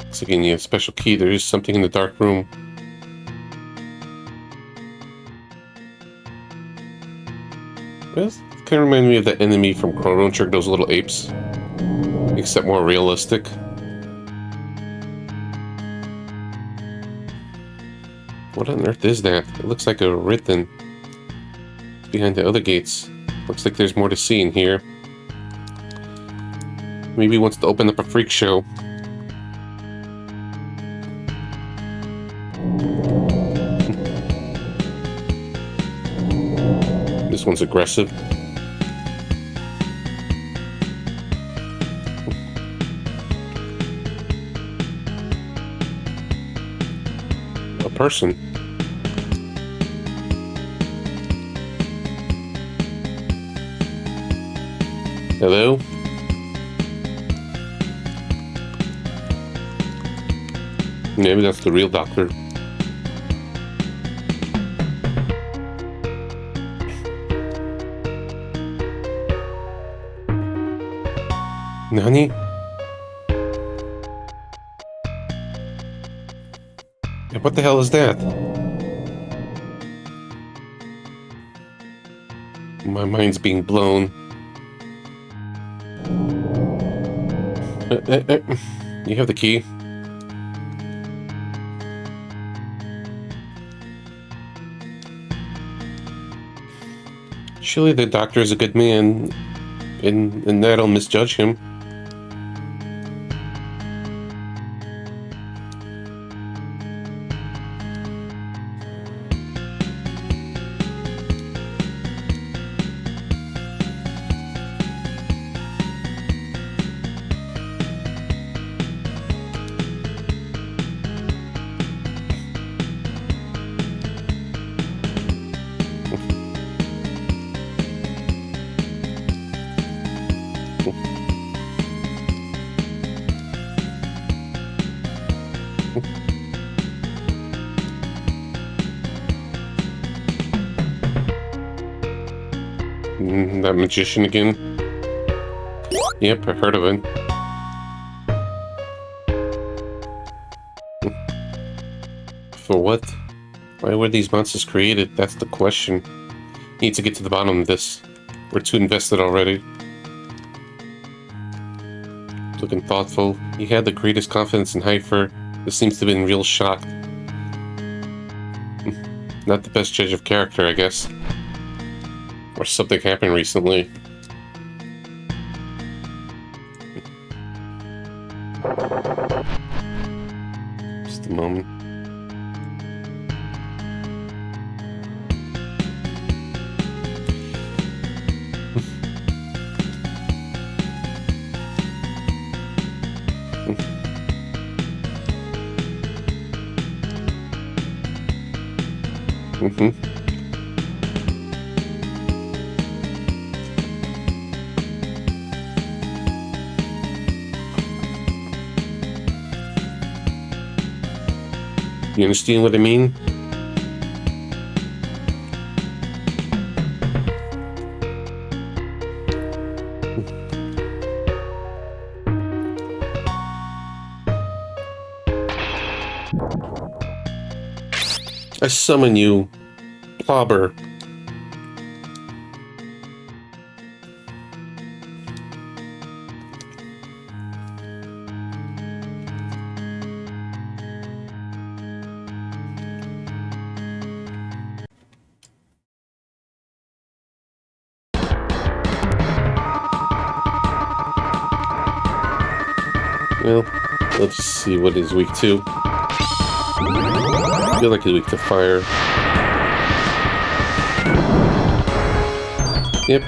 Looks like you need a special key. There is something in the dark room. This kind of reminds me of the enemy from Chrono Trigger, those little apes. Except more realistic. What on earth is that? It looks like a written behind the other gates. Looks like there's more to see in here. Maybe he wants to open up a freak show. This one's aggressive. A person. Hello? Maybe that's the real doctor. Nani? What the hell is that? My mind's being blown. You have the key. Surely the doctor is a good man, and that'll misjudge him. That magician again? Yep, I've heard of it. For what? Why were these monsters created? That's the question. Need to get to the bottom of this. We're too invested already. Looking thoughtful. He had the greatest confidence in Heifer, but seems to have been real shocked. Not the best judge of character, I guess. Or something happened recently. Just a moment. You understand what I mean? I summon you, Plobber. Well, let's see what is weak to. I feel like he's weak to fire. Yep.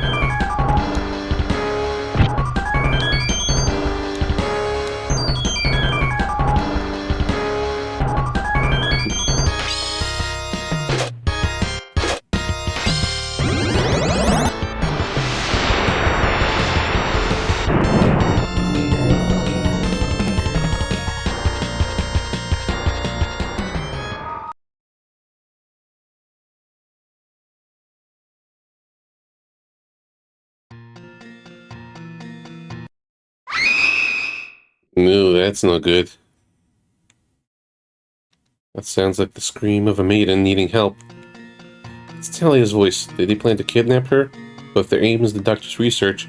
No, that's not good. That sounds like the scream of a maiden needing help. It's Talia's voice. Did they plan to kidnap her? But if their aim is the doctor's research,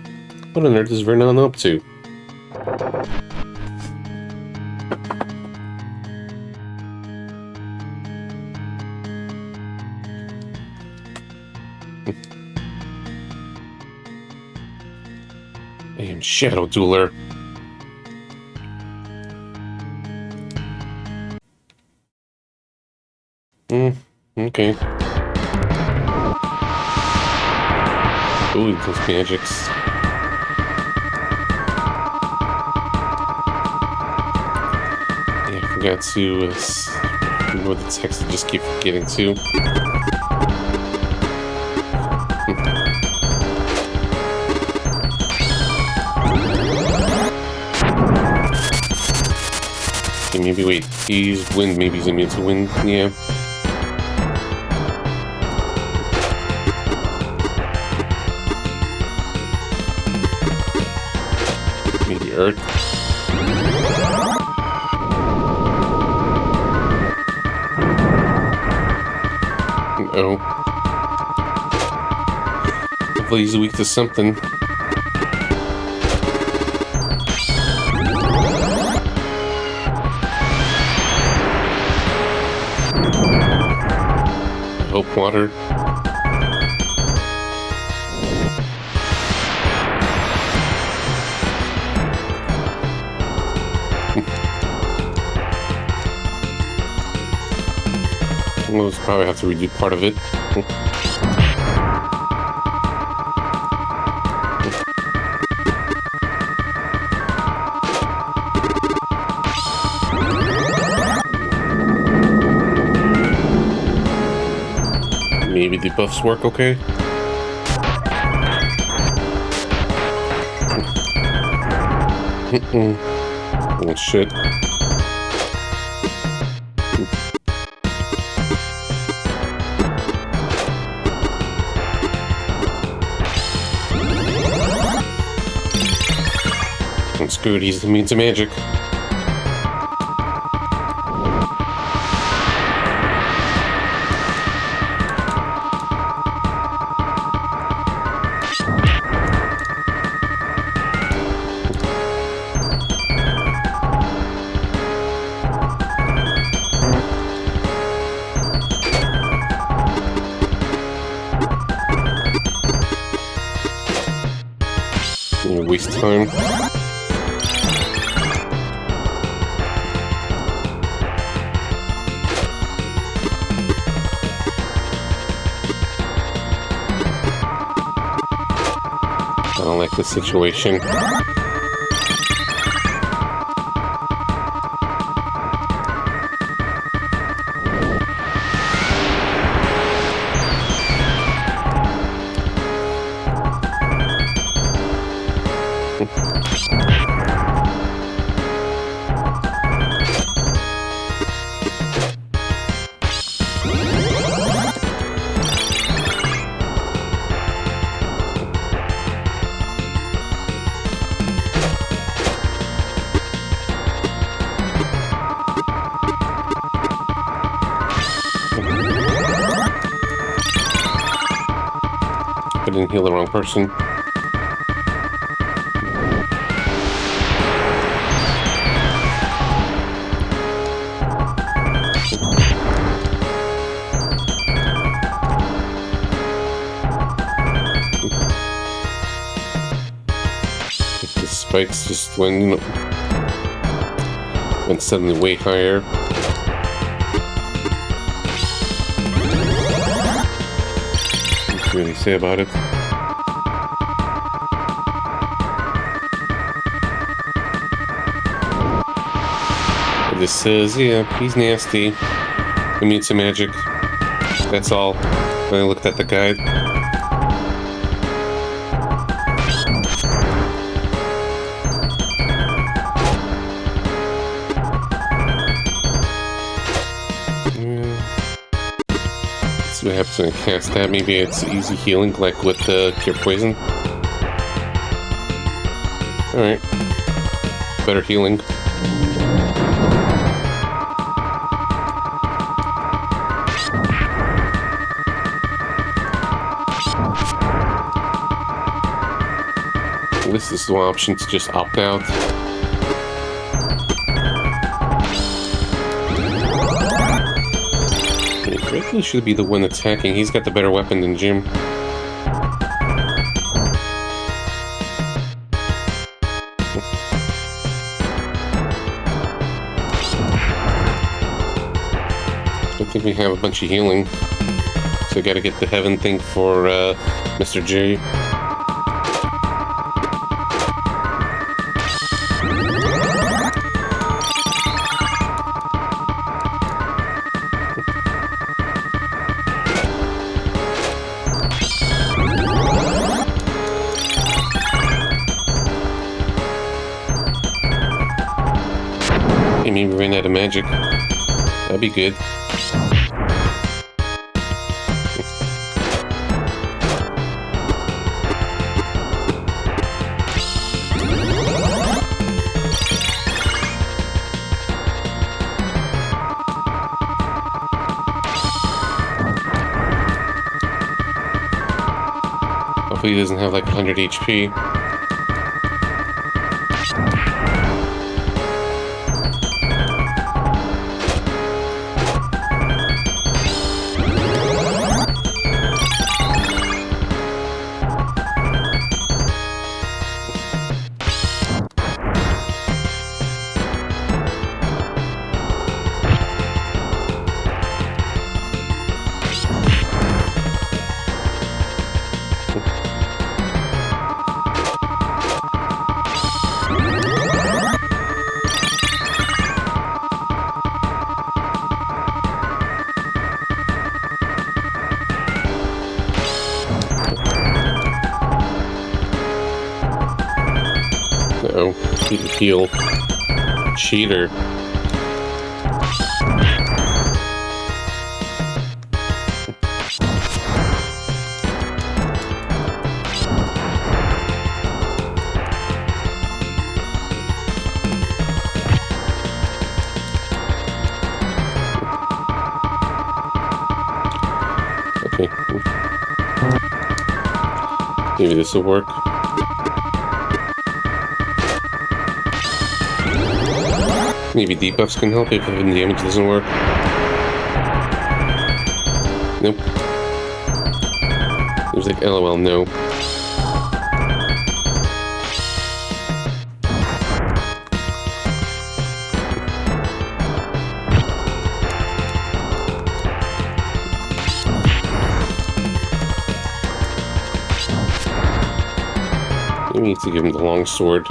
what on earth is Vernon up to? I am Shadow Dueler. Okay. Ooh, those magics. Yeah, I forgot to remember the text. I just keep forgetting to. Okay, maybe wait. He's wind. Maybe he's immune to wind. Yeah. Maybe earth. No. Hopefully he's weak to something. I hope water. We'll probably have to redo part of it. Maybe the buffs work okay. Oh shit. I'm screwed, he's immune to magic. Waste time. I don't like this situation. I didn't heal the wrong person. The spikes just went suddenly way higher. What can you really say about it? It just says, yeah, he's nasty. Immune to magic. That's all. When I looked at the guide. Let's see what happens when I cast that. Maybe it's easy healing, like with the cure poison. Alright. Better healing. This is the option to just opt out. Ridley should be the one attacking. He's got the better weapon than Jim. I think we have a bunch of healing. So I gotta get the heaven thing for Mr. J. Hey, maybe we ran out of magic. That'd be good. Hopefully he doesn't have like 100 HP. Uh-oh, he can heal. Cheater. Okay. Maybe this will work. Maybe debuffs can help if even damage doesn't work. Nope. It was like, LOL, no. Maybe need to give him the long sword.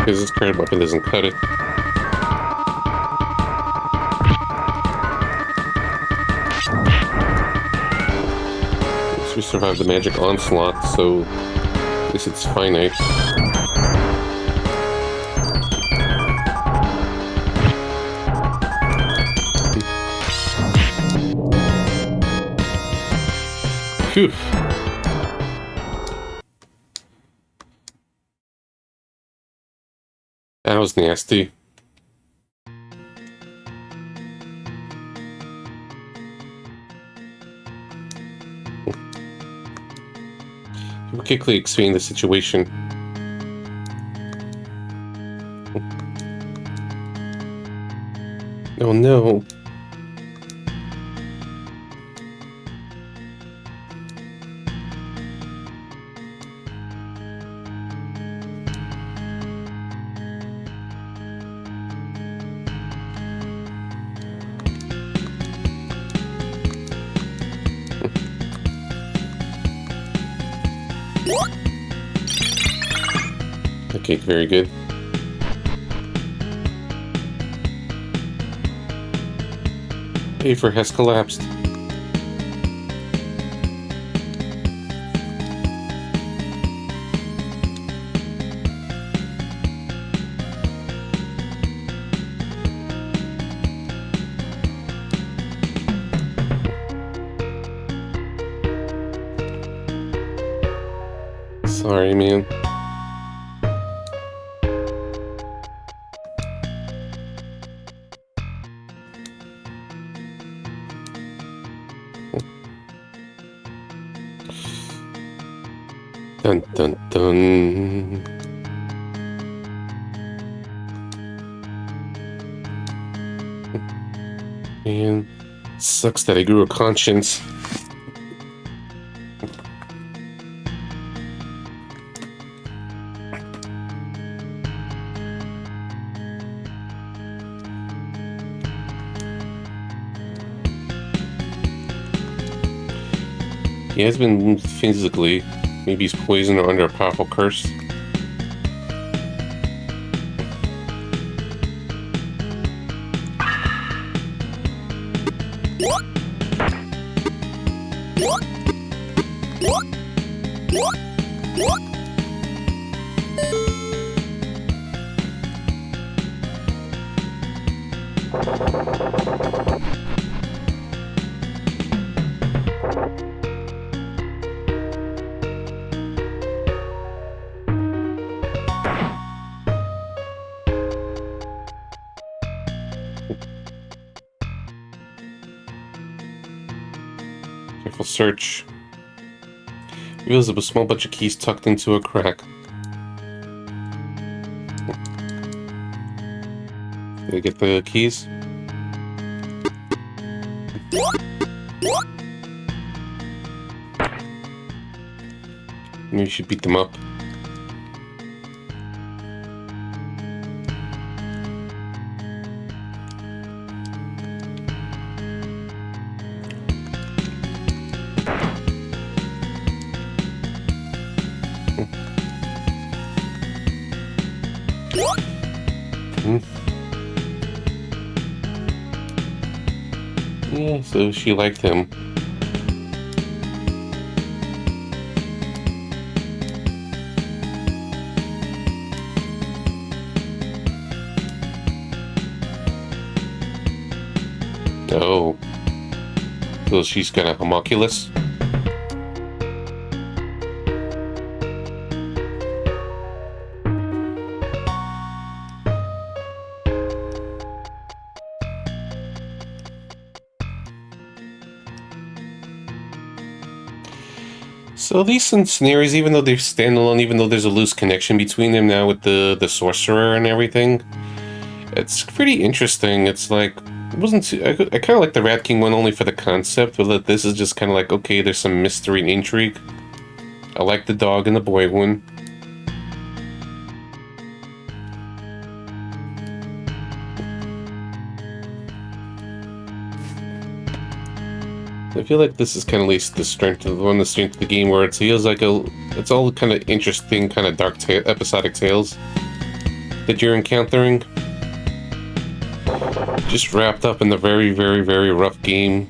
Because this current weapon doesn't cut it. At least we survived the magic onslaught, so at least it's finite. Phew. That was nasty. We'll quickly explain the situation. Oh no. Okay, very good. Aether has collapsed. Sorry, man. Dun dun dun. Man, sucks that I grew a conscience. He has been wounded physically. Maybe he's poisoned or under a powerful curse. Careful search. Reveals a small bunch of keys tucked into a crack. Did I get the keys? Maybe you should beat them up. Yeah, so she liked him. Oh. So she's kind of homunculus? So these scenarios, even though they're standalone, even though there's a loose connection between them now with the sorcerer and everything, it's pretty interesting. It's like, it wasn't too, I kind of like the Rat King one only for the concept, but this is just kind of like, okay, there's some mystery and intrigue. I like the dog and the boy one. I feel like this is kind of at least the strength of the game, where it feels like it's all kind of interesting, kind of dark episodic tales that you're encountering, just wrapped up in the very, very, very rough game.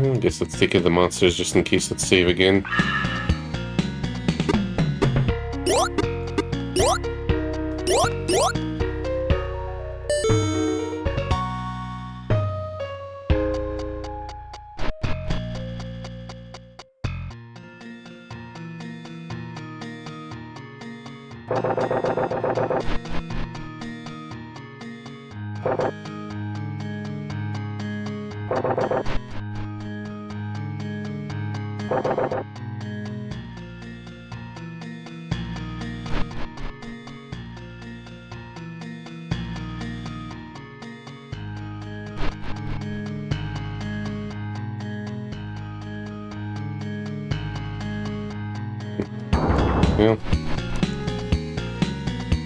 I guess let's take care of the monsters just in case. Let's save again. Yeah.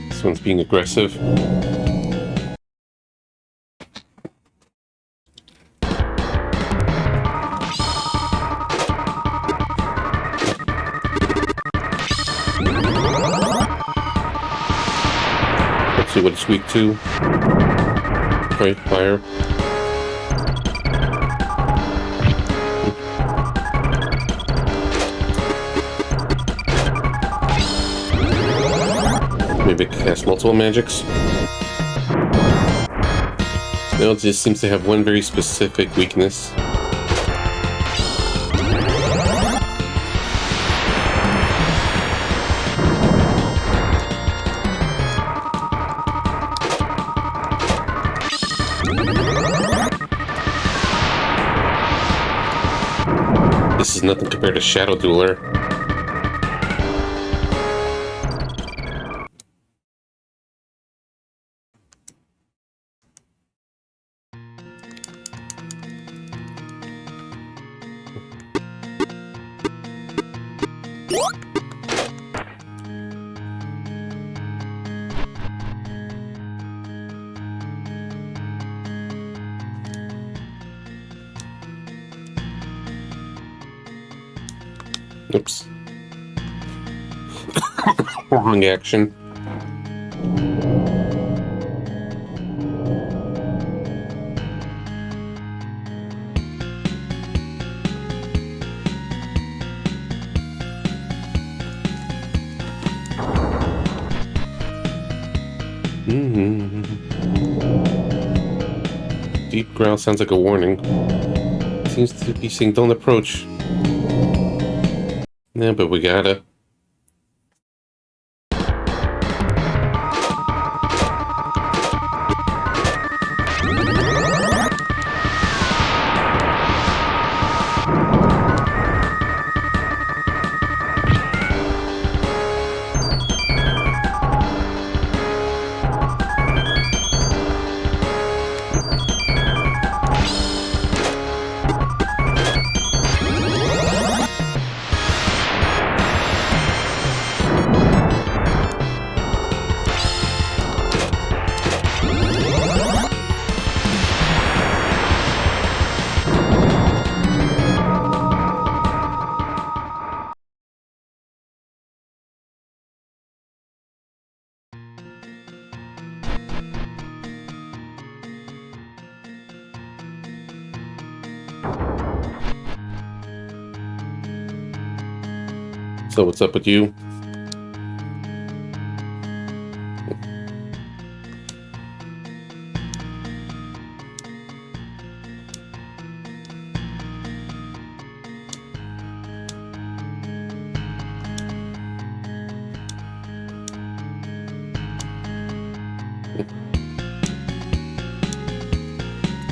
This one's being aggressive. Let's see what it's weak to. Right, fire. Maybe it cast multiple magics. No, it just seems to have one very specific weakness. This is nothing compared to Shadow Dueler. Oops. Wrong action. Deep growl sounds like a warning. Seems to be saying don't approach. Yeah, but we gotta. So what's up with you?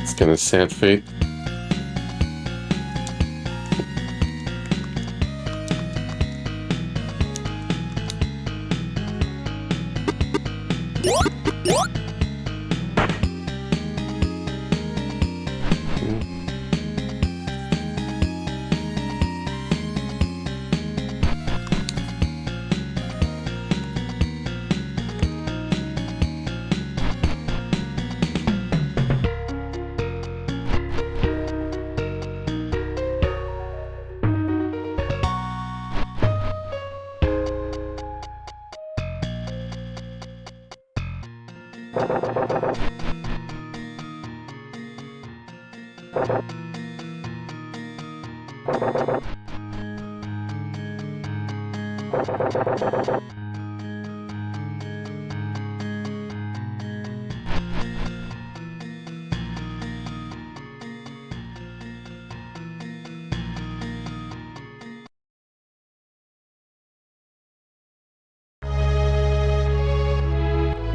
It's kind of sad fate.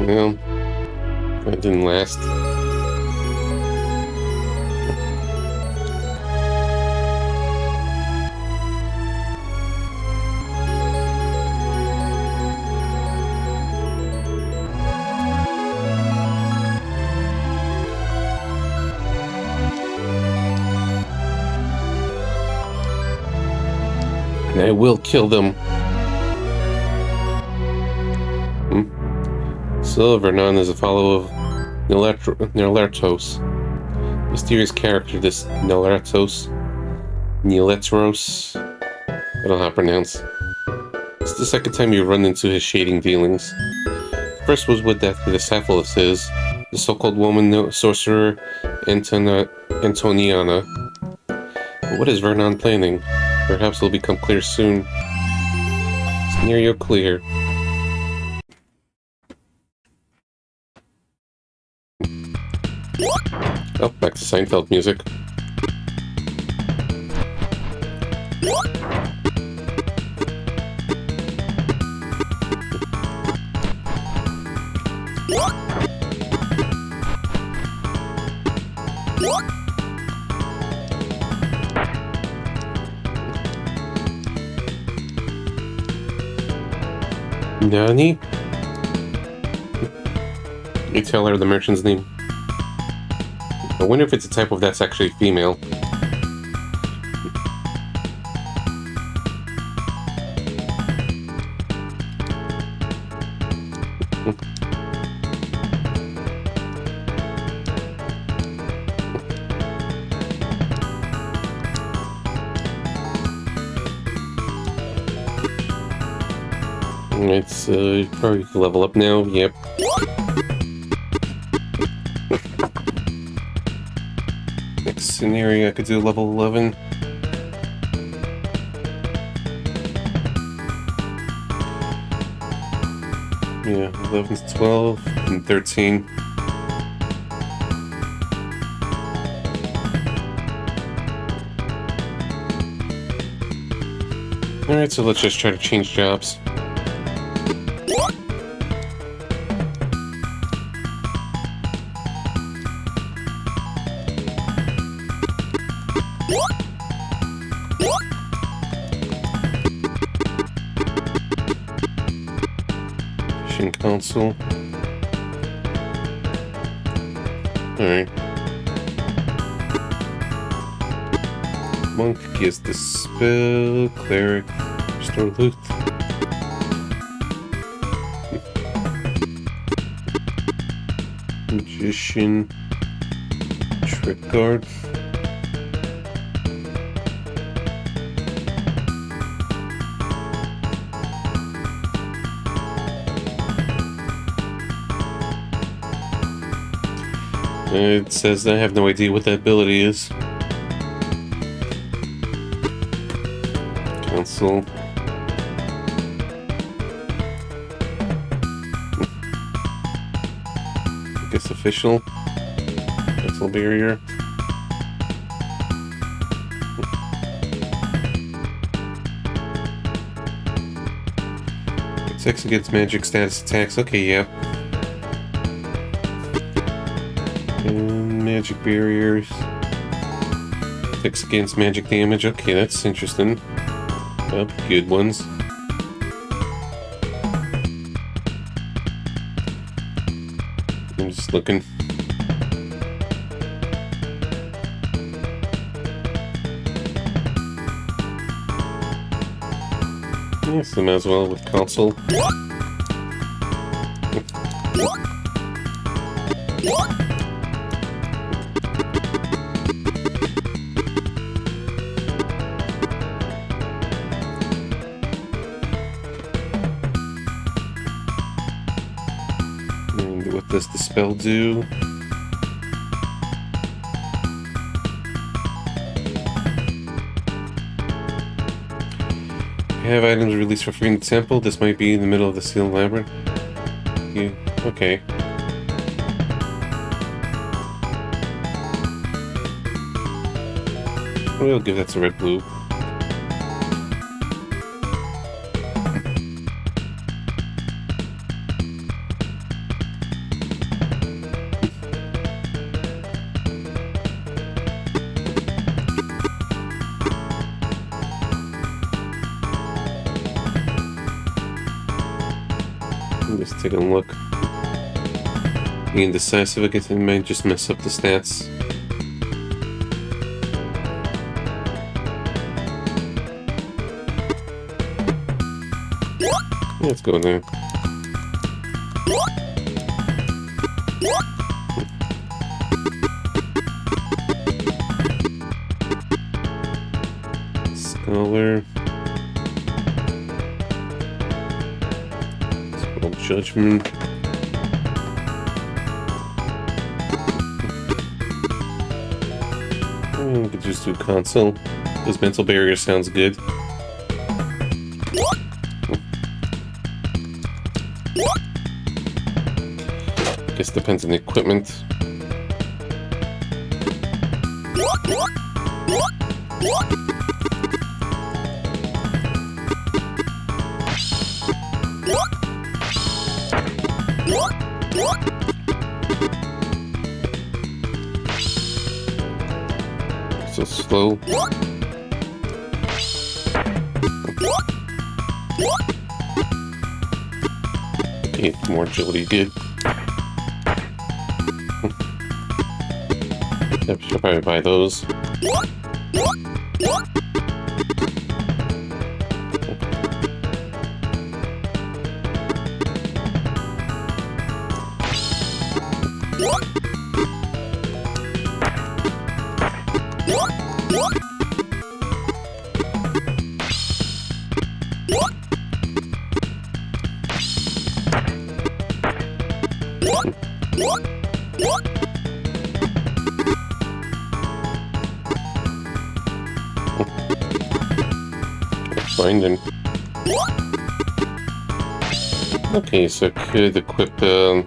Well, that didn't last. And I will kill them. So Vernon is a follower of Nelertos. Mysterious character, this Nelertos. Neletros. I don't know how to pronounce. It's the second time you run into his shading dealings. First was with that Disciple of his, the so-called woman sorcerer Antoniana. But what is Vernon planning? Perhaps it'll become clear soon. Scenario clear. Oh, back to Seinfeld music. Nani? You tell her the merchant's name. I wonder if it's a type of that's actually female. It's probably level up now. Yep. Next scenario, I could do level 11. Yeah, 11 to 12 and 13. Alright, so let's just try to change jobs. Mission console. Alright. Monk gets the spell. Cleric. Restore loot. Magician. Trick guard. It says I have no idea what that ability is. Council. I guess official. Council barrier. Protects against magic status attacks. Okay, yeah. And magic barriers. Protects against magic damage. Okay, that's interesting. Oh, good ones. I'm just looking. Yes, I might as well with console. And what does the spell do? Have items released for free in the temple. This might be in the middle of the sealed labyrinth. Yeah, okay. We'll give that to red blue. Just take a look. Indecisive, I guess it might just mess up the stats. Let's go there. Scholar. Judgment. We could just do console. This mental barrier sounds good. Guess depends on the equipment. So slow. Okay, more agility, good. Yep, should probably buy those. Find him. Okay, so I could equip buckler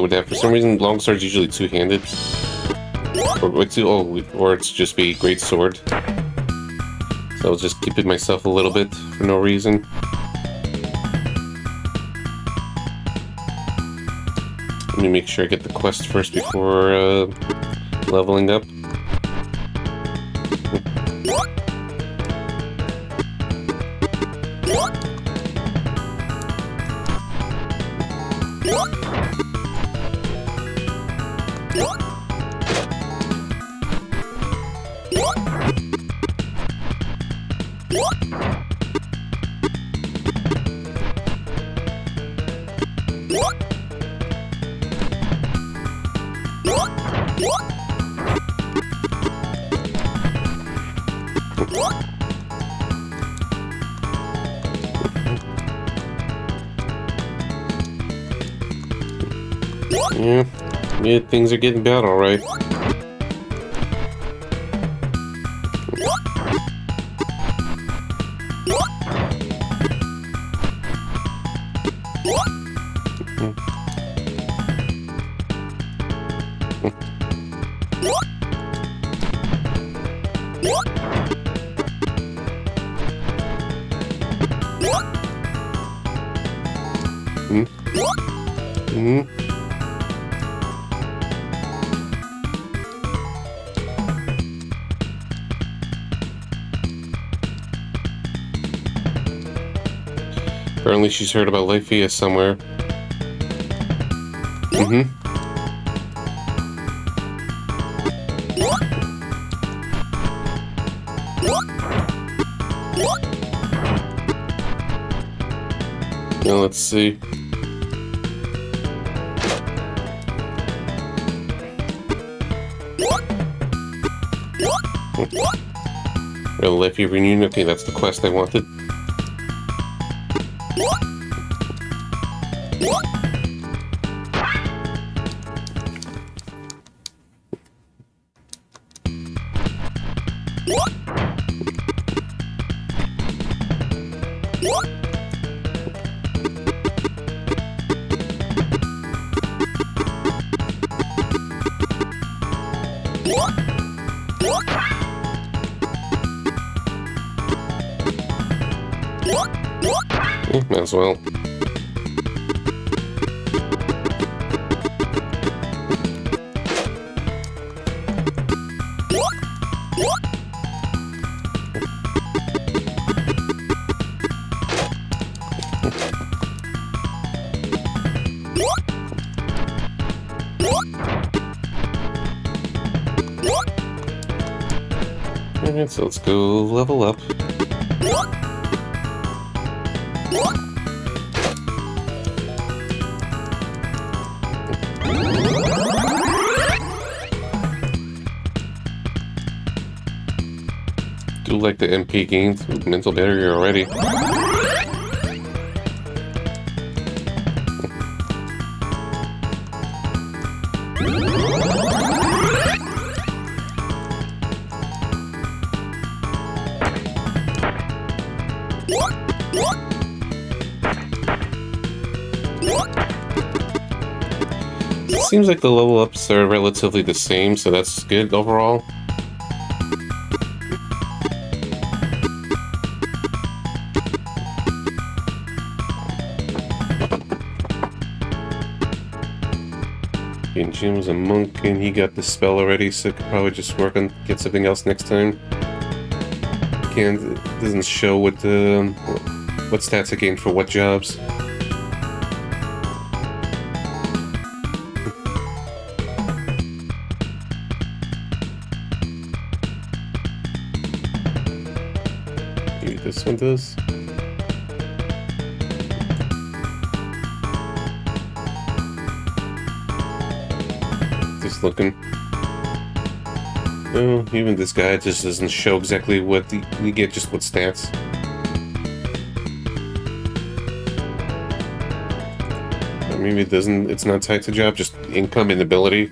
with that. For some reason, longsword's usually two-handed. Or it's just be great sword. So I'll just keep it myself a little bit for no reason. Let me make sure I get the quest first before leveling up. Yeah, things are getting bad, alright. Apparently she's heard about Lafayette somewhere. Now let's see. Lafayette reunion. Okay, that's the quest I wanted. Might as well. Alright, so let's go level up. Do like the MP gains with mental barrier already. Seems like the level ups are relatively the same, so that's good overall. And Jim was a monk and he got the spell already, so could probably just work on get something else next time. It doesn't show what stats it gained for what jobs. Maybe this one does. Just looking. Oh, even this guy just doesn't show exactly what you get, just what stats. Maybe it doesn't. It's not tied to job, just income and ability.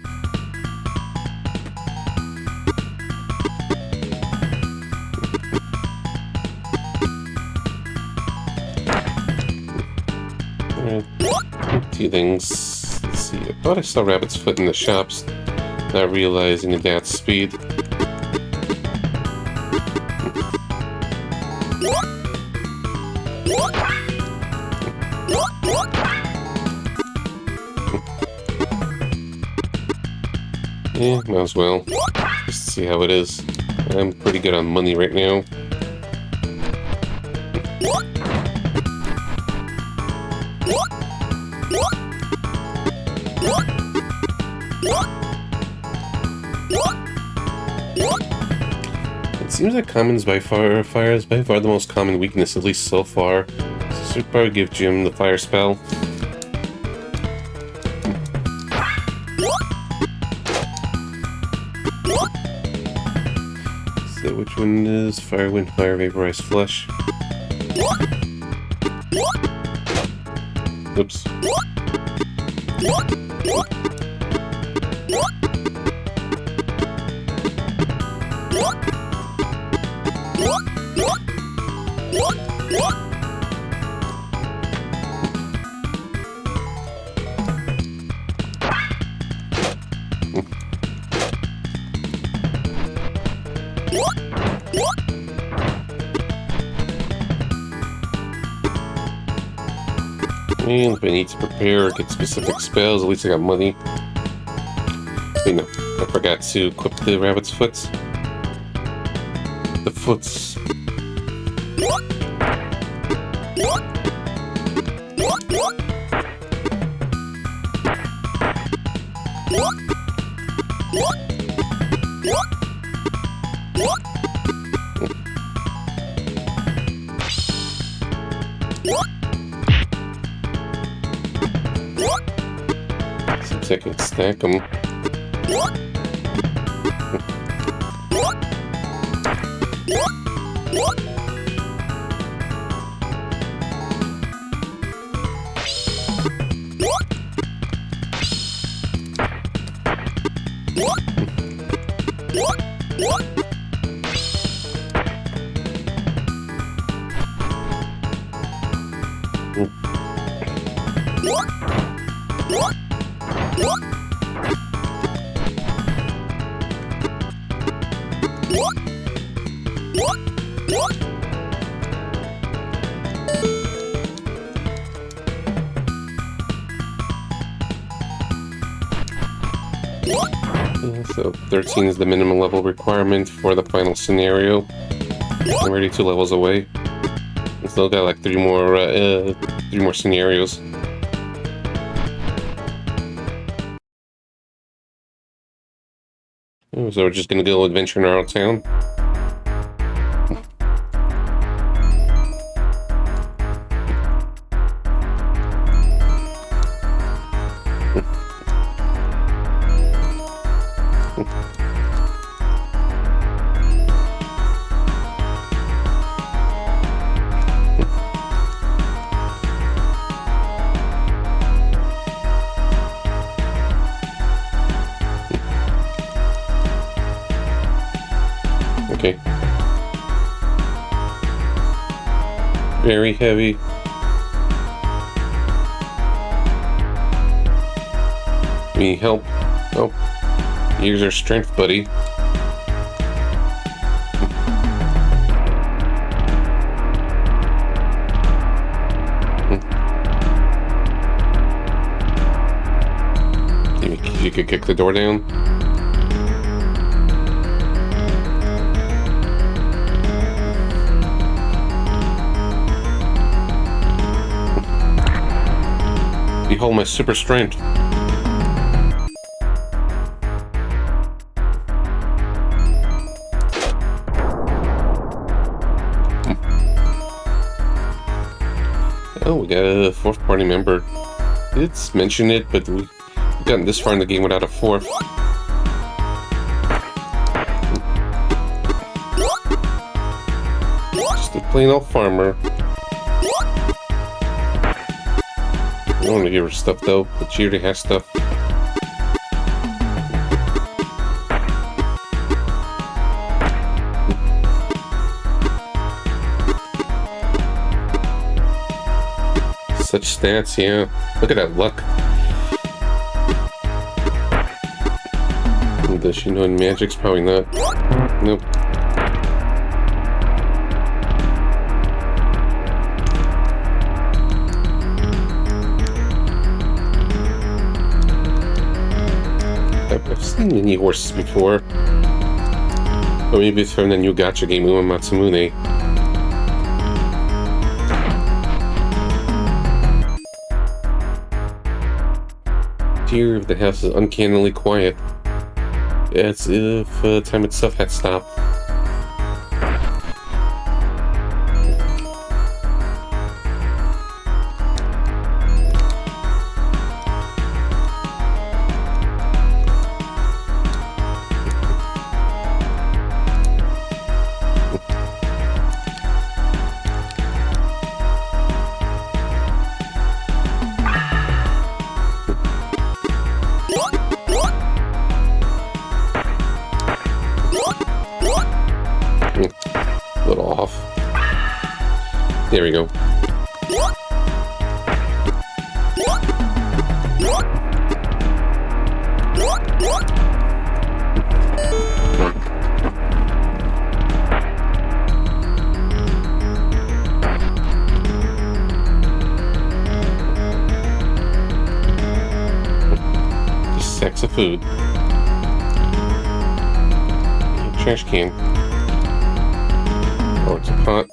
Alright, a few things. Let's see. I thought I saw Rabbit's foot in the shops, not realizing that speed. Yeah, might as well. Just see how it is. I'm pretty good on money right now. It seems like commons by far, fire is by far the most common weakness, at least so far. So should probably give Jim the fire spell. So which one is fire, wind, fire, vaporized flesh? Oops. And if I need to prepare or get specific spells, at least I got money. Wait, no, I forgot to equip the rabbit's foots. The foots. Seems I can stack them. So 13 is the minimum level requirement for the final scenario. I'm already 2 levels away. I still got like 3 more scenarios. Oh, so we're just gonna go adventuring around town. Okay. Very heavy. Need help? Oh. Use your strength, buddy. You could kick the door down. Behold my super strength. Oh, we got a 4th party member. It's mentioned it, but we've gotten this far in the game without a 4th. Just a plain old farmer. don't want to give her stuff though, but she already has stuff. Such stats, yeah. Look at that luck. Does she know in magics? Probably not. Nope. I've seen mini horses before. Or maybe it's from the new gacha game, Uma Matsumune. Here, the house is uncannily quiet. As if time itself had stopped. A little off. There we go. Just sacks of food. Trash can. Oh, it's a pot.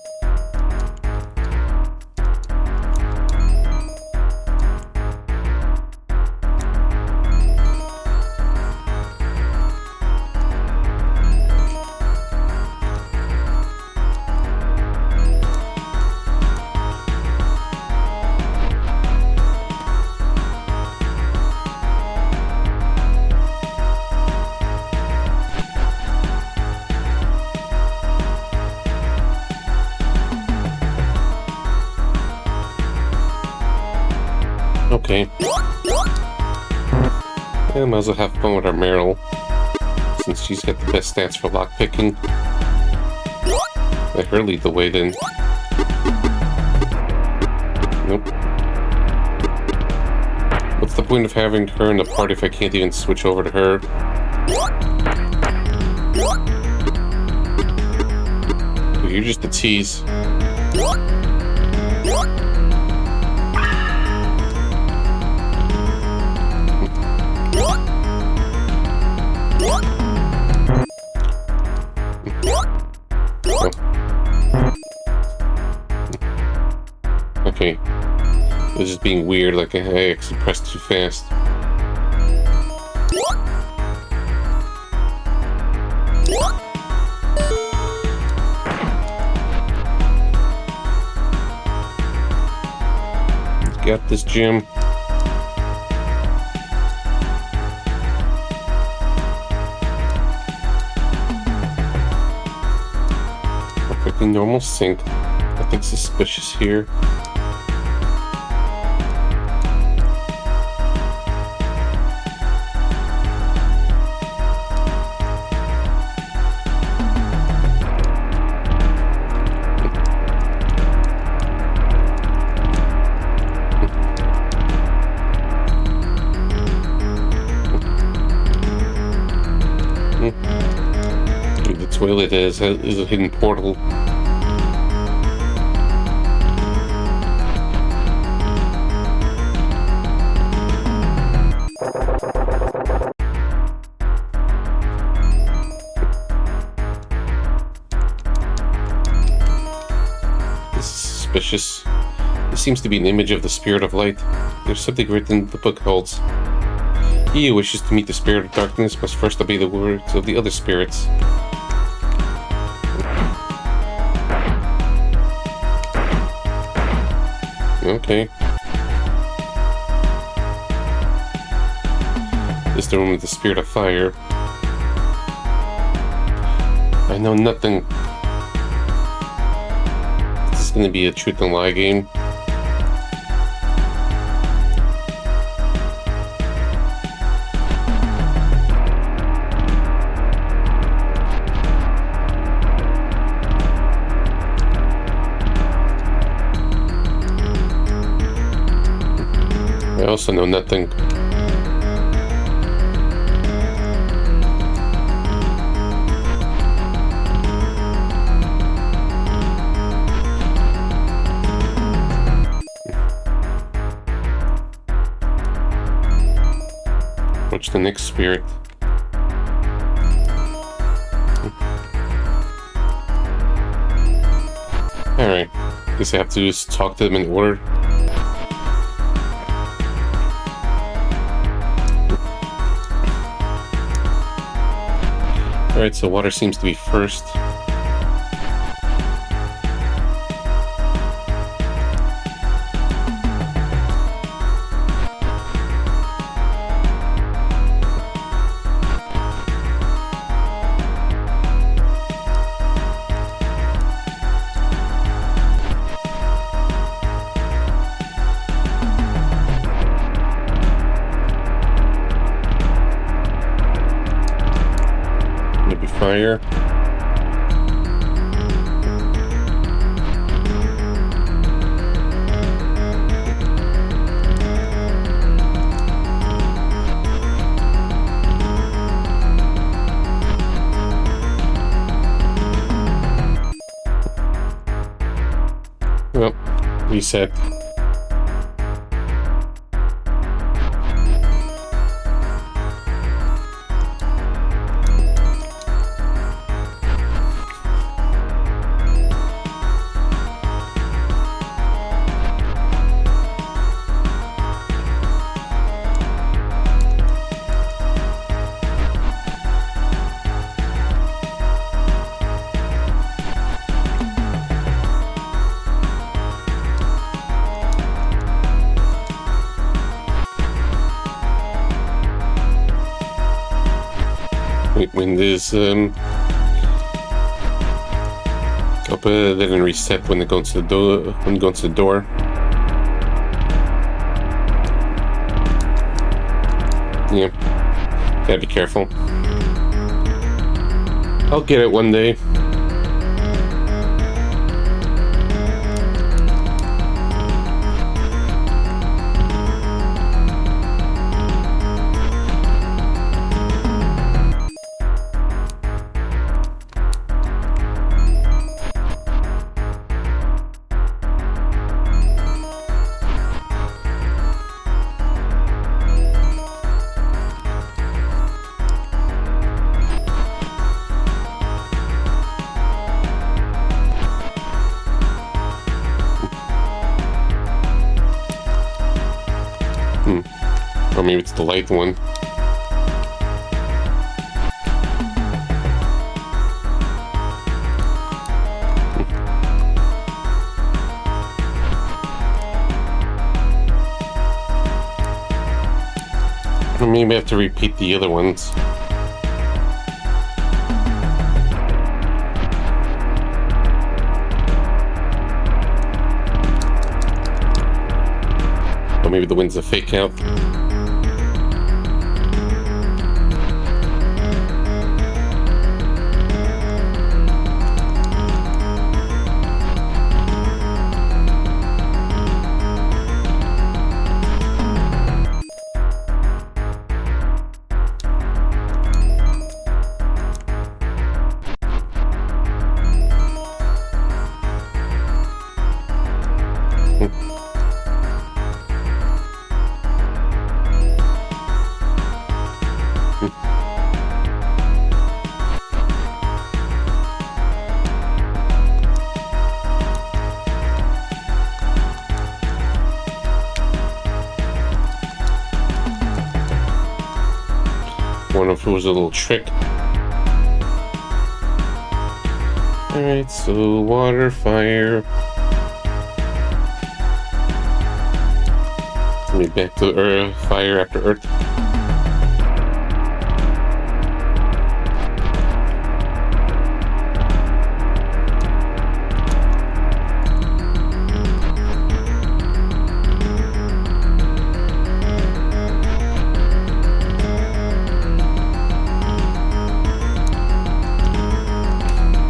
Okay. Yeah, might as well have fun with our Meryl, since she's got the best stats for lockpicking. Let her lead the way then. Nope. What's the point of having her in the party if I can't even switch over to her? You're just a tease. Okay. This is being weird, like I actually pressed too fast. Got this gym. Perfectly normal sink. Nothing suspicious here. The toilet is a hidden portal. This is suspicious. This seems to be an image of the spirit of light. There's something written the book holds. He who wishes to meet the spirit of darkness must first obey the words of the other spirits. Okay. This is the room with the spirit of fire. I know nothing. This is going to be a truth and lie game. also know nothing. What's the next spirit? Alright. Guess I have to just talk to them in order. Alright, so water seems to be first. Maybe fire. Well, reset. When there's they're gonna reset when they go into the door. When you go into the door. Yeah, gotta be careful. I'll get it one day. Or maybe it's the light one. Or maybe I have to repeat the other ones. Or maybe the wind's a fake out. Wonder if it was a little trick. Alright, so water, fire. Maybe back to earth, fire after earth.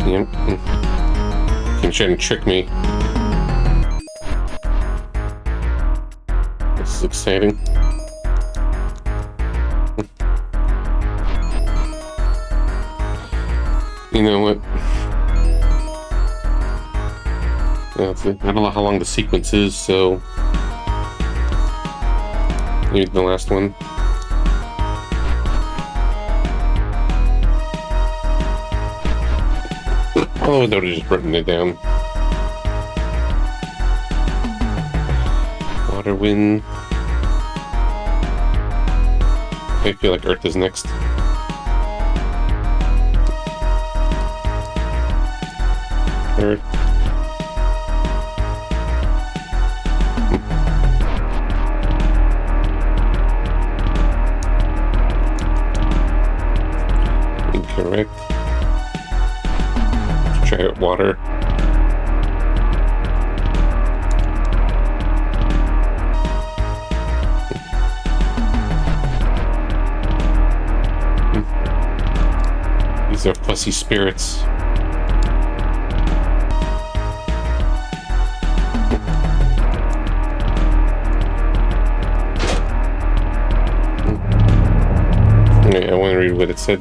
Yep. Keep trying to trick me. This is exciting. You know what? I don't know how long the sequence is, so maybe the last one. Oh, they would have just written it down. Water, wind. I feel like Earth is next. Earth. Incorrect. Let's try it. Water. These are fussy spirits. Okay, I want to read what it said.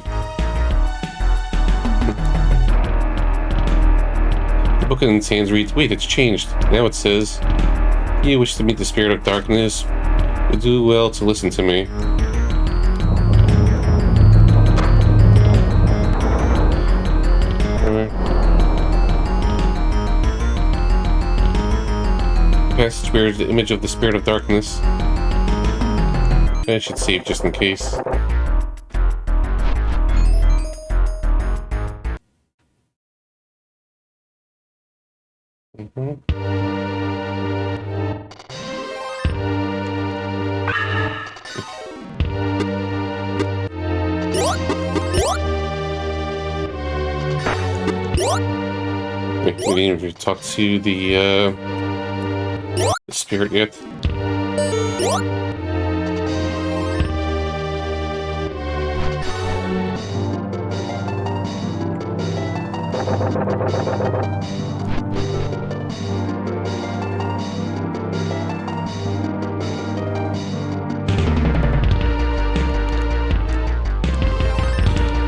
The book in its hands reads, wait, it's changed. Now it says, you wish to meet the spirit of darkness, would do well to listen to me. Passage bears the image of the spirit of darkness. I should save just in case. We didn't even talk to the spirit yet.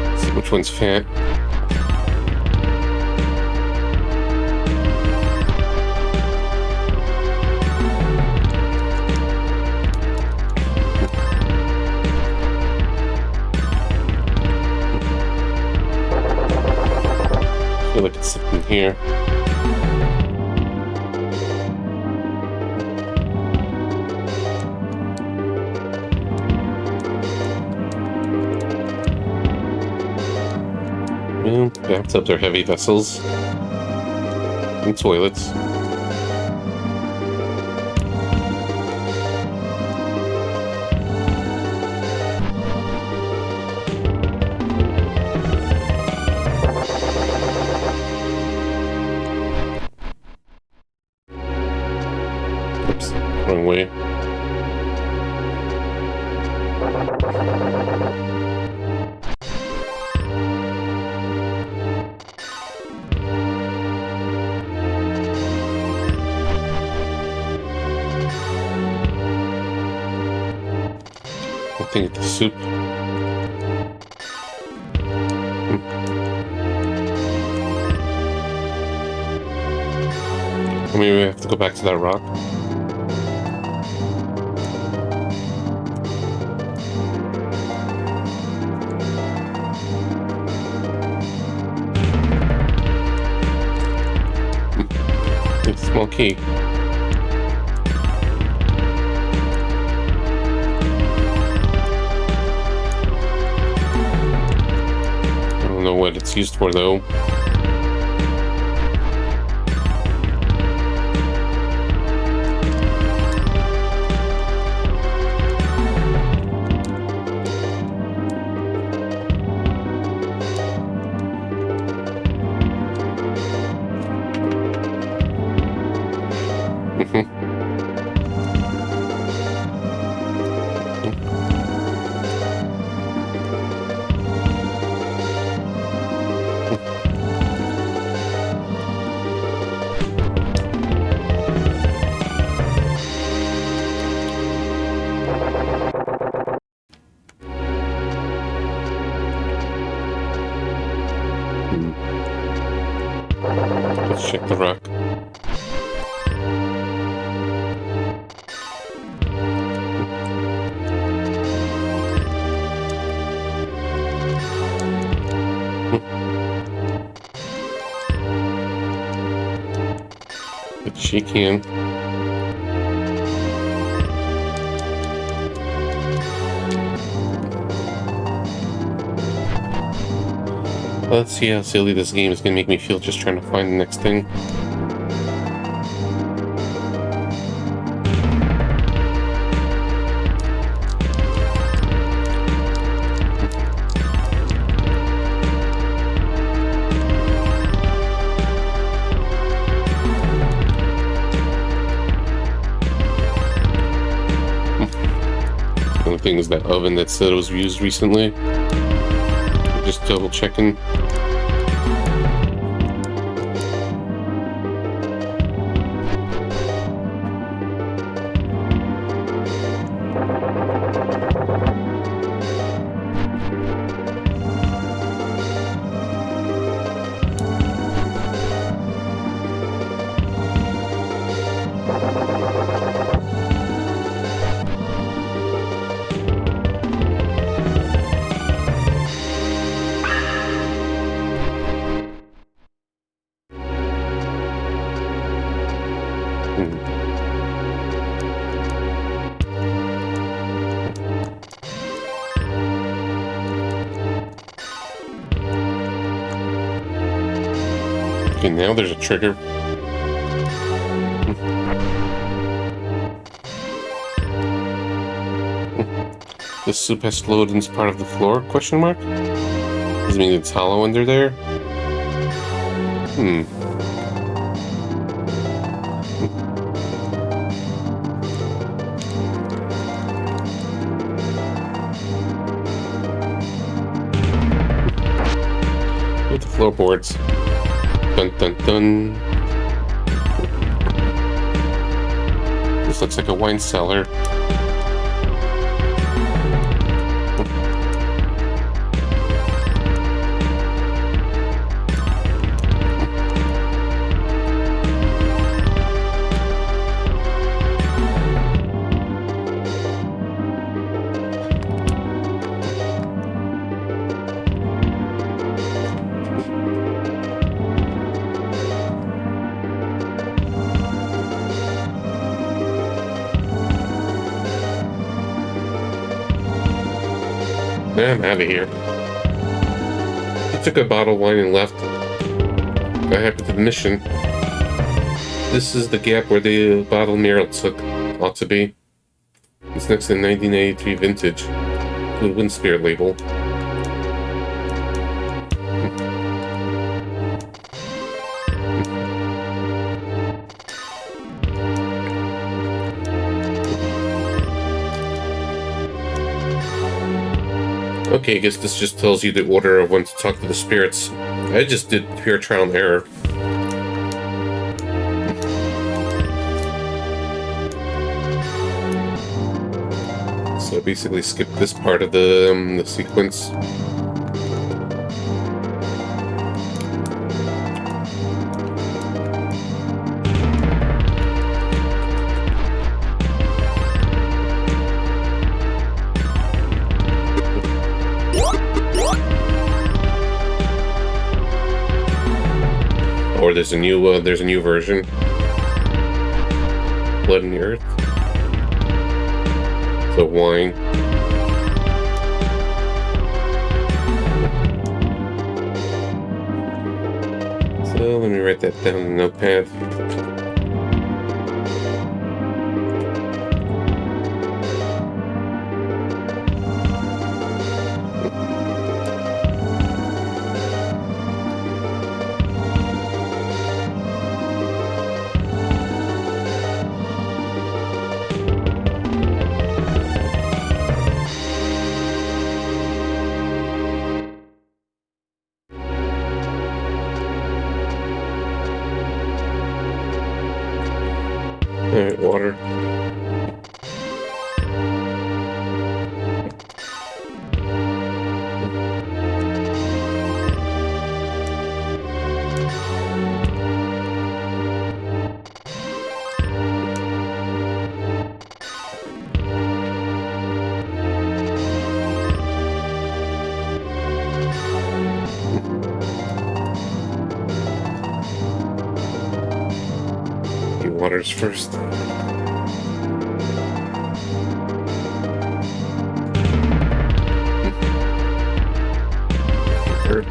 Let's see which one's fat. I feel like it's sitting here. Well, bathtubs are heavy vessels. And toilets. Oops, wrong way. I think it's the soup. Maybe we have to go back to that rock. It's a small key. I don't know what it's used for though. Let's check the rock. But she can. Let's see how silly this game is gonna make me feel just trying to find the next thing. The only thing is that oven that said it was used recently. Just double checking. Okay, now there's a trigger. The soup has flowed into part of the floor? Question mark? Does it mean it's hollow under there? With the floorboards. Dun dun dun. This looks like a wine cellar. I'm out of here. He took a bottle of wine and left. What happened to the mission? This is the gap where the bottle mirror ought to be. It's next to the 1983 vintage with Wind Spirit label. Okay, I guess this just tells you the order of when to talk to the spirits. I just did pure trial and error. So I basically skipped this part of the sequence. Or there's a new version. Blood in the Earth. So wine. So let me write that down in the notepad. waters first. Third.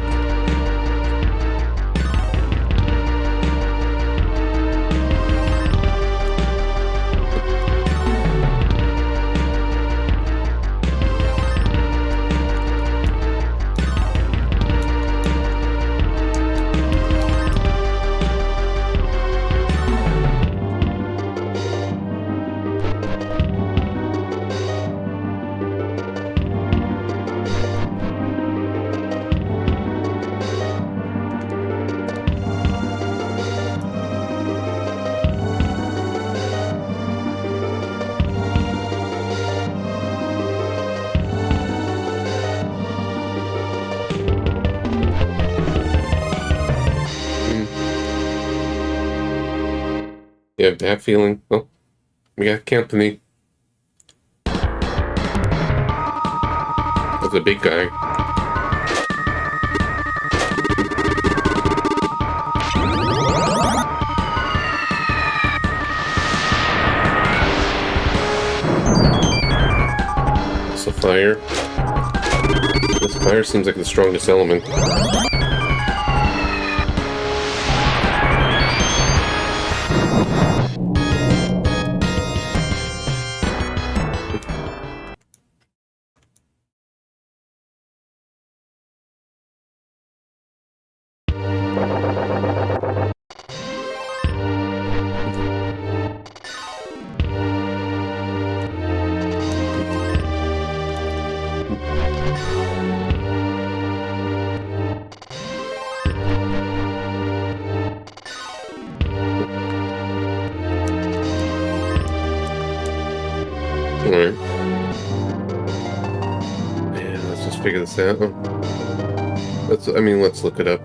You have that feeling? Oh, we got company. That's a big guy. So fire. This fire seems like the strongest element. Alright. Yeah, let's just figure this out. Let's look it up.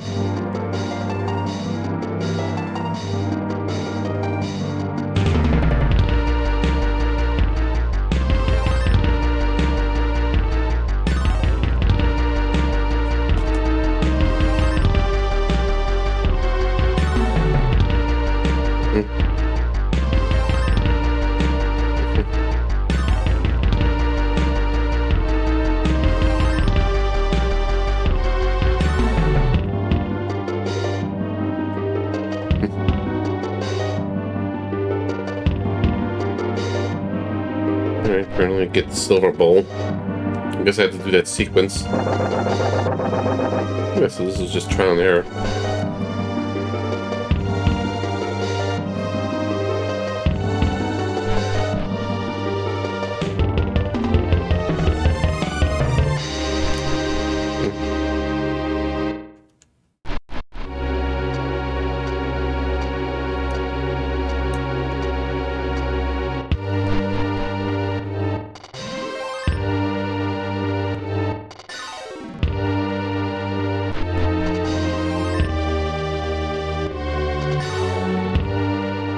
Alright, apparently get the silver bowl. I guess I had to do that sequence. Yeah, so this is just trial and error.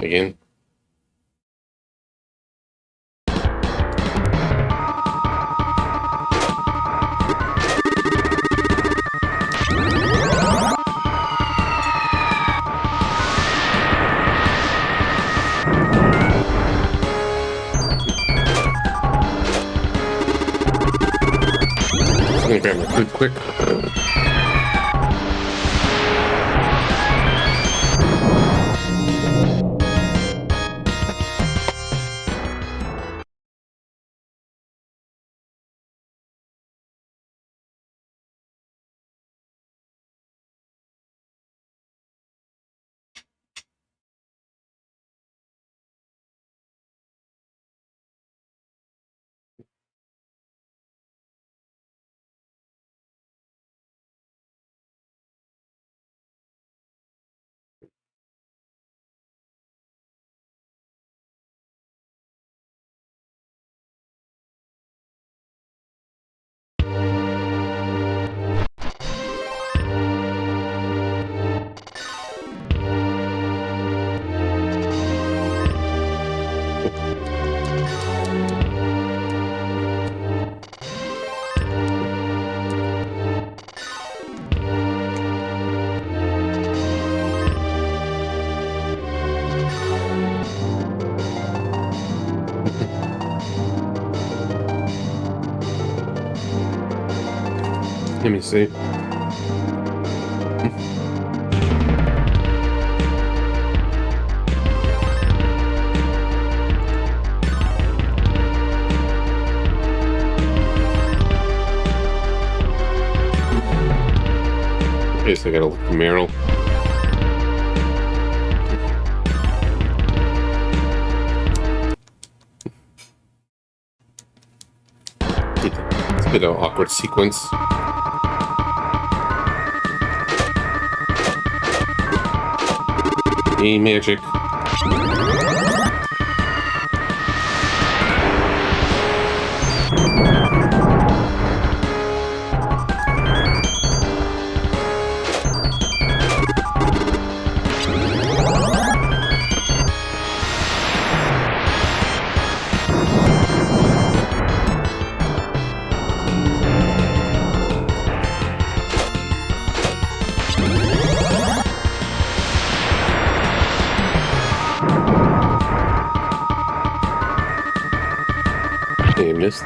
Again. I'm gonna grab my food quick. Let me see. Okay, so I gotta look for Meryl. It's a bit of an awkward sequence. Hey, magic. Hey, I missed.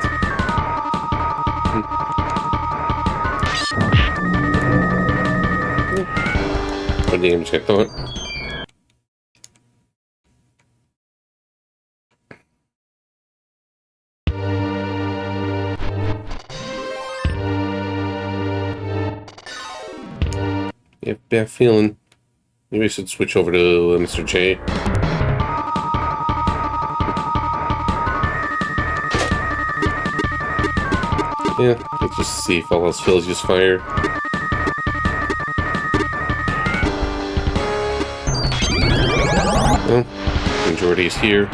More damage, I thought. Yeah, bad feeling. Maybe I should switch over to Mr. J. Yeah, let's just see if all else fails, use fire. Well, majority is here.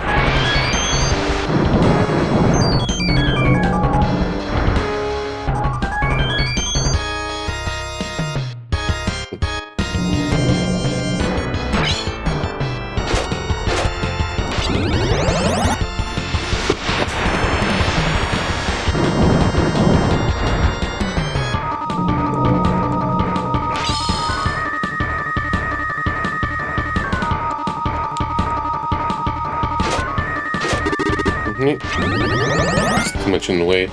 It's too much in the way.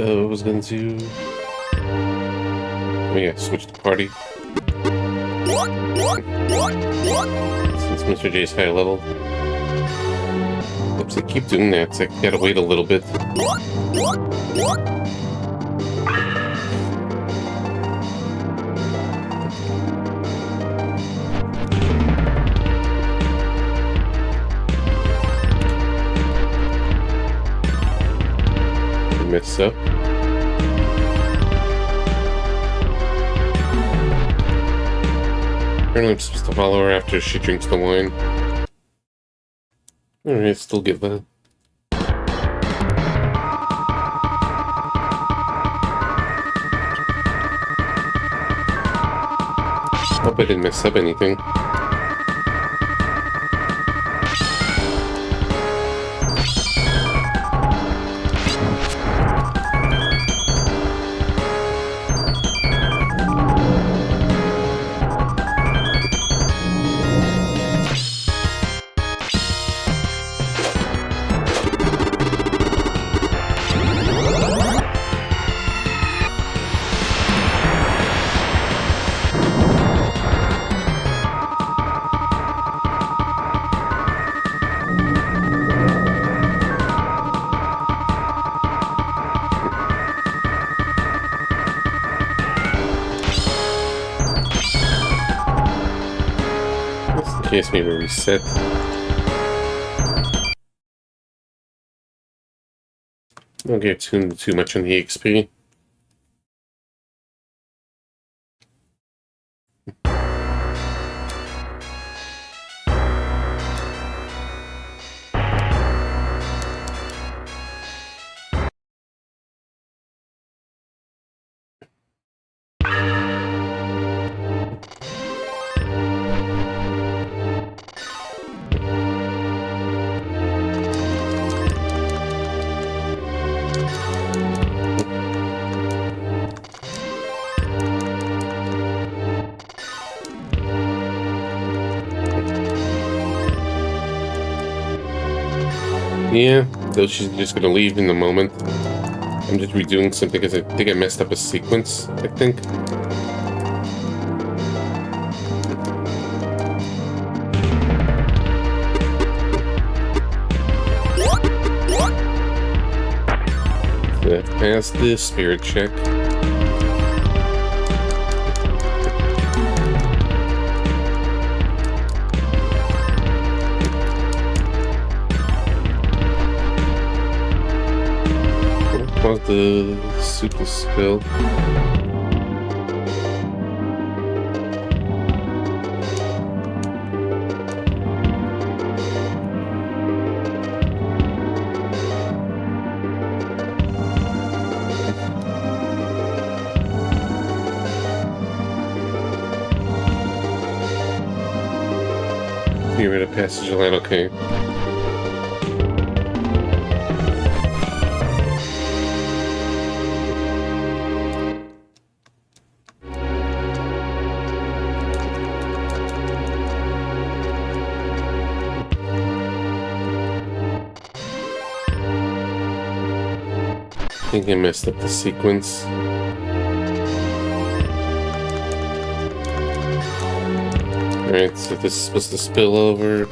I was going to... Oh yeah, switch to party. Since Mr. J's high level. Oops, I keep doing that, so I gotta wait a little bit. Mess up. Apparently I'm supposed to follow her after she drinks the wine. Alright, still get that. Hope I didn't mess up anything. Just in case, maybe reset. Don't get tuned too much on the XP. Yeah, though she's just gonna leave in a moment. I'm just redoing something because I think I messed up a sequence, I think. So pass the spirit check. Cause the soup to spill. Get rid of passage line, okay. I think I messed up the sequence. Alright, so this is supposed to spill over.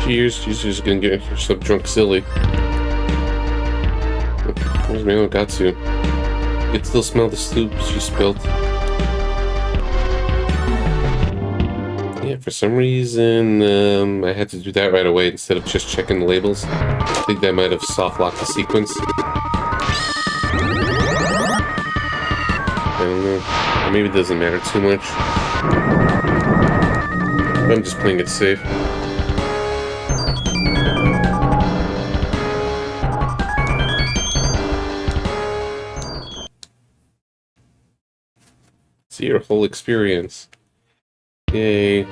Cheers, she's just gonna get herself drunk silly. Where's my own Gatsu? You can still smell the soup she spilled. Yeah, for some reason, I had to do that right away instead of just checking the labels. I think that might have soft-locked the sequence. I don't know. Or maybe it doesn't matter too much. I'm just playing it safe. See your whole experience. Yay. I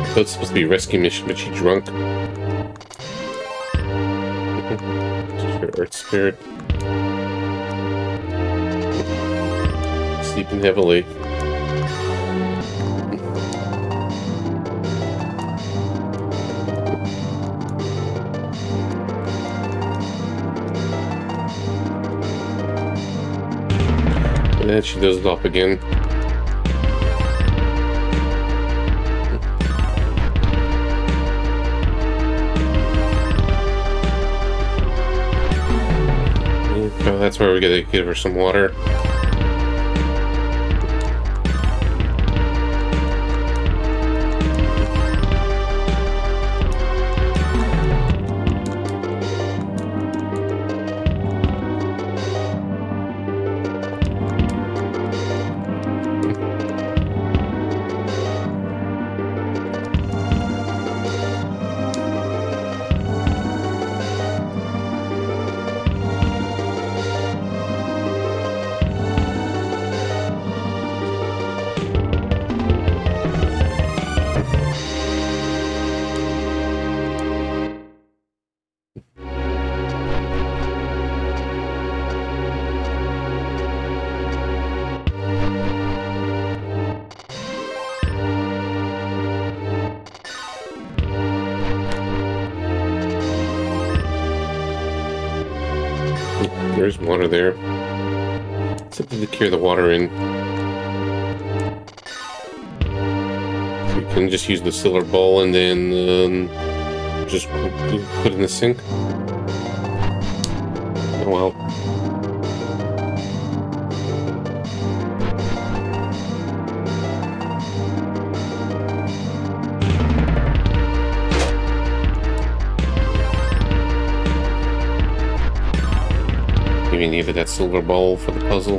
thought it's supposed to be a rescue mission, but she drunk. She's her earth spirit. Sleeping heavily. And then she does it off again. Oh, that's where we gotta give her some water. There's water there. Something to carry the water in. So you can just use the silver bowl and then just put it in the sink. Oh well. needed that silver bowl for the puzzle.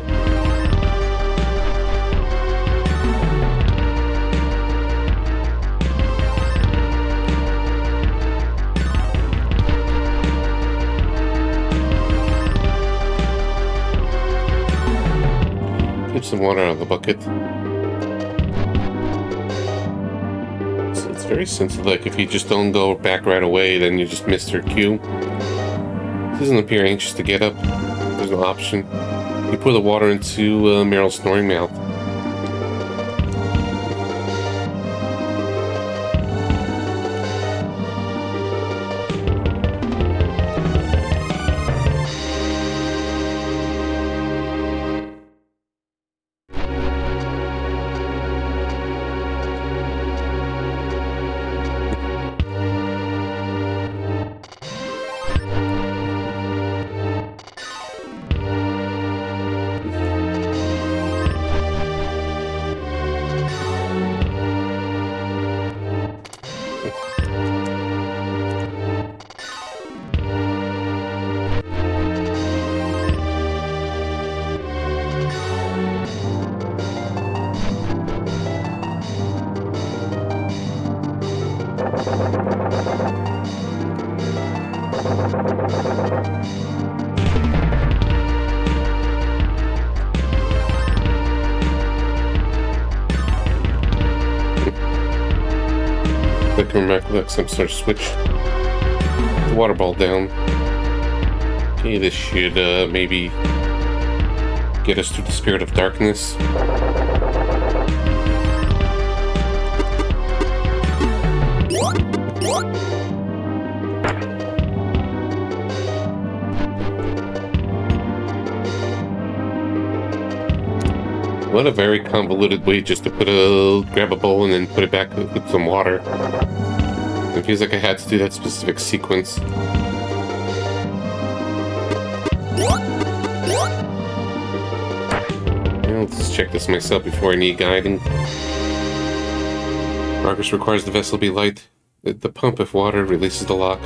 Get some water out of the bucket. So it's very sensitive, like if you just don't go back right away, then you just missed her cue. She doesn't appear anxious to get up. There's no option. You pour the water into Meryl's snoring mouth. I can recollect some sort of switch. The water ball down. Okay, this should maybe get us through the spirit of darkness. What a very convoluted way just to grab a bowl and then put it back with some water. It feels like I had to do that specific sequence. Well, let's check this myself before I need guiding. Progress requires the vessel be light. The pump, if water, releases the lock.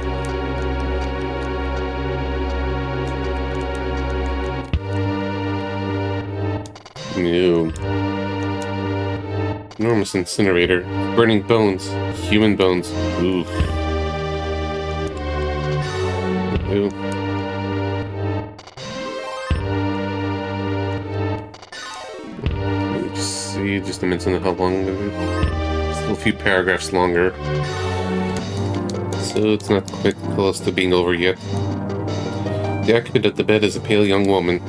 New. Enormous incinerator. Burning bones. Human bones. Oof. Ew. Just see, just a minute how long it is. Still a few paragraphs longer. So it's not quite close to being over yet. The occupant of the bed is a pale young woman.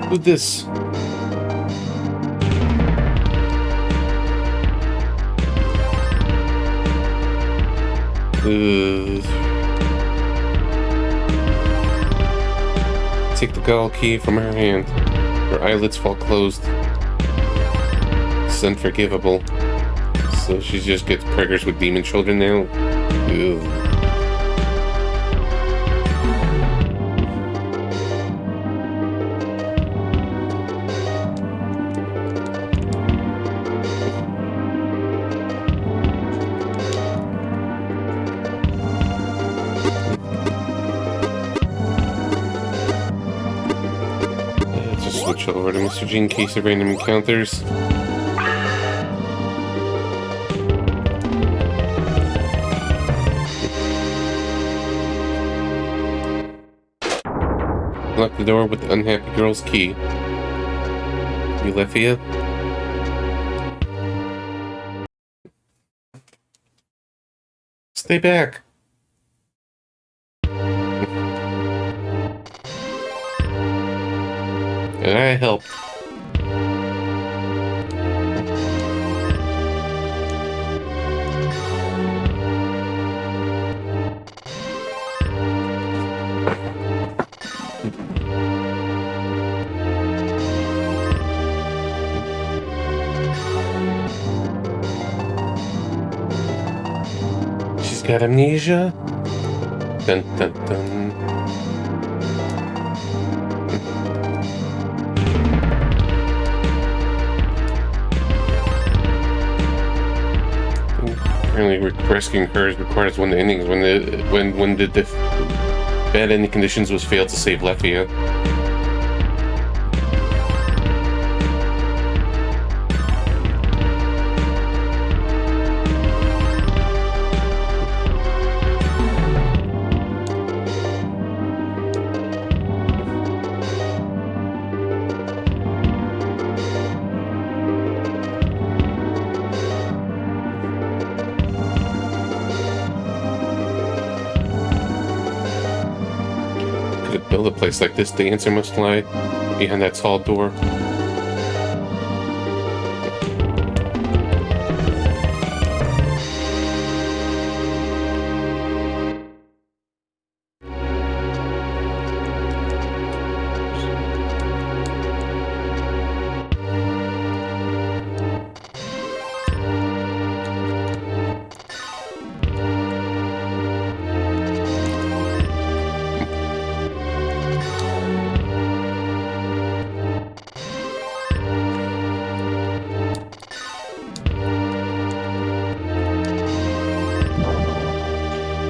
Who's this? Take the gall key from her hand. Her eyelids fall closed. It's unforgivable. So she just gets preggers with demon children now? Ugh. Switch over to Mr. G in case of random encounters. Lock the door with the unhappy girl's key. Eulephia? Stay back! And I helped. She's got amnesia? Dun dun dun. Apparently, rescuing her requires one of the endings. When Bad ending conditions was failed to save Lefia. To build a place like this, the answer must lie behind that tall door.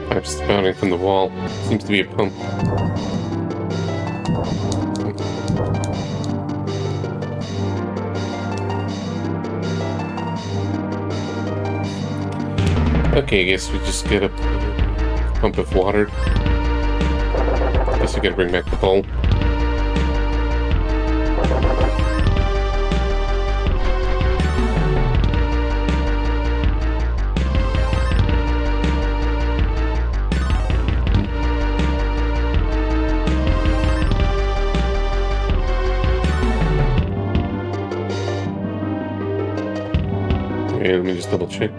Pipes spouting from the wall. Seems to be a pump. Okay, I guess we just get a pump of water. Guess we gotta bring back the bowl. Okay, let me just double check.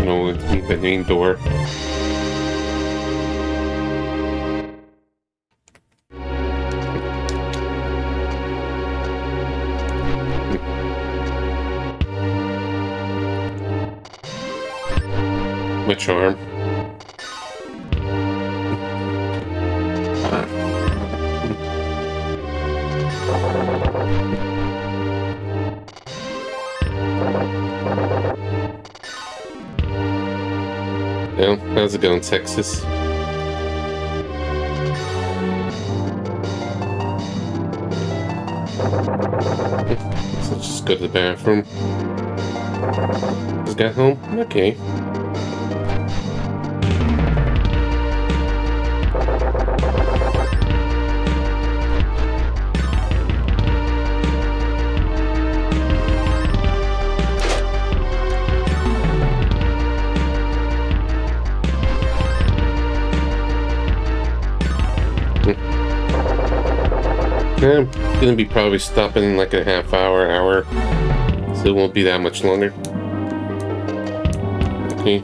No, it's the main door. My charm. Well, how's it going, Texas? So let's just go to the bathroom. Just got home? Okay. I'm gonna be probably stopping in like a half hour, so it won't be that much longer. Okay.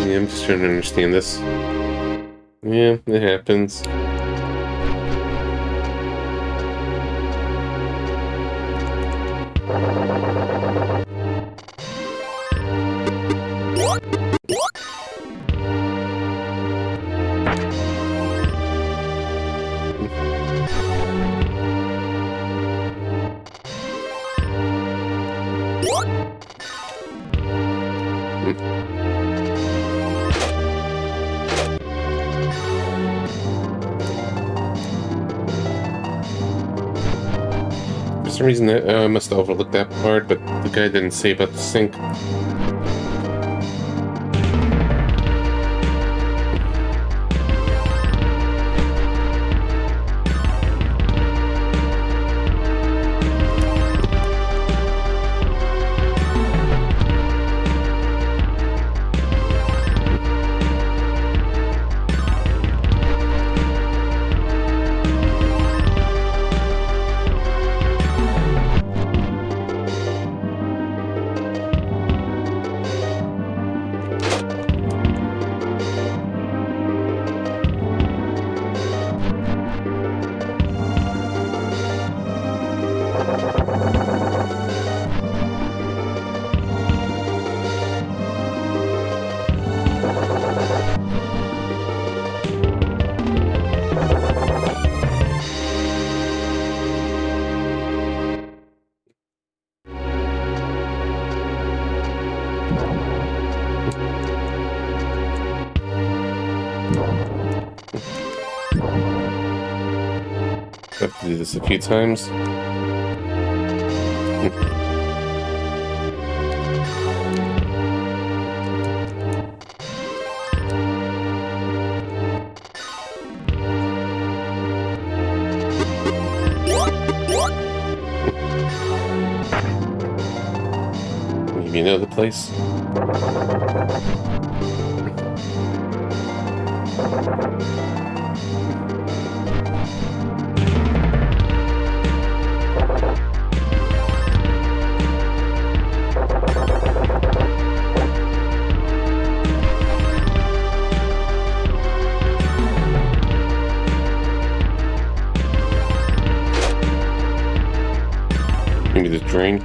Yeah, I'm just trying to understand this. Yeah, it happens. For some reason, I must have overlooked that part, but the guy didn't say about the sink. Have to do this a few times. Maybe another place. Maybe the drain.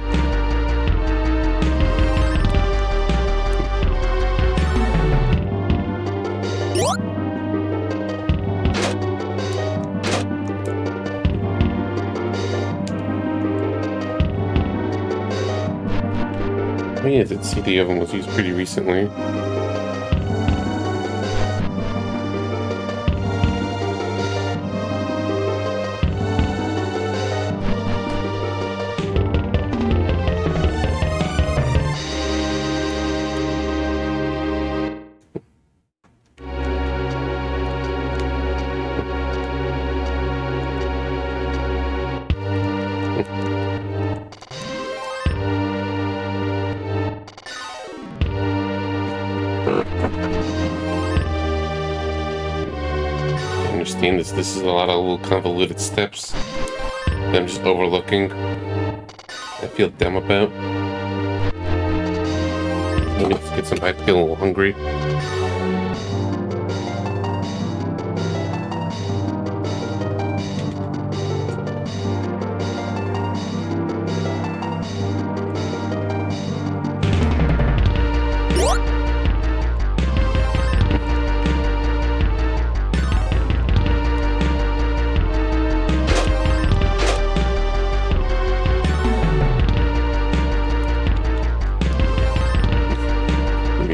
Oh yeah, that CD oven was used pretty recently. Understand this. This is a lot of little convoluted steps that I'm just overlooking. I feel dumb about. Let me just get some. I feel a little hungry.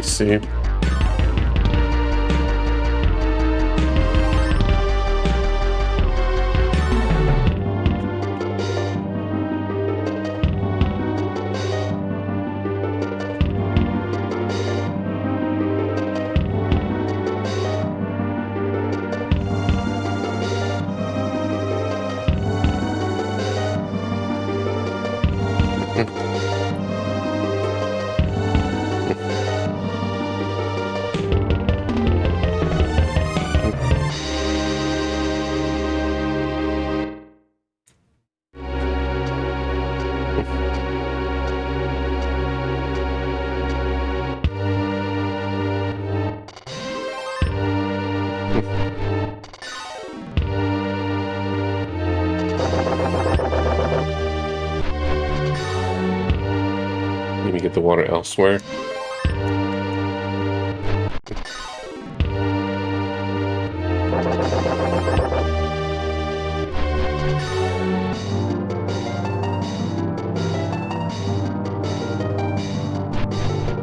See. Maybe get the water elsewhere.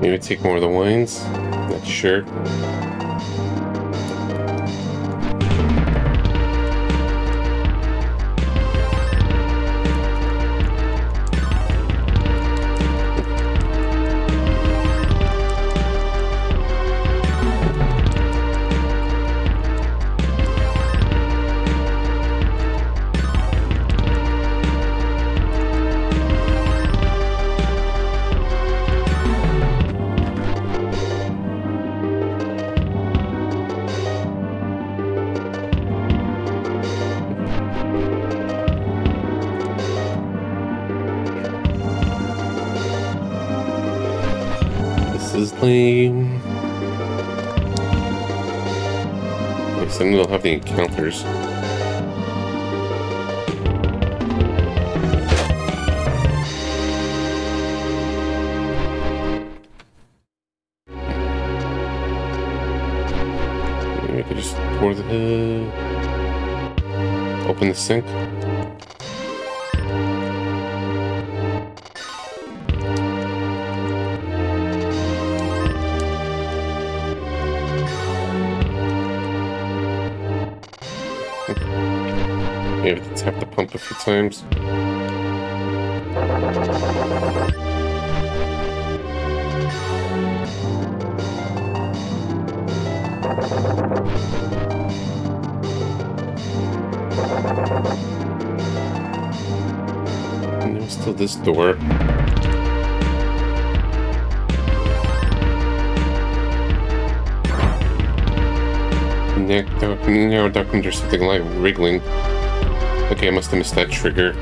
Maybe take more of the wines. Not sure. This is lame. least then we'll have the encounters. Maybe I could just pour the... open the sink. Maybe tap the pump a few times. And there's still this door. Now dark, there's something like wriggling. Okay, I must have missed that trigger.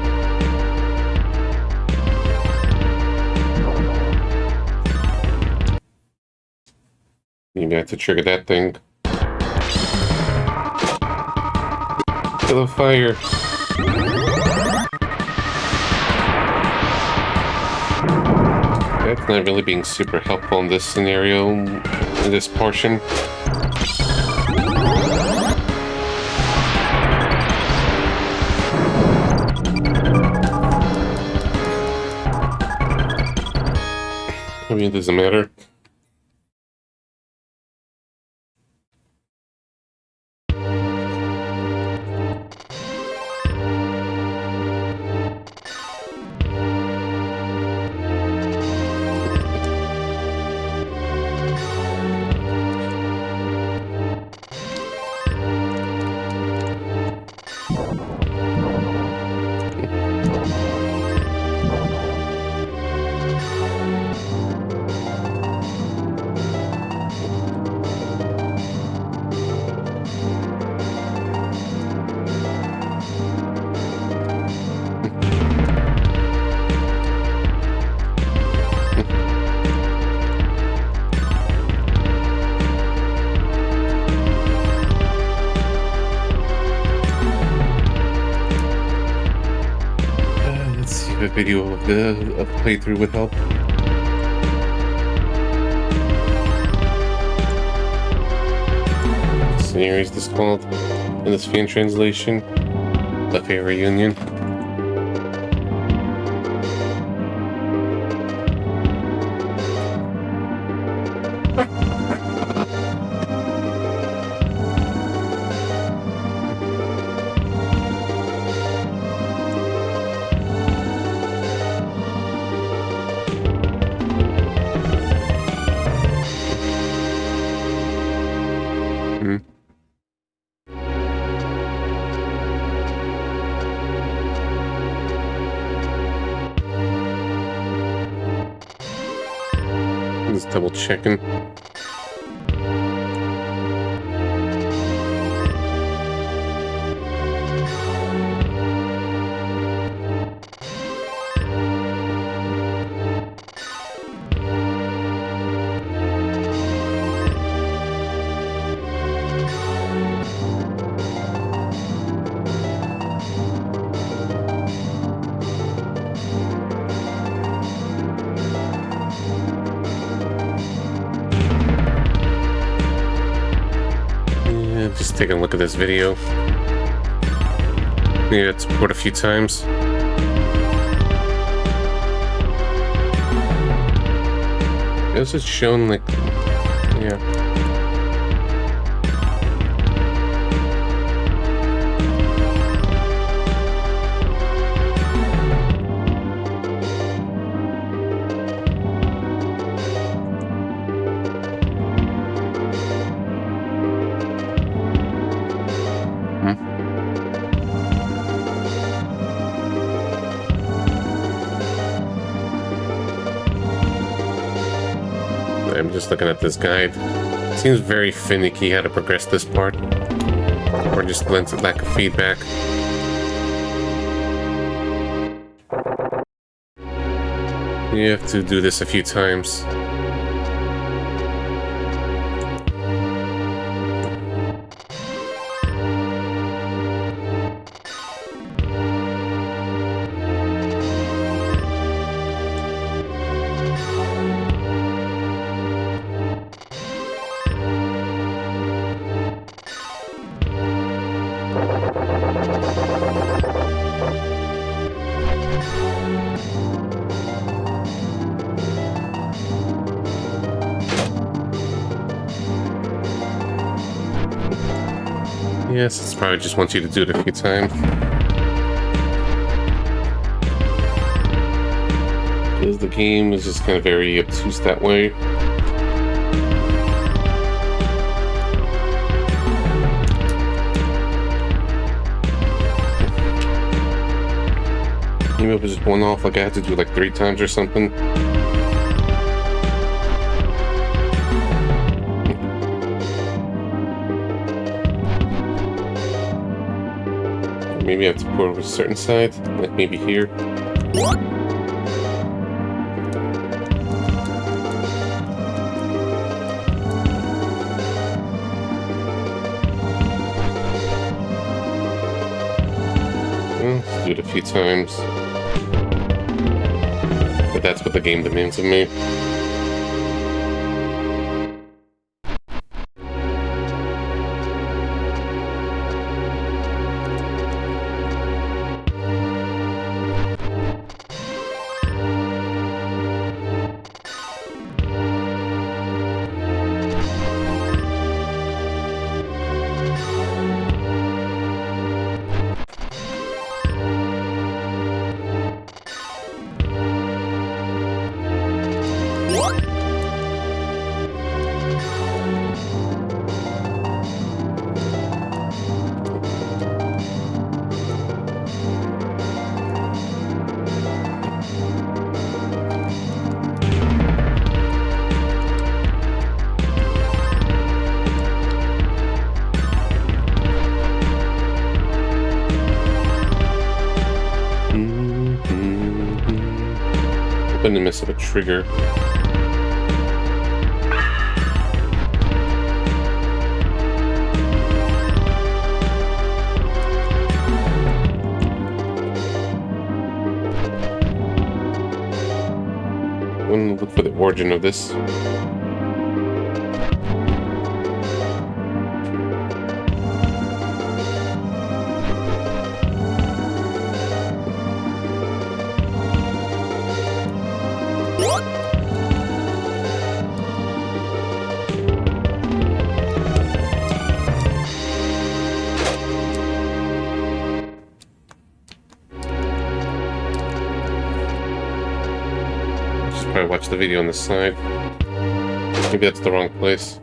Maybe I have to trigger that thing. Kill a fire. That's not really being super helpful in this scenario, in this portion. I mean, it doesn't matter. A video of the playthrough would help. Scenario is this called in this fan translation? The Fair Reunion. Just double checking. Just taking a look at this video. Maybe that's poured a few times. It was just shown like, yeah. I'm just looking at this guide. Seems very finicky how to progress this part. Or just lends a lack of feedback. You have to do this a few times. Yes, it's probably just wants you to do it a few times. Because the game is just kind of very obtuse that way. Maybe it was just one off, like I had to do like 3 times or something. Maybe I have to put over a certain side, like maybe here. Well, let's do it a few times. But that's what the game demands of me. Hoping to mess up a trigger. I'm gonna look for the origin of this. Probably watch the video on the side. Maybe that's the wrong place.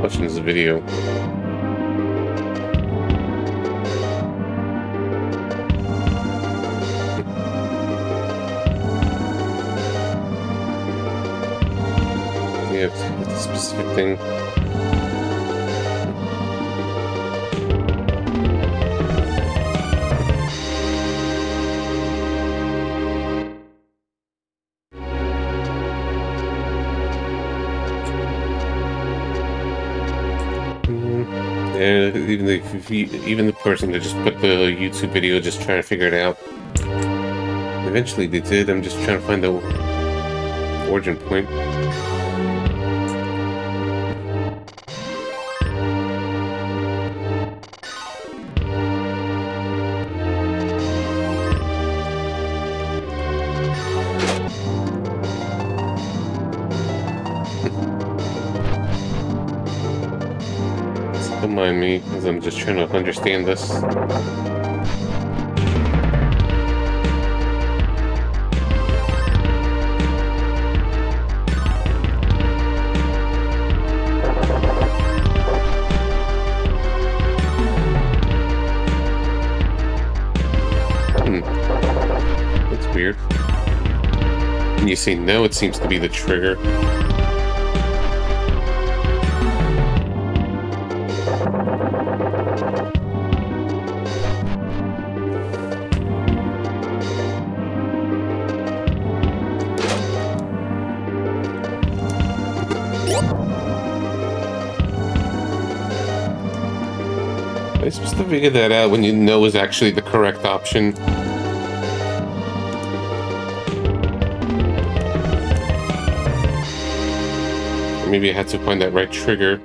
Watching this video. Yeah, it's a specific thing. Yeah, even the person that just put the YouTube video just trying to figure it out. Eventually they did. I'm just trying to find the origin point. Don't mind me, as I'm just trying to understand this. say no, it seems to be the trigger. I'm supposed to figure that out when you know is actually the correct option. Or maybe I had to find that right trigger.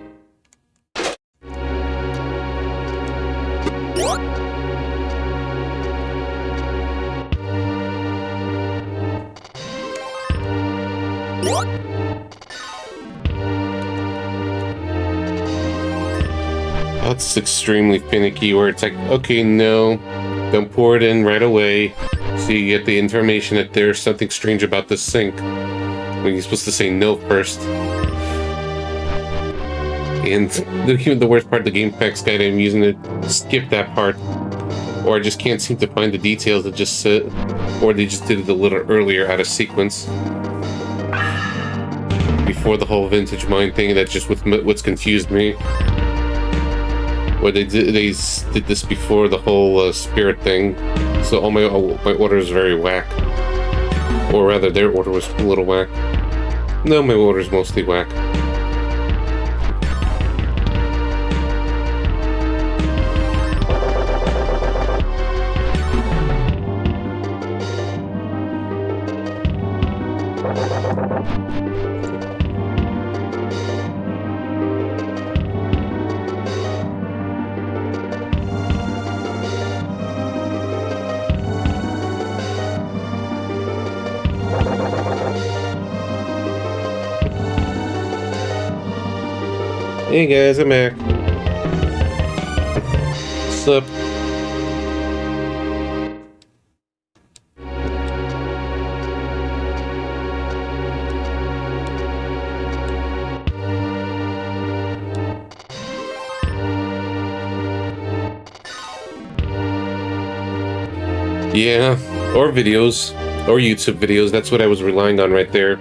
That's extremely finicky, where it's like, okay, no, don't pour it in right away. So you get the information that there's something strange about the sink, when you're supposed to say no first. And even the worst part, the game facts guide I'm using to skip that part. Or I just can't seem to find the details that just sit, or they just did it a little earlier out of sequence. Before the whole vintage mine thing, that's just what's confused me. Or they did this before the whole spirit thing, so all my order is very whack. Or rather, their order was a little whack. No, my order is mostly whack. Hey guys, I'm back. What's up? Yeah, or videos, or YouTube videos. That's what I was relying on right there.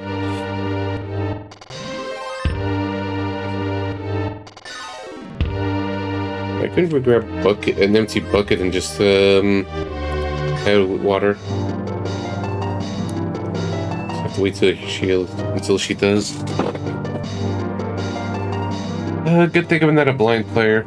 I couldn't grab an empty bucket and just add water. Just have to wait until she does. Good thing I'm not a blind player.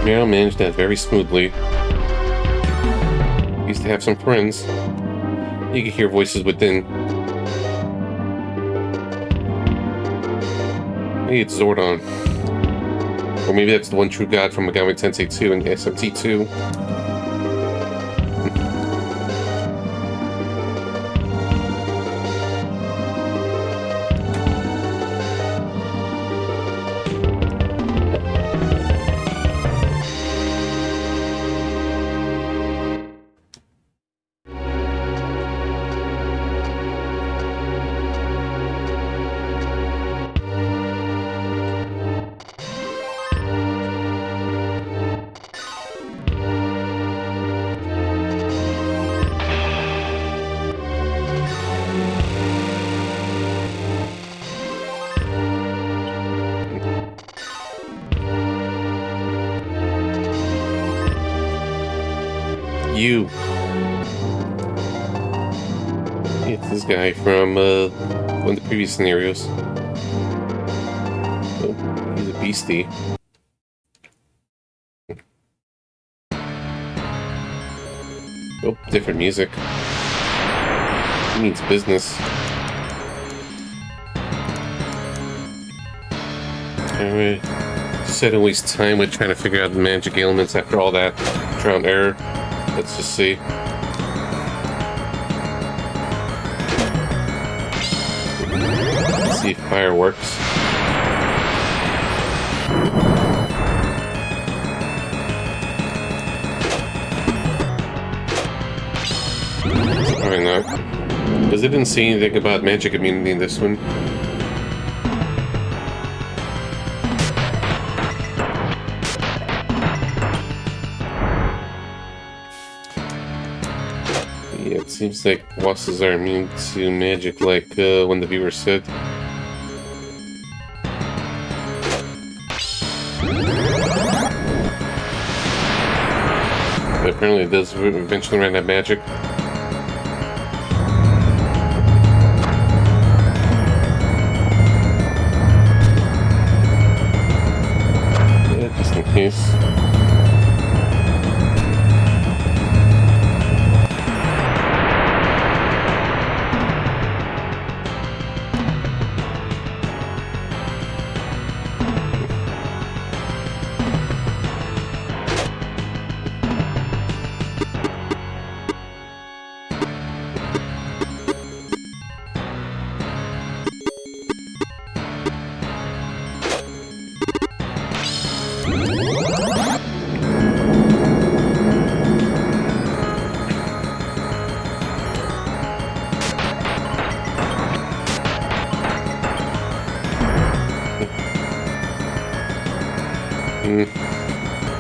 Yeah, I managed that very smoothly. Used to have some friends. You could hear voices within. Maybe it's Zordon. Or maybe that's the one true god from Megami Tensei 2 and SMT 2. You. It's this guy from one of the previous scenarios. Oh, he's a beastie. Oh, different music. He means business. Alright. Just I don't waste time with trying to figure out the magic elements after all that trial and error. Let's just see. Let's see if fire works. Probably not. Because it didn't say anything about magic immunity in this one. Yeah, it seems like bosses are immune to magic, like when the viewer said. But apparently it does eventually run out of magic. Yeah, just in case.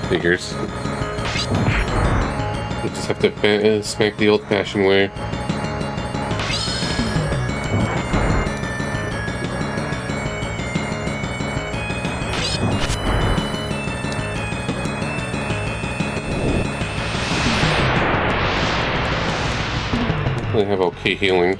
Figures. We just have to smack the old-fashioned way. They have okay healing.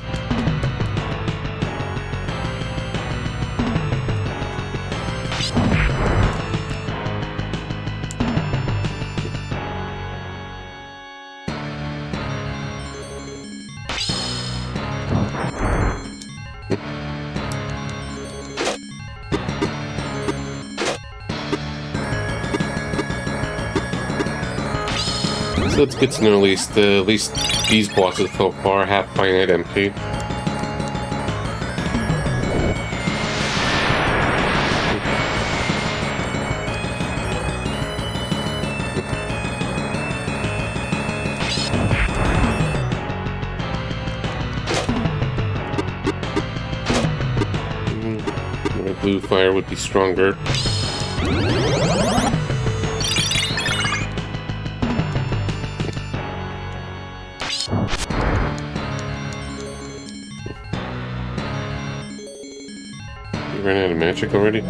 So it's good to know at least these bosses so far have finite MP. My blue fire would be stronger. You ran out of magic already?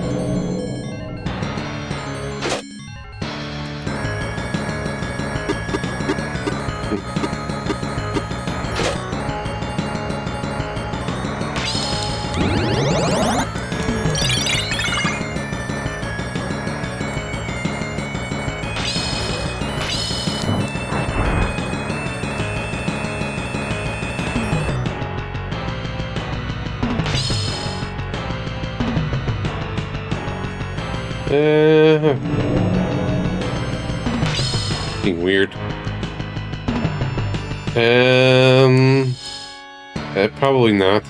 Being weird. Probably not.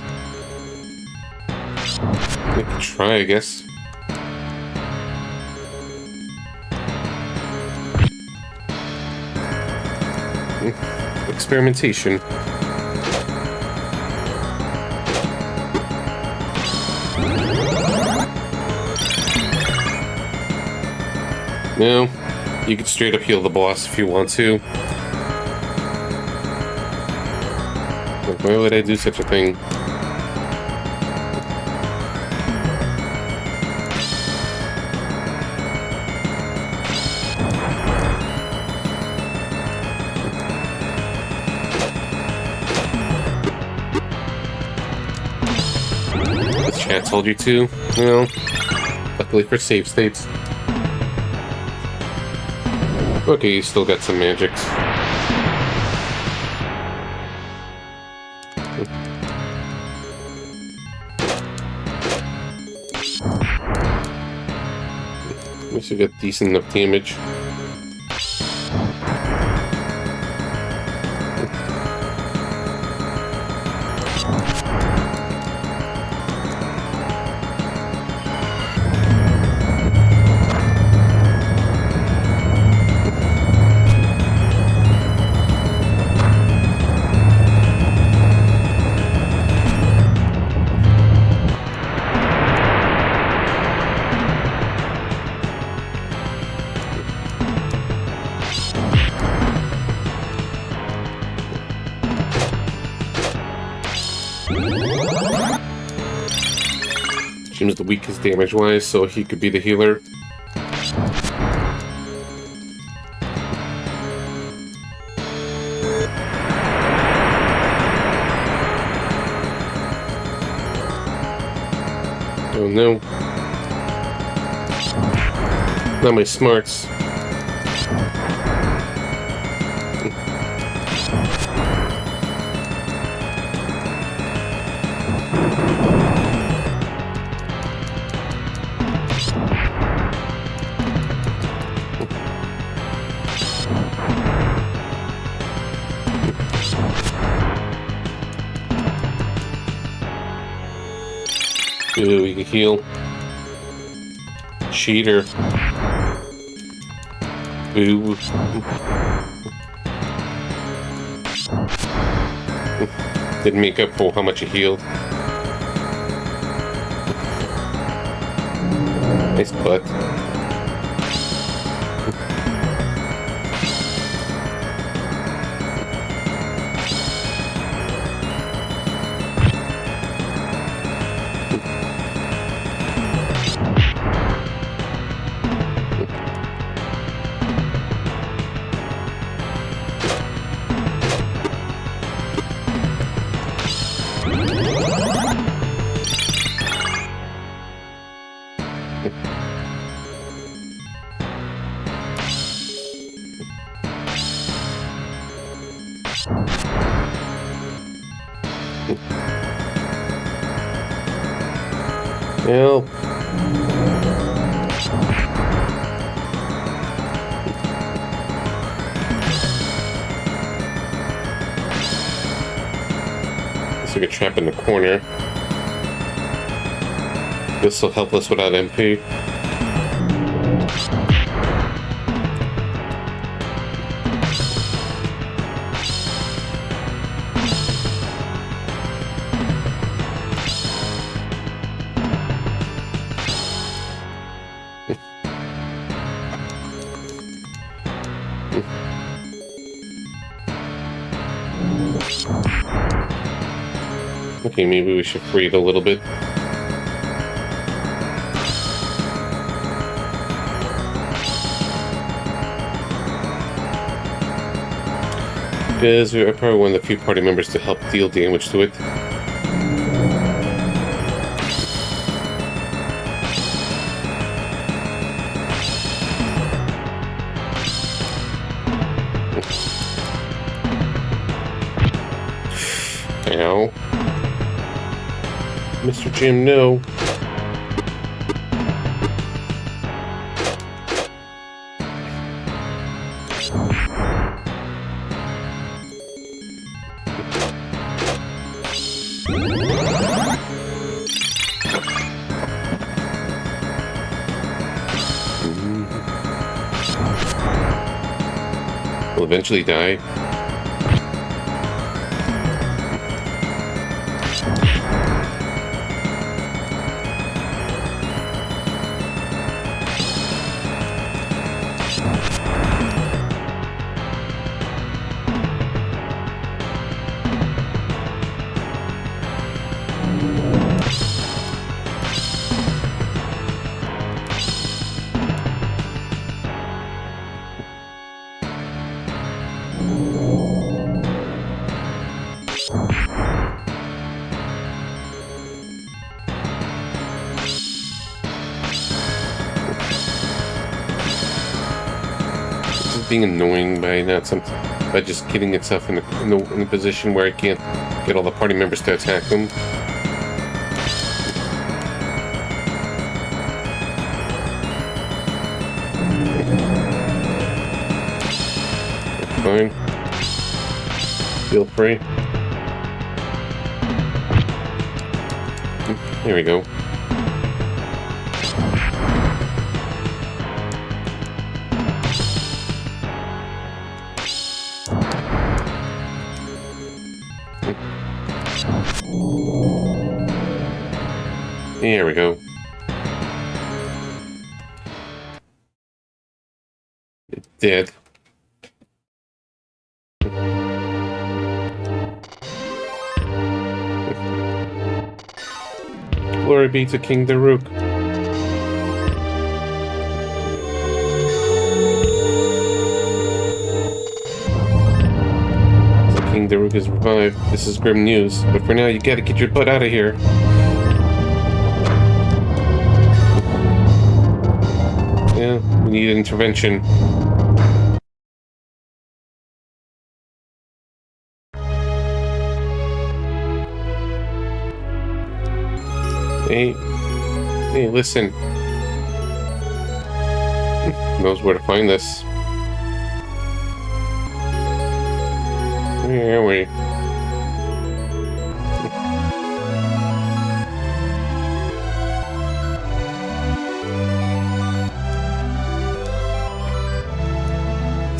We could try, I guess. Experimentation. No, you could straight up heal the boss if you want to. Like, why would I do such a thing? The chat told you to? Well, luckily for save states. Okay, you still got some magics. At least you got decent enough damage. Jim's the weakest damage-wise, so he could be the healer. Oh no. Not my smarts. Ooh, we can heal. Cheater. Boo. Didn't make up for how much he healed. Nice butt. Help. Guess we get trapped in the corner. This will help us without MP. Okay, maybe we should breathe a little bit. Because we're probably one of the few party members to help deal damage to it. Ow. Mr. Jim, no. We'll eventually die. Being annoying by just getting itself in a position where it can't get all the party members to attack them. Fine. Feel free. There we go. There we go. It's dead. Glory be to King Daruk. So King Daruk is revived. This is grim news, but for now you gotta get your butt out of here. Yeah, we need intervention. Hey, listen. Knows where to find us. Where are we?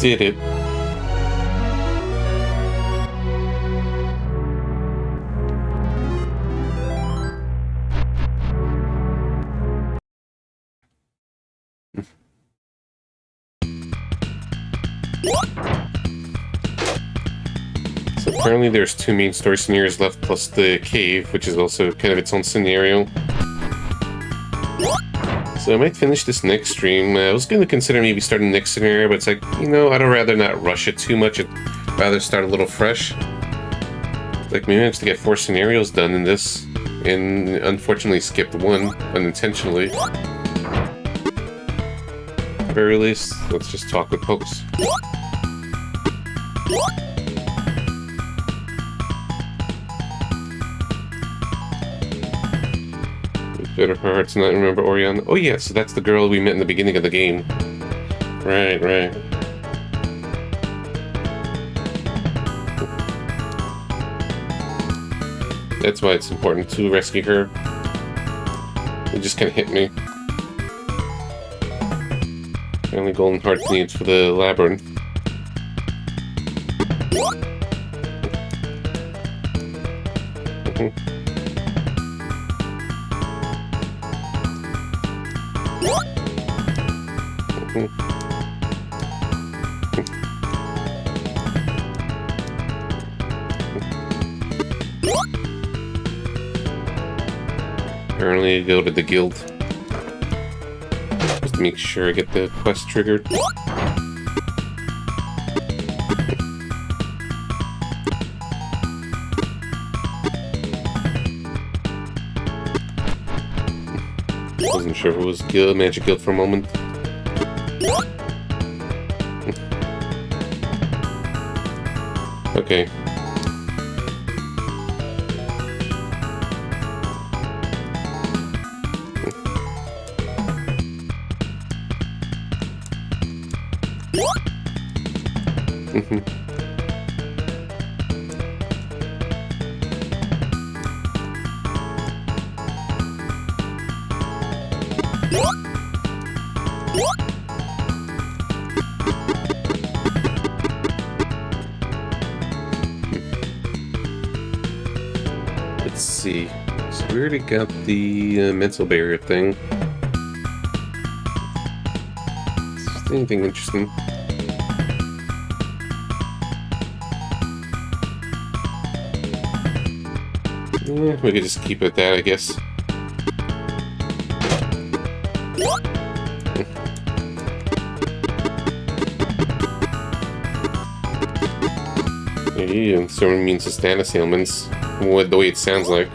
Did it. So apparently there's 2 main story scenarios left, plus the cave, which is also kind of its own scenario. So I might finish this next stream. I was going to consider maybe starting the next scenario, but it's like, you know, I'd rather not rush it too much. I'd rather start a little fresh. Like, we managed to get 4 scenarios done in this, and unfortunately skipped 1 unintentionally. At the very least, let's just talk with folks. Better for her to not remember Orion. Oh yeah, so that's the girl we met in the beginning of the game. Right. That's why it's important to rescue her. It just kind of hit me. Only golden heart needs for the labyrinth. Apparently, I go to the guild. Just to make sure I get the quest triggered. Wasn't sure if it was guild, Magic Guild for a moment. Okay. Let's see. So we already got the mental barrier thing. Is there anything interesting? Yeah, we could just keep it at that, I guess. Yeah, someone means the status ailments. What the way it sounds like.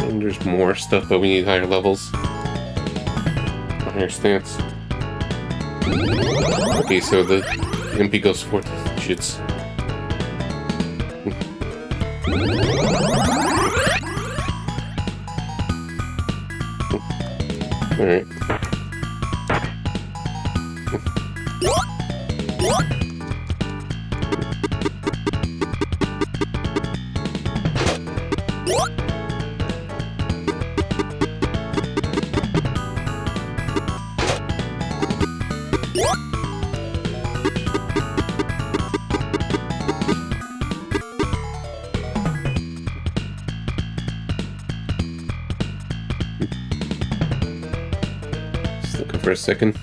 And there's more stuff, but we need higher levels. Higher stance. Okay, so the MP goes forth. Shits. Alright. for a second.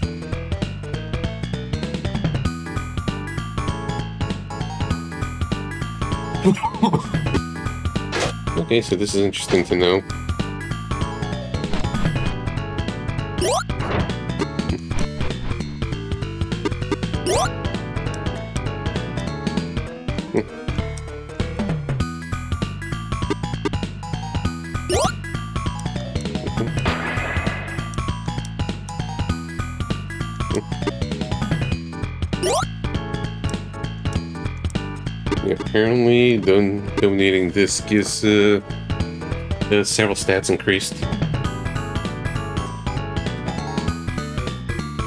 Okay, so this is interesting to know. Apparently, donating this gives several stats increased.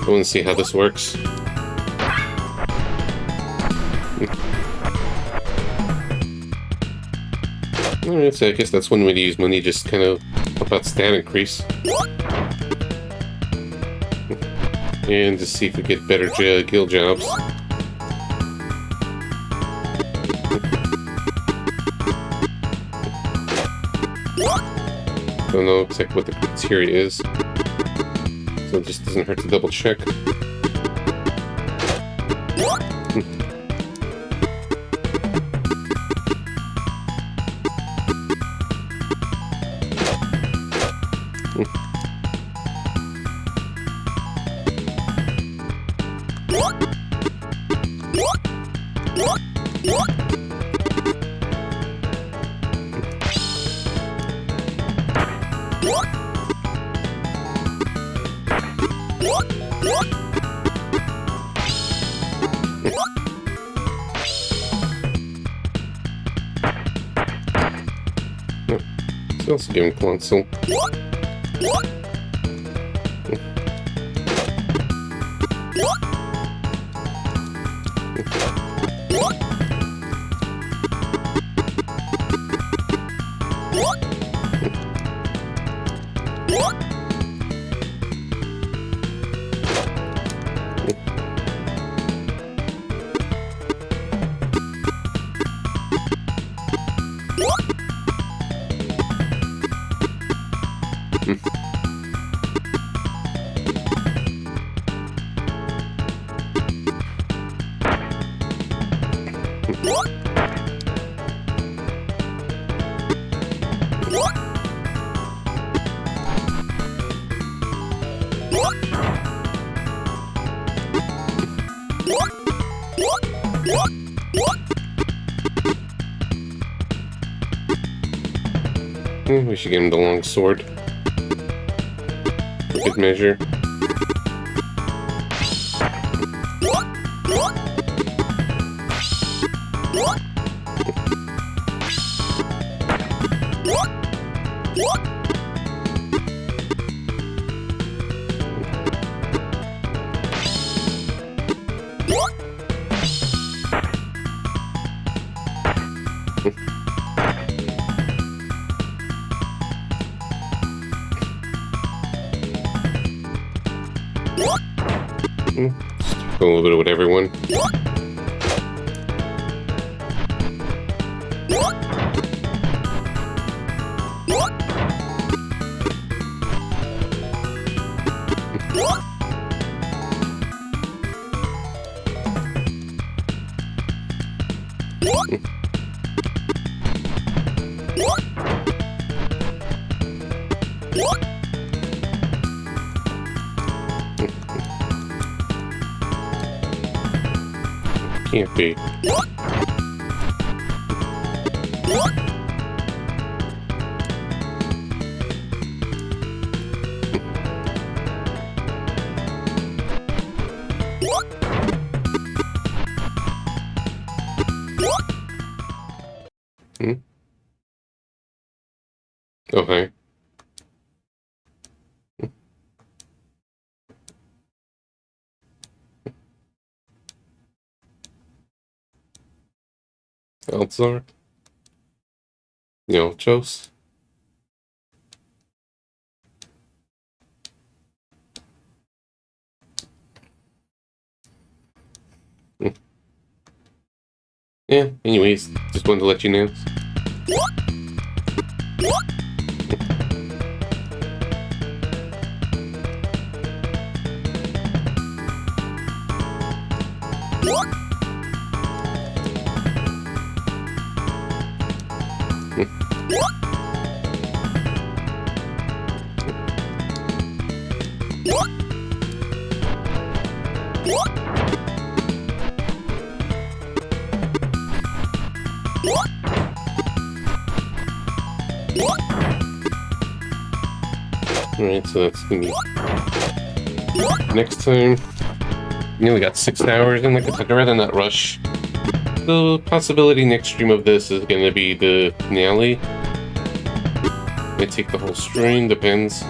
I want to see how this works. Alright, so I guess that's one way to use money, just kind of help out stat increase. And to see if we get better guild jobs. Don't know exactly what the criteria is, so it just doesn't hurt to double check. It's also giving console. We should get him the long sword. For good measure. A little bit with everyone. Can't be. Okay. Elzar? Yelchos? Yeah, anyways, just wanted to let you know. Alright, so that's gonna be next time. We only got 6 hours, and like I said, I'd rather not rush. The possibility next stream of this is gonna be the finale. May take the whole stream, depends.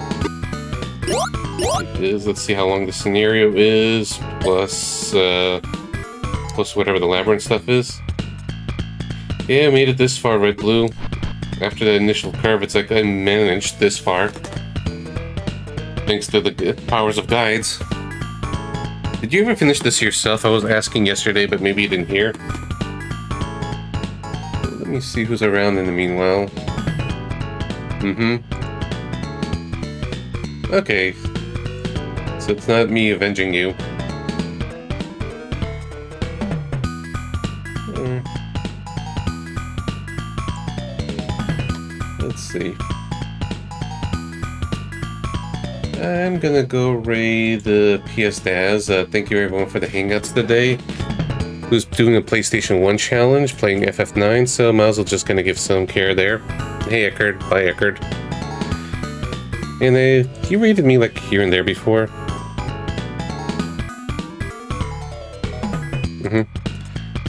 Let's see how long the scenario is, plus whatever the labyrinth stuff is. Yeah, I made it this far, Red Blue. After that initial curve, it's like I managed this far. Thanks to the powers of guides. Did you ever finish this yourself? I was asking yesterday, but maybe you didn't hear. Let me see who's around in the meanwhile. Okay. So it's not me avenging you. Let's see. I'm gonna go raid the PS Daz. Thank you everyone for the hangouts today. Who's doing a PlayStation 1 challenge, playing FF9, so might as well just gonna give some care there. Hey Eckard, bye Eckard. And you raided me like here and there before.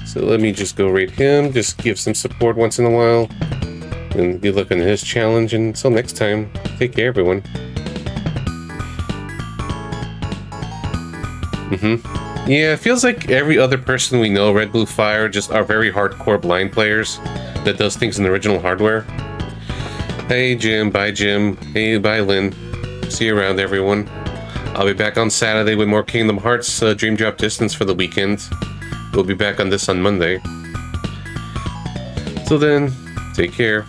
So let me just go raid him, just give some support once in a while. And good luck on his challenge, and until next time, take care everyone. Yeah, it feels like every other person we know, Red Blue Fire, just are very hardcore blind players that does things in the original hardware. Hey Jim, bye Jim. Hey, bye Lynn. See you around everyone. I'll be back on Saturday with more Kingdom Hearts Dream Drop Distance for the weekend. We'll be back on this on Monday. Till then, take care.